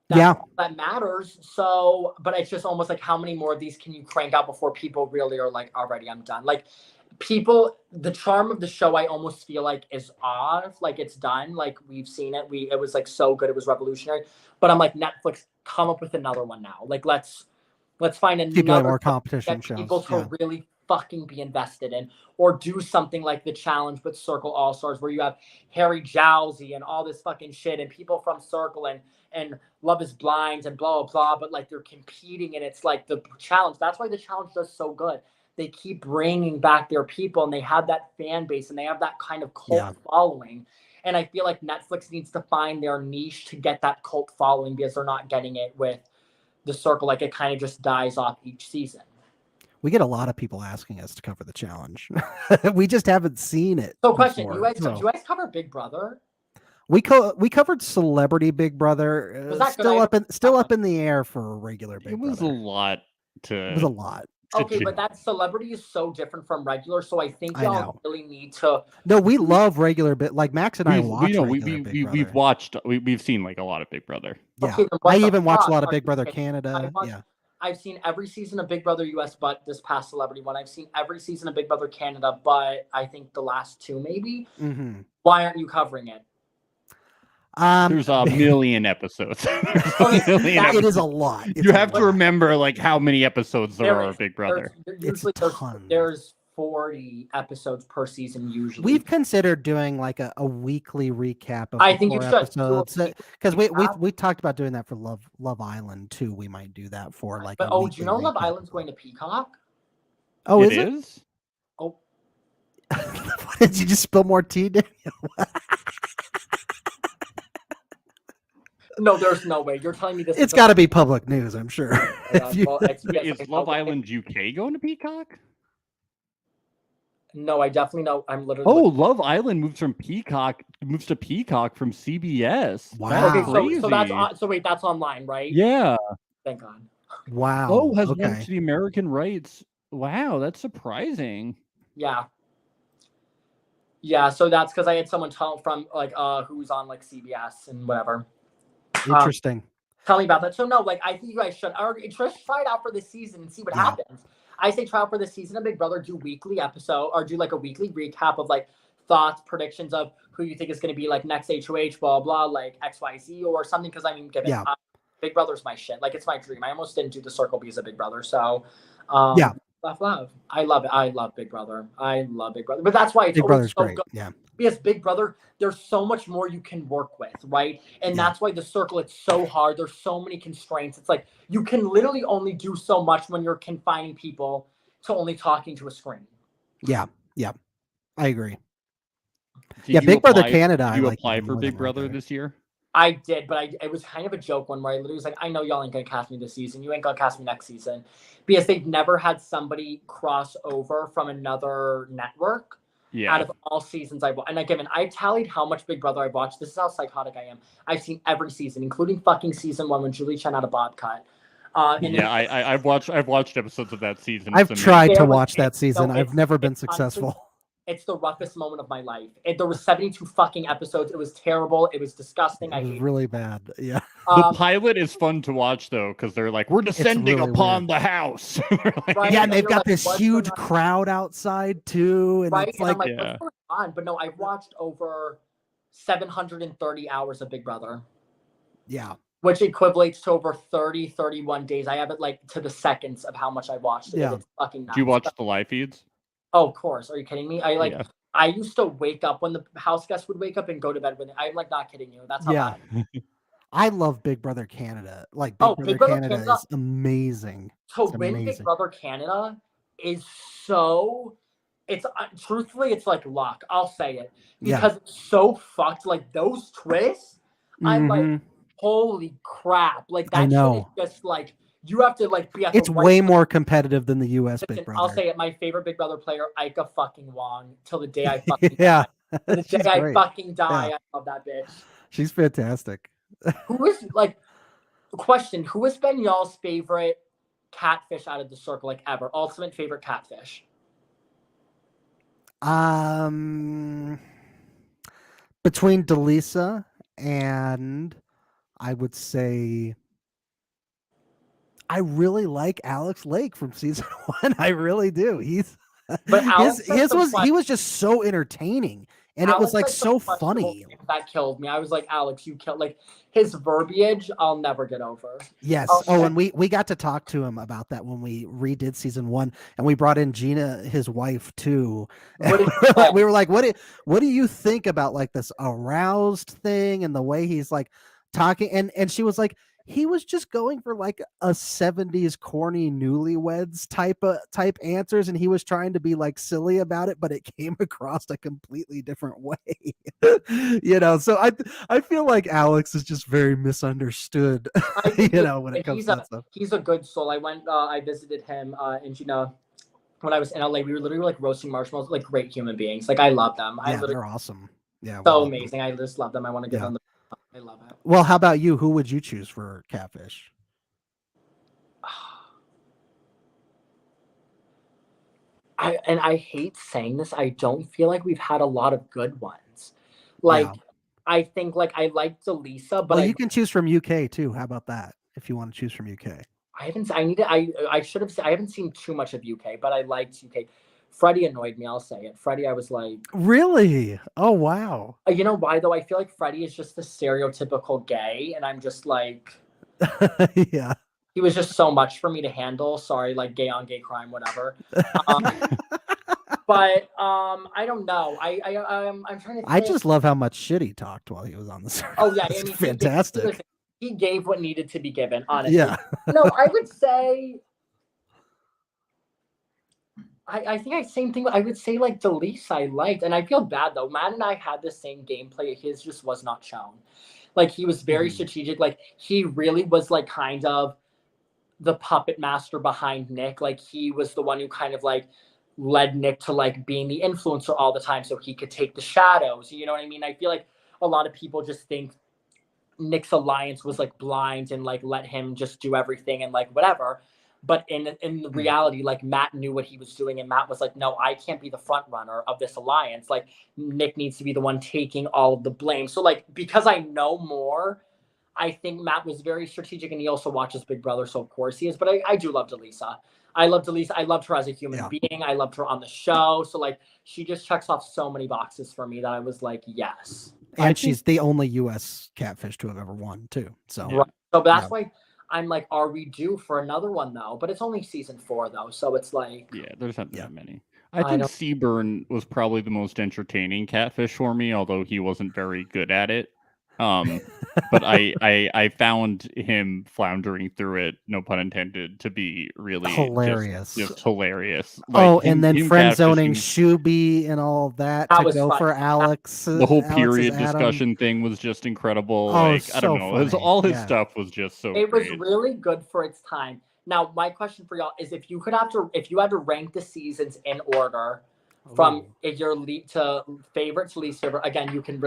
that matters. So, but it's just almost like, how many more of these can you crank out before people really are like, already, I'm done. Like, the charm of the show, I almost feel like is off. Like, it's done. Like, we've seen it. It was like so good. It was revolutionary. But I'm like, Netflix, come up with another one now. Like, let's find another more competition shows. People to really fucking be invested in, or do something like the challenge with Circle All Stars, where you have Harry Jowsey and all this fucking shit, and people from Circle and Love Is Blind and blah blah blah. But like they're competing, and it's like the challenge. That's why the challenge does so good. They keep bringing back their people, and they have that fan base, and they have that kind of cult following. And I feel like Netflix needs to find their niche to get that cult following, because they're not getting it with the Circle. Like, it kind of just dies off each season. We get a lot of people asking us to cover the challenge. We just haven't seen it. So question, do you guys cover Big Brother? We covered Celebrity Big Brother. Was that still up in the air for a regular Big Brother. It was a lot. Okay, but that Celebrity is so different from regular, so I think y'all really need to. No, we love regular bit. Like Max and I watch. We've seen like a lot of Big Brother. Yeah, okay, I even watch a lot of Big Brother Canada. I've seen every season of Big Brother US, but this past Celebrity one. I've seen every season of Big Brother Canada, but I think the last 2 maybe. Mm-hmm. Why aren't you covering it? There's a million episodes. It is a lot. You have to remember like how many episodes there are of Big Brother. There's 4 40 episodes per season usually. We've considered doing like a weekly recap of I the think you 4 should. episodes because we talked about doing that for Love Island too. We might do that for like. But a do you know Love Island's going to Peacock? Oh, It is it? is? Oh, Did you just spill more tea, Daniel? no, there's no way. You're telling me this? It's got to be public news, I'm sure. If you- Is Love Island UK going to Peacock? No, I definitely know. I'm literally. Oh, Love Island moves to Peacock from CBS. Wow. Okay, Crazy. so that's wait, that's online, right? Yeah. Thank God. Wow. Oh, has okay. managed the American rights. Wow, that's surprising. Yeah. Yeah, so that's because I had someone tell from like who's on like CBS and whatever. Interesting. Tell me about that. So no, like I think you guys should just try it out for this season and see what happens. I say try out for the season of Big Brother, do weekly episode or do like a weekly recap of like thoughts, predictions of who you think is going to be like next HOH, blah blah, like XYZ or something. Because I mean, Big Brother's my shit. Like it's my dream. I almost didn't do the circle because of Big Brother. So love. I love it. I love Big Brother. I love Big Brother. But that's why it's Big Brother's so great. good. Yeah. Because Big Brother, there's so much more you can work with, right? And that's why the circle, it's so hard. There's so many constraints. It's like you can literally only do so much when you're confining people to only talking to a screen. Yeah. Yeah. I agree. Big Brother Canada. Did you apply for Big Brother this year? I did, but it was kind of a joke one where I literally was like, I know y'all ain't going to cast me this season. You ain't going to cast me next season. Because they've never had somebody cross over from another network out of all seasons I've watched. And again, I tallied how much Big Brother I've watched. This is how psychotic I am. I've seen every season, including fucking season 1 when Julie Chen had a bob cut. I've watched episodes of that season. I've tried to watch that season. So I've never been successful. It's the roughest moment of my life. There was 72 fucking episodes. It was terrible. It was disgusting. It was really bad. Yeah. The pilot is fun to watch though, because they're like, we're descending really upon the house. Right? Yeah, and they've got like, this huge crowd outside too. And it's like, I'm like, what's going on? But no, I've watched over 730 hours of Big Brother. Yeah. Which equates to over 31 days. I have it like to the seconds of how much I watched it. Yeah. It's fucking nuts. Do you watch the live feeds? Oh, of course. Are you kidding me? I used to wake up when the house guests would wake up and go to bed when I'm like not kidding you. That's how bad. I love Big Brother Canada. Like Big Brother Canada is amazing. To win Big Brother Canada is so truthfully it's like luck. I'll say it because it's so fucked. Like those twists, I'm like, holy crap! Like that shit is just like you have to like be at it's way more competitive than the US Big Brother. I'll say it. My favorite Big Brother player, Ika fucking Wong, till the day I fucking die. Till the day I fucking die. I love that bitch. She's fantastic. Who is question? Who has been y'all's favorite catfish out of the circle, like ever? Ultimate favorite catfish. Between Delisa and I would say I really like Alex Lake from season 1. I really do. He was just so entertaining. And Alex, it was like so funny. That killed me. I was like, Alex, you killed like his verbiage. I'll never get over. Yes. And we got to talk to him about that when we redid season 1, and we brought in Gina, his wife, too. We were like, what do you think about like this aroused thing and the way he's like talking? And she was like, he was just going for like a 70s corny newlyweds type answers, and he was trying to be like silly about it, but it came across a completely different way. So I feel like Alex is just very misunderstood. When it comes to that stuff. He's a good soul. I visited him in Gina when I was in LA. We were literally like roasting marshmallows, like great human beings. Like I love them. They're awesome. Yeah, so amazing. I just love them. I want to give them I love it. Well, how about you? Who would you choose for catfish? I hate saying this. I don't feel like we've had a lot of good ones. I think like I liked Alyssa, but you can choose from UK too. How about that? If you want to choose from UK, I haven't seen too much of UK, but I liked UK. Freddie annoyed me. I'll say it. Freddie, I was like, really? Oh, wow. You know why though? I feel like Freddie is just the stereotypical gay, and I'm just like, yeah. He was just so much for me to handle. Sorry, like gay on gay crime, whatever. But I don't know. I'm trying to. I think. just love how much shit he talked while he was on the circle. Oh yeah, It's I mean, fantastic. He gave what needed to be given. Honestly, Yeah. No, I would say. I think same thing. I would say like the least I liked, and I feel bad though. Matt and I had the same gameplay. His just was not shown. Like he was very strategic. Like he really was like kind of the puppet master behind Nick. Like he was the one who kind of like led Nick to like being the influencer all the time, so he could take the shadows. You know what I mean? I feel like a lot of people just think Nick's alliance was like blind and like let him just do everything and like whatever. But in reality, like Matt knew what he was doing, and Matt was like, "No, I can't be the front runner of this alliance. Like Nick needs to be the one taking all of the blame." So like because I know more, I think Matt was very strategic, and he also watches Big Brother, so of course he is. But I do love Delisa. I love Delisa. I loved her as a human being. I loved her on the show. So like she just checks off so many boxes for me that I was like, yes. And she's the only U.S. catfish to have ever won too. So so that's why I'm like, are we due for another one though? But it's only season 4 though, so it's like there's not that many. I think Seaburn was probably the most entertaining catfish for me, although he wasn't very good at it. But I found him floundering through it, no pun intended, to be really hilarious. Just hilarious. Like and then friend zoning Shuby and all that to go fun. for Alex. The whole period discussion thing was just incredible. Oh, like I don't know, all his stuff was just so. It was really good for its time. Now, my question for y'all is: if you had to rank the seasons in order, from your favorite to least favorite. Again, you can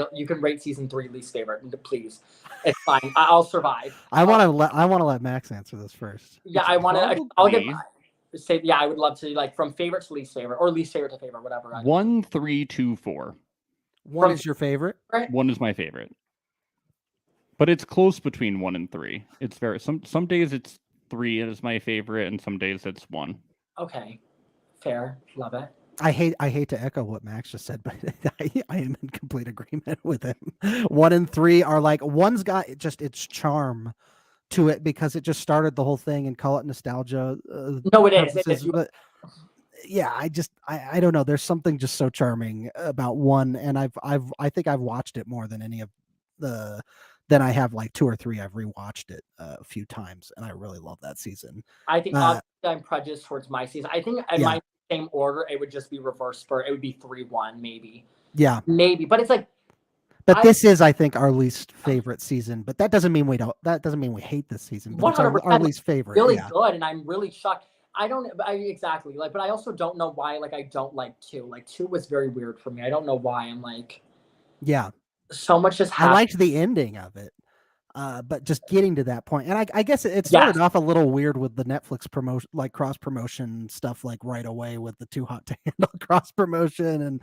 rate season 3 least favorite. Please, it's fine. I'll survive. I want to let Max answer this first. Yeah, I want to. I'll say. Yeah, I would love to like from favorite to least favorite, or least favorite to favorite, whatever. 1, 3, 2, 4. 1 is your favorite. 1 is my favorite, but it's close between 1 and 3. It's very some days it's 3 is my favorite, and some days it's 1. Okay, fair. Love it. I hate to echo what Max just said, but I am in complete agreement with him. 1 and 3 are like, 1's got just its charm to it because it just started the whole thing, and call it nostalgia. No, it is. But yeah, I don't know. There's something just so charming about 1, and I think I've watched it more than any of than I have like 2 or 3. I've rewatched it a few times, and I really love that season. I think I'm prejudiced towards my season. I think my same order, it would just be reversed it would be 3-1 maybe. Yeah. Maybe. But it's like this is, I think, our least favorite season. But that doesn't mean we hate this season. But it's our least favorite. Really good, and I'm really shocked. Exactly. Like, but I also don't know why like I don't like 2. Like 2 was very weird for me. I don't know why. I'm like so much just happened. I liked the ending of it. But just getting to that point, and I guess it started off a little weird with the Netflix promotion, like cross promotion stuff, like right away with the Too Hot to Handle cross promotion, and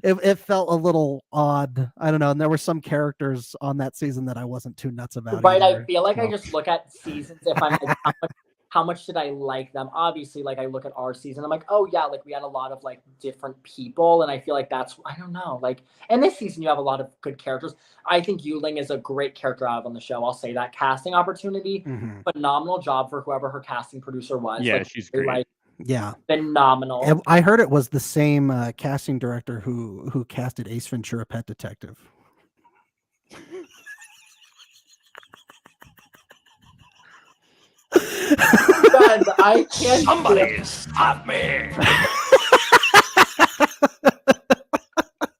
it felt a little odd. I don't know, and there were some characters on that season that I wasn't too nuts about. Right, either, I feel like I just look at seasons if I'm like, how much did I like them? Obviously, like I look at our season, I'm like, oh yeah, like we had a lot of like different people, and I feel like that's, I don't know, like, and this season you have a lot of good characters. I think Yuling is a great character out on the show. I'll say that. Casting opportunity, phenomenal job for whoever her casting producer was. Yeah, like, she's great. Like, yeah, phenomenal. And I heard it was the same casting director who casted Ace Ventura: Pet Detective. God, I can't. Somebody stop me!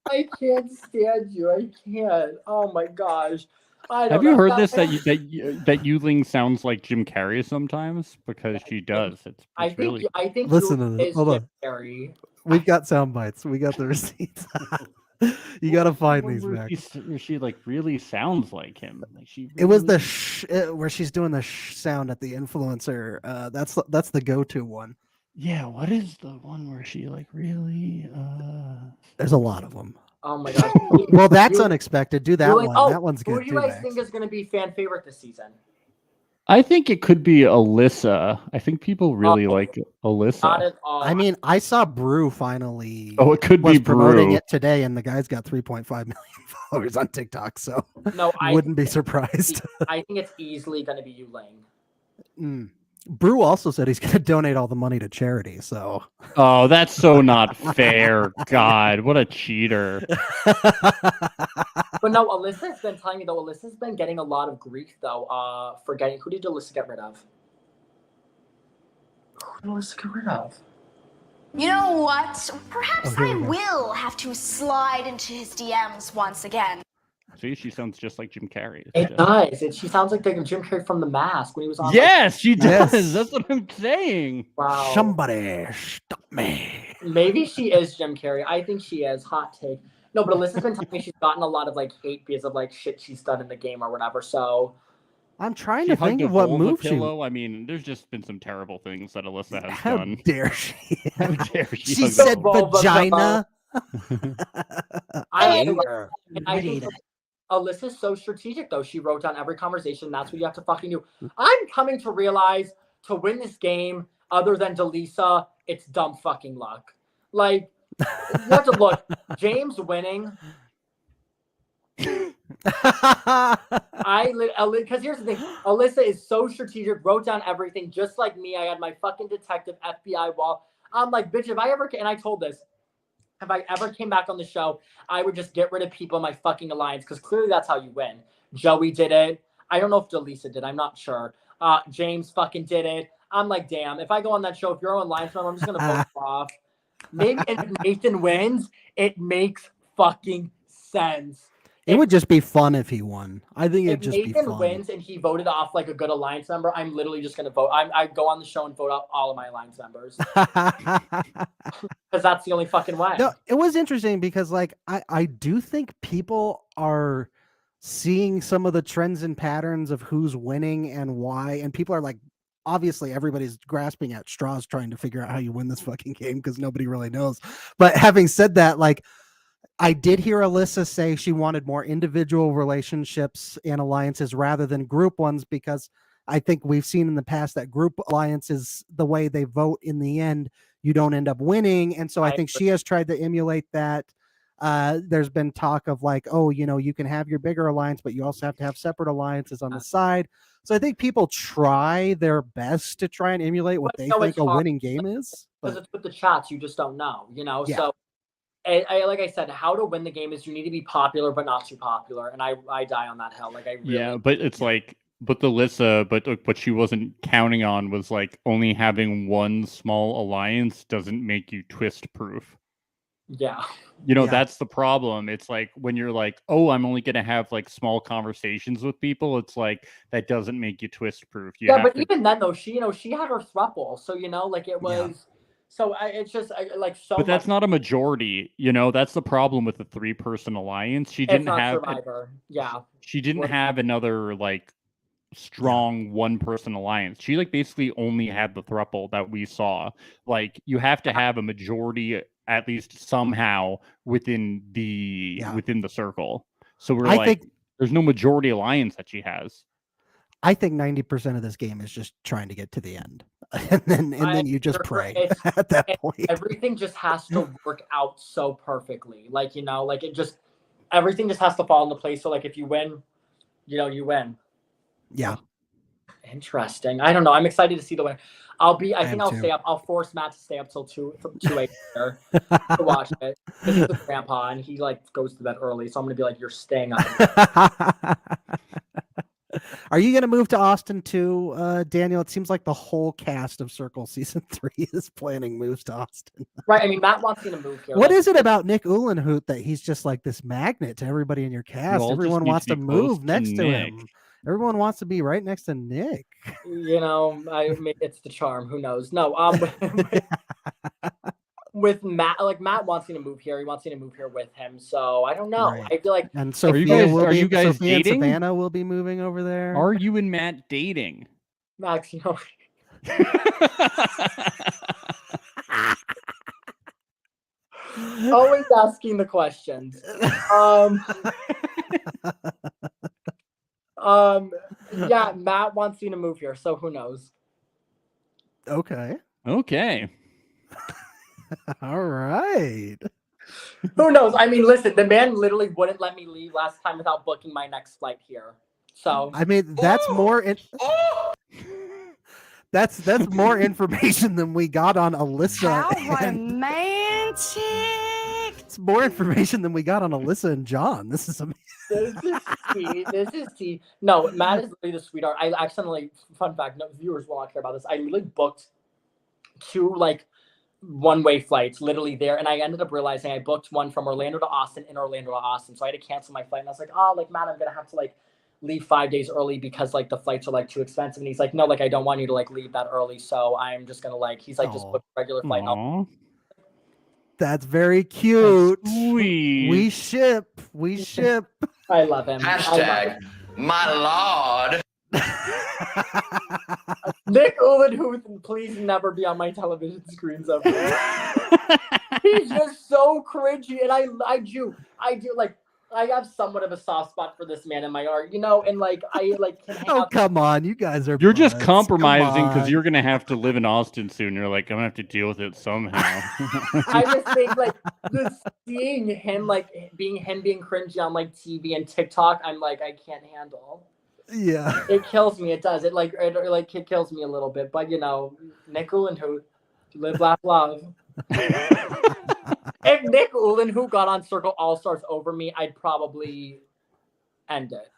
I can't stand you. I can't. Oh my gosh. Have you heard this that Yuling sounds like Jim Carrey sometimes? Because she does. I think. Listen to this. Hold on. Carrey. We've got sound bites. We got the receipts. You got to find these back. She like really sounds like him. Like it was the where she's doing the sound at the influencer. That's the go-to one. Yeah, what is the one where she like really? There's a lot of them. Oh my gosh. Well, that's unexpected. Do that one. That one's good. Who do you guys think is going to be fan favorite this season? I think it could be Alyssa. I think people really like Alyssa. Not at all. I mean, I saw Brew finally. Oh, it could be promoting Brew. it today, and the guy's got 3.5 million followers on TikTok. So no, I wouldn't be surprised. I think it's easily going to be Yuling. Brew also said he's going to donate all the money to charity. So, Oh, that's so not fair. God, what a cheater. But no, Alyssa's been telling me though. Alyssa's been getting a lot of grief though. For getting who did Alyssa get rid of? Who did Alyssa get rid of? You know what? Perhaps here I we go. will have to slide into his DMs once again. See, she sounds just like Jim Carrey. It does. She sounds like the Jim Carrey from The Mask when he was on. Yes, she does. Yes. That's what I'm saying. Wow. Somebody stop me. Maybe she is Jim Carrey. I think she is. Hot take. No, but Alyssa's been telling me she's gotten a lot of like hate because of like shit she's done in the game or whatever. So I'm trying She to hugged think a of what vulva move she. pillow. I mean, there's just been some terrible things that Alyssa has How done. dare she? How dare she? She hug a said vulva. vagina. I think Alyssa's so strategic though. She wrote down every conversation. That's what you have to fucking do. I'm coming to realize to win this game, other than Delisa, it's dumb fucking luck. Like you have to look. James winning. Because here's the thing, Alyssa is so strategic, wrote down everything just like me. I had my fucking detective FBI wall. I'm like, bitch, if I ever, and I told this, if I ever came back on the show, I would just get rid of people in my fucking alliance because clearly that's how you win. Joey did it. I don't know if Delisa did. I'm not sure. James fucking did it. I'm like, damn, if I go on that show, if you're on alliance member, I'm just going to vote you off. Maybe if Nathan wins, it makes fucking sense. It would just be fun if he won. I think it'd just be Nathan fun. wins and he voted off like a good alliance member, I'm literally just going to vote. I go on the show and vote out all of my alliance members because that's the only fucking way. No, it was interesting because like I do think people are seeing some of the trends and patterns of who's winning and why, and people are like, obviously everybody's grasping at straws trying to figure out how you win this fucking game because nobody really knows. But having said that, like I did hear Alyssa say she wanted more individual relationships and alliances rather than group ones, because I think we've seen in the past that group alliances, the way they vote in the end, you don't end up winning. And so I think she has tried to emulate that. There's been talk of like, oh, you know, you can have your bigger alliance, but you also have to have separate alliances on the side. So I think people try their best to try and emulate what they think a winning game is. Because it's with the chats, you just don't know, you know? Yeah. So like I said, how to win the game is you need to be popular, but not too popular. And I die on that hill. Like I really, Yeah, but it's like, but Alyssa, but what she wasn't counting on was like only having one small alliance doesn't make you twist proof. Yeah. You know, that's the problem. It's like when you're like, oh, I'm only going to have like small conversations with people. It's like that doesn't make you twist proof. But even then though, she had her throuple. So, like it was. Yeah. So it's just like so. But that's not a majority, that's the problem with the 3-person alliance. She didn't have Survivor. Yeah. She didn't have another like strong 1-person alliance. She like basically only had the throuple that we saw. Like you have to have a majority at least somehow within the circle. So I think there's no majority alliance that she has. I think 90% of this game is just trying to get to the end. And then you just pray at that point. Everything just has to work out so perfectly. Like, like it just, everything just has to fall into place. So like if you win, you win. Yeah. Interesting. I don't know. I'm excited to see the winner. I'll stay up. I'll force Matt to stay up till 2 a.m. to watch it. This is his grandpa and he like goes to bed early. So I'm going to be like, you're staying up. Are you going to move to Austin too, Daniel? It seems like the whole cast of Circle season 3 is planning moves to Austin. Right. I mean, Matt wants me to move here. What is it about Nick Uhlenhout that he's just like this magnet to everybody in your cast? Everyone wants to move next to him. Everyone wants to be right next to Nick. It's the charm. Who knows? No. With Matt, like Matt wants me to move here. He wants me to move here with him. So I don't know. Right. I feel like. And Sophia are you guys Sophia dating? And Savannah will be moving over there. Are you and Matt dating? Max, always asking the questions. Yeah, Matt wants me to move here. So who knows? Okay. All right. Who knows? I mean, listen, the man literally wouldn't let me leave last time without booking my next flight here. So I mean, that's more That's more information than we got on Alyssa. How and- romantic. It's more information than we got on Alyssa and John. This is amazing. This is sweet. This is tea. No, Matt is really the sweetheart. I accidentally, fun fact, no viewers will not care about this. I literally booked 2 like one-way flights literally there, and I ended up realizing I booked one from Orlando to Austin and Orlando to Austin. So I had to cancel my flight, and I was like, oh, like Matt, I'm gonna have to like leave 5 days early because like the flights are like too expensive. And he's like, no, like I don't want you to like leave that early. So I'm just gonna like, he's like, just book a regular flight. And Aw. That's very cute. Sweet. We ship. I love him. Hashtag, my lord. Nick Uhlenhuth, please never be on my television screens ever. He's just so cringy, and I do like I have somewhat of a soft spot for this man in my heart, you know, and like I like can Oh, have come on. You guys are You're just buds. compromising Come because on. you're gonna have to live in Austin soon. You're like, I'm gonna have to deal with it somehow. I just think like just seeing him like being cringy on like TV and TikTok, I'm like I can't handle. Yeah. It kills me. It does. It kills me a little bit. But you know, Nick Uhlenhuth, live, laugh, love. If Nick Uhlenhuth got on Circle All Stars over me, I'd probably end it.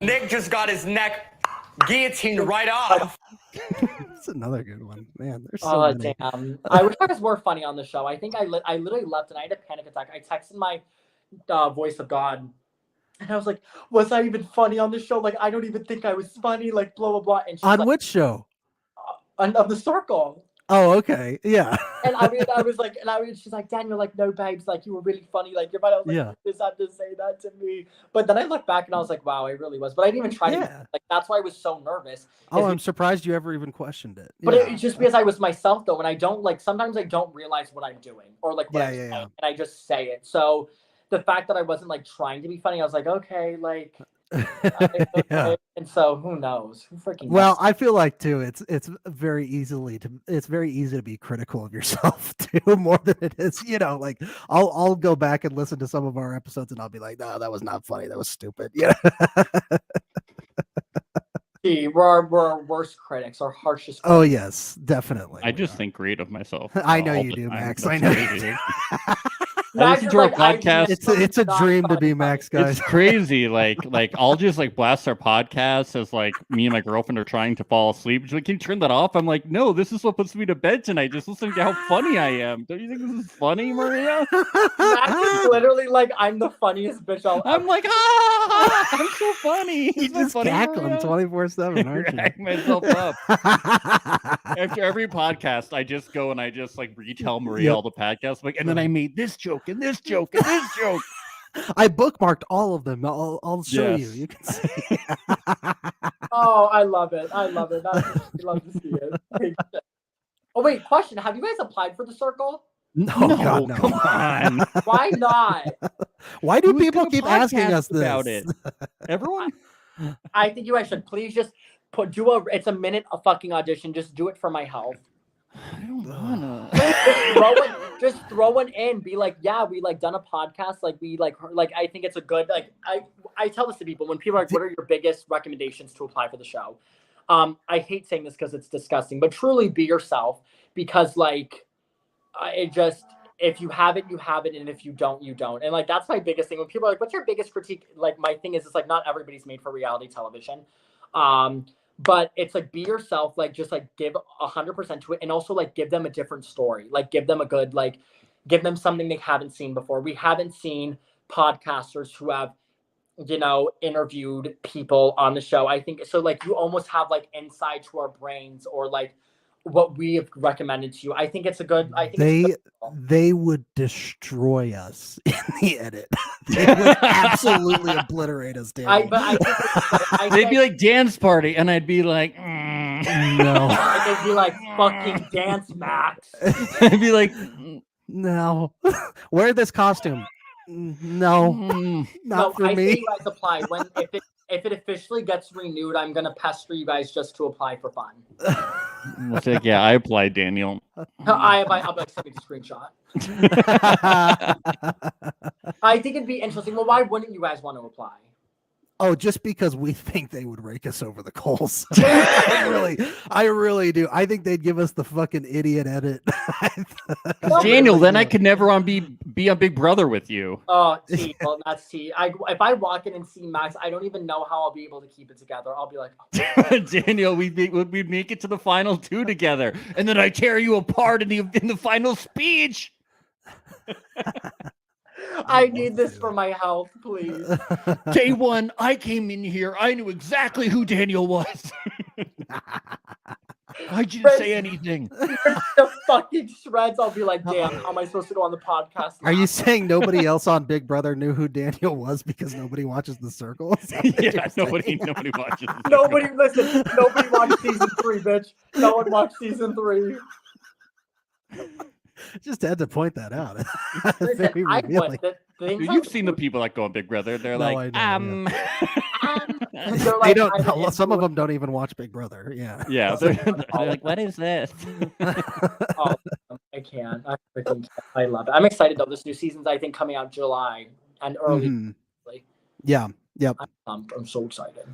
Nick just got his neck guillotined right off. That's another good one. Man, there's so many. Damn. I wish I was more funny on the show. I think I literally left and I had a panic attack. I texted my voice of God. And I was like, was I even funny on the show? Like, I don't even think I was funny. Like, blah, blah, blah. And she's On like, which show? on The Circle. Oh, okay. Yeah. And she's like, Daniel, like, no, babes, like, you were really funny. Like, you're about to Yeah. just have to say that to me. But then I look back and I was like, wow, I really was. But I didn't even try to. Like, that's why I was so nervous. Oh, I'm surprised you ever even questioned it. But Yeah. it's just because I was myself, though. And I don't, like, sometimes I don't realize what I'm doing or, like, what I'm saying. And I just say it. So the fact that I wasn't, like, trying to be funny, I was like, okay, like. Yeah. And so who knows? Who freaking knows? Well, I feel like too, it's very easy to be critical of yourself too, more than it is, you know, like I'll go back and listen to some of our episodes and I'll be like, no, that was not funny. That was stupid. Yeah. We're our worst critics, our harshest critics. Oh yes, definitely. I just think great of myself. I know all you the do, time. Max. That's I know crazy. you do. I listen to our podcast. It's a dream to be Max, guys. It's crazy. Like I'll just like blast our podcast as like me and my girlfriend are trying to fall asleep. She's like, can you turn that off? I'm like, no, this is what puts me to bed tonight. Just listening to how funny I am. Don't you think this is funny, Maria? Max is literally like, I'm the funniest bitch I'm like, I'm so funny. You just cackling 24/7, aren't you? Crack myself up. After every podcast, I just go and I just like retell Maria all the podcasts. Like, and then I made this joke and this joke and this joke. I bookmarked all of them. I'll show you. You can see. Oh, I love it. I love it. I love to see it. Oh wait, question: have you guys applied for the Circle? No, God, no. Come on. Why not? Why do Who's people gonna keep asking podcast us this? about it? Everyone. I think you guys should please just it's a minute of fucking audition. Just do it for my health. I don't wanna. Just throw one in. Be like, yeah, we like done a podcast. Like we like I think it's a good like I tell this to people when people are like, what are your biggest recommendations to apply for the show? I hate saying this because it's disgusting, but truly be yourself, because like it just, if you have it, you have it, and if you don't, you don't. And like that's my biggest thing. When people are like, what's your biggest critique? Like my thing is, it's like not everybody's made for reality television. But it's like be yourself, like just like give 100% to it, and also like give them a different story, like give them a good, like give them something they haven't seen before. We haven't seen podcasters who have, you know, interviewed people on the show. I think so. Like you almost have like insight to our brains, or like what we have recommended to you. I think it's a good. I think they would destroy us in the edit. They would absolutely obliterate us, Dan. They'd be like dance party, and I'd be like, no. And they'd be like fucking dance, Max. I'd be like, no. Wear this costume. No, not for I me. think you guys apply if it officially gets renewed. I'm gonna pester you guys just to apply for fun. Well, like, yeah, I applied, Daniel. I'll like send me the screenshot. I think it'd be interesting. Well, why wouldn't you guys want to apply? Oh, just because we think they would rake us over the coals. I really do. I think they'd give us the fucking idiot edit. Daniel, then I could never be on Big Brother with you. Oh, T. Well, that's T. If I walk in and see Max, I don't even know how I'll be able to keep it together. I'll be like, oh. Daniel, we'd make it to the final 2 together, and then I tear you apart in the final speech. I need this for my health, please. Day 1, I came in here. I knew exactly who Daniel was. I didn't say anything. The fucking shreds. I'll be like, damn, how am I supposed to go on the podcast? Are you saying nobody else on Big Brother knew who Daniel was because nobody watches The Circle? Yeah, nobody watches. Nobody watched season 3, bitch. No one watched season 3. Just had to point that out. You've seen the people that go on Big Brother. They're like, they don't. Some of them don't even watch Big Brother. Yeah. Yeah. They're like, what is this? Oh, I can't. I love it. I'm excited though. This new season's, I think, coming out July and early. Mm-hmm. Yeah. Yep. I'm so excited.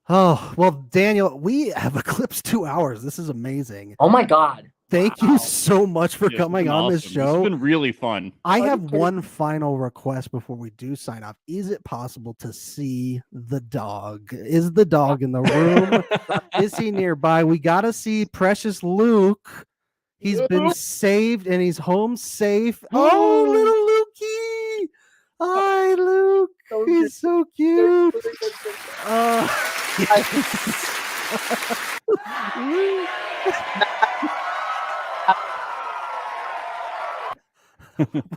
Oh well, Daniel, we have eclipsed 2 hours. This is amazing. Oh my God. Thank you so much for coming on this show. It's been really fun. I have one final request before we do sign off. Is it possible to see the dog? Is the dog in the room? Is he nearby? We got to see precious Luke. He's been saved and he's home safe. Oh, little Lukey. Hi, Luke. He's so cute.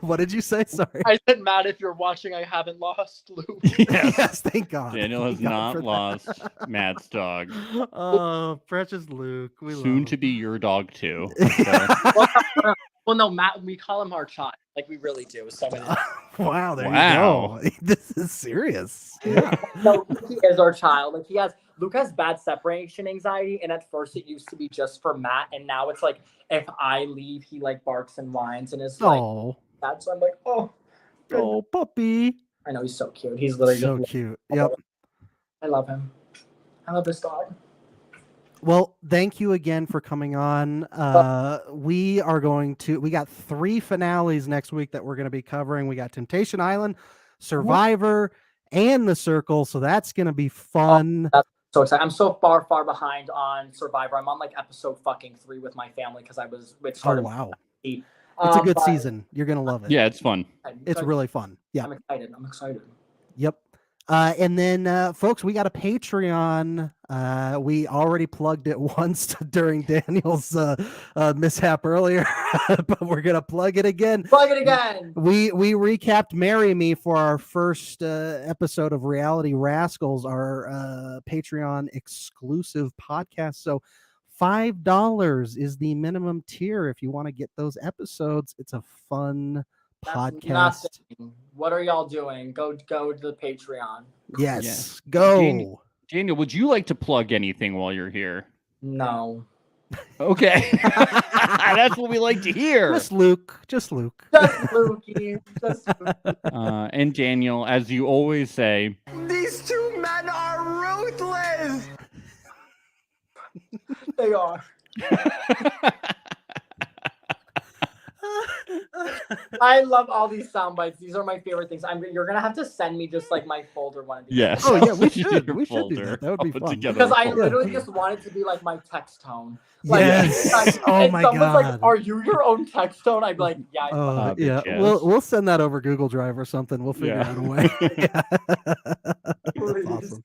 What did you say? Sorry. I said, Matt, if you're watching, I haven't lost Luke. Yes, thank God. Daniel has not lost Matt's dog. Oh, precious Luke. Soon to be your dog too. Well, no, Matt, we call him our child. Like we really do. So wow, there you go. This is serious. Yeah. No, he is our child. Like Luke has bad separation anxiety, and at first it used to be just for Matt, and now it's like if I leave, he like barks and whines and is like that. So I'm like, oh, puppy. I know he's so cute. He's literally so cute. Yep. I love him. I love this dog. Well, thank you again for coming on. We got 3 finales next week that we're going to be covering. We got Temptation Island, Survivor, and The Circle. So that's going to be fun. That's so excited. I'm so far behind on Survivor. I'm on like episode 3 with my family because it started. Oh, wow. It's a good season. You're going to love it. Yeah, it's fun. It's really fun. Yeah. I'm excited. Yep. And then, folks, we got a Patreon. We already plugged it once during Daniel's mishap earlier, but we're gonna plug it again. Plug it again. We recapped "Marry Me" for our first episode of Reality Rascals, our Patreon exclusive podcast. So $5 is the minimum tier if you want to get those episodes. It's a fun podcast. What are y'all doing? Go to the Patreon. Yes. Go. Daniel, would you like to plug anything while you're here? No. Okay. That's what we like to hear. Just Luke. Just Lukey. And Daniel, as you always say, These 2 men are ruthless. They are. I love all these sound bites. These are my favorite things. You're gonna have to send me just like my folder one of these. Yes. Oh yeah, we should do that. That would be fun. Because I literally just want it to be like my text tone. Like, yes. Oh my God. Like, are you your own text tone? I'd be like, yeah. Yeah. We'll send that over Google Drive or something. We'll figure out a way. That's awesome.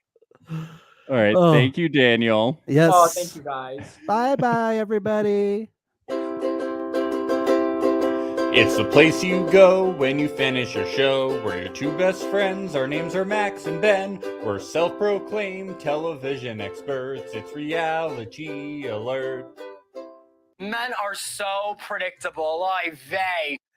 All right. Thank you, Daniel. Yes. Oh, thank you guys. Bye, everybody. It's the place you go when you finish your show. We're your 2 best friends. Our names are Max and Ben. We're self-proclaimed television experts. It's Reality Alert. Men are so predictable. Oy vey.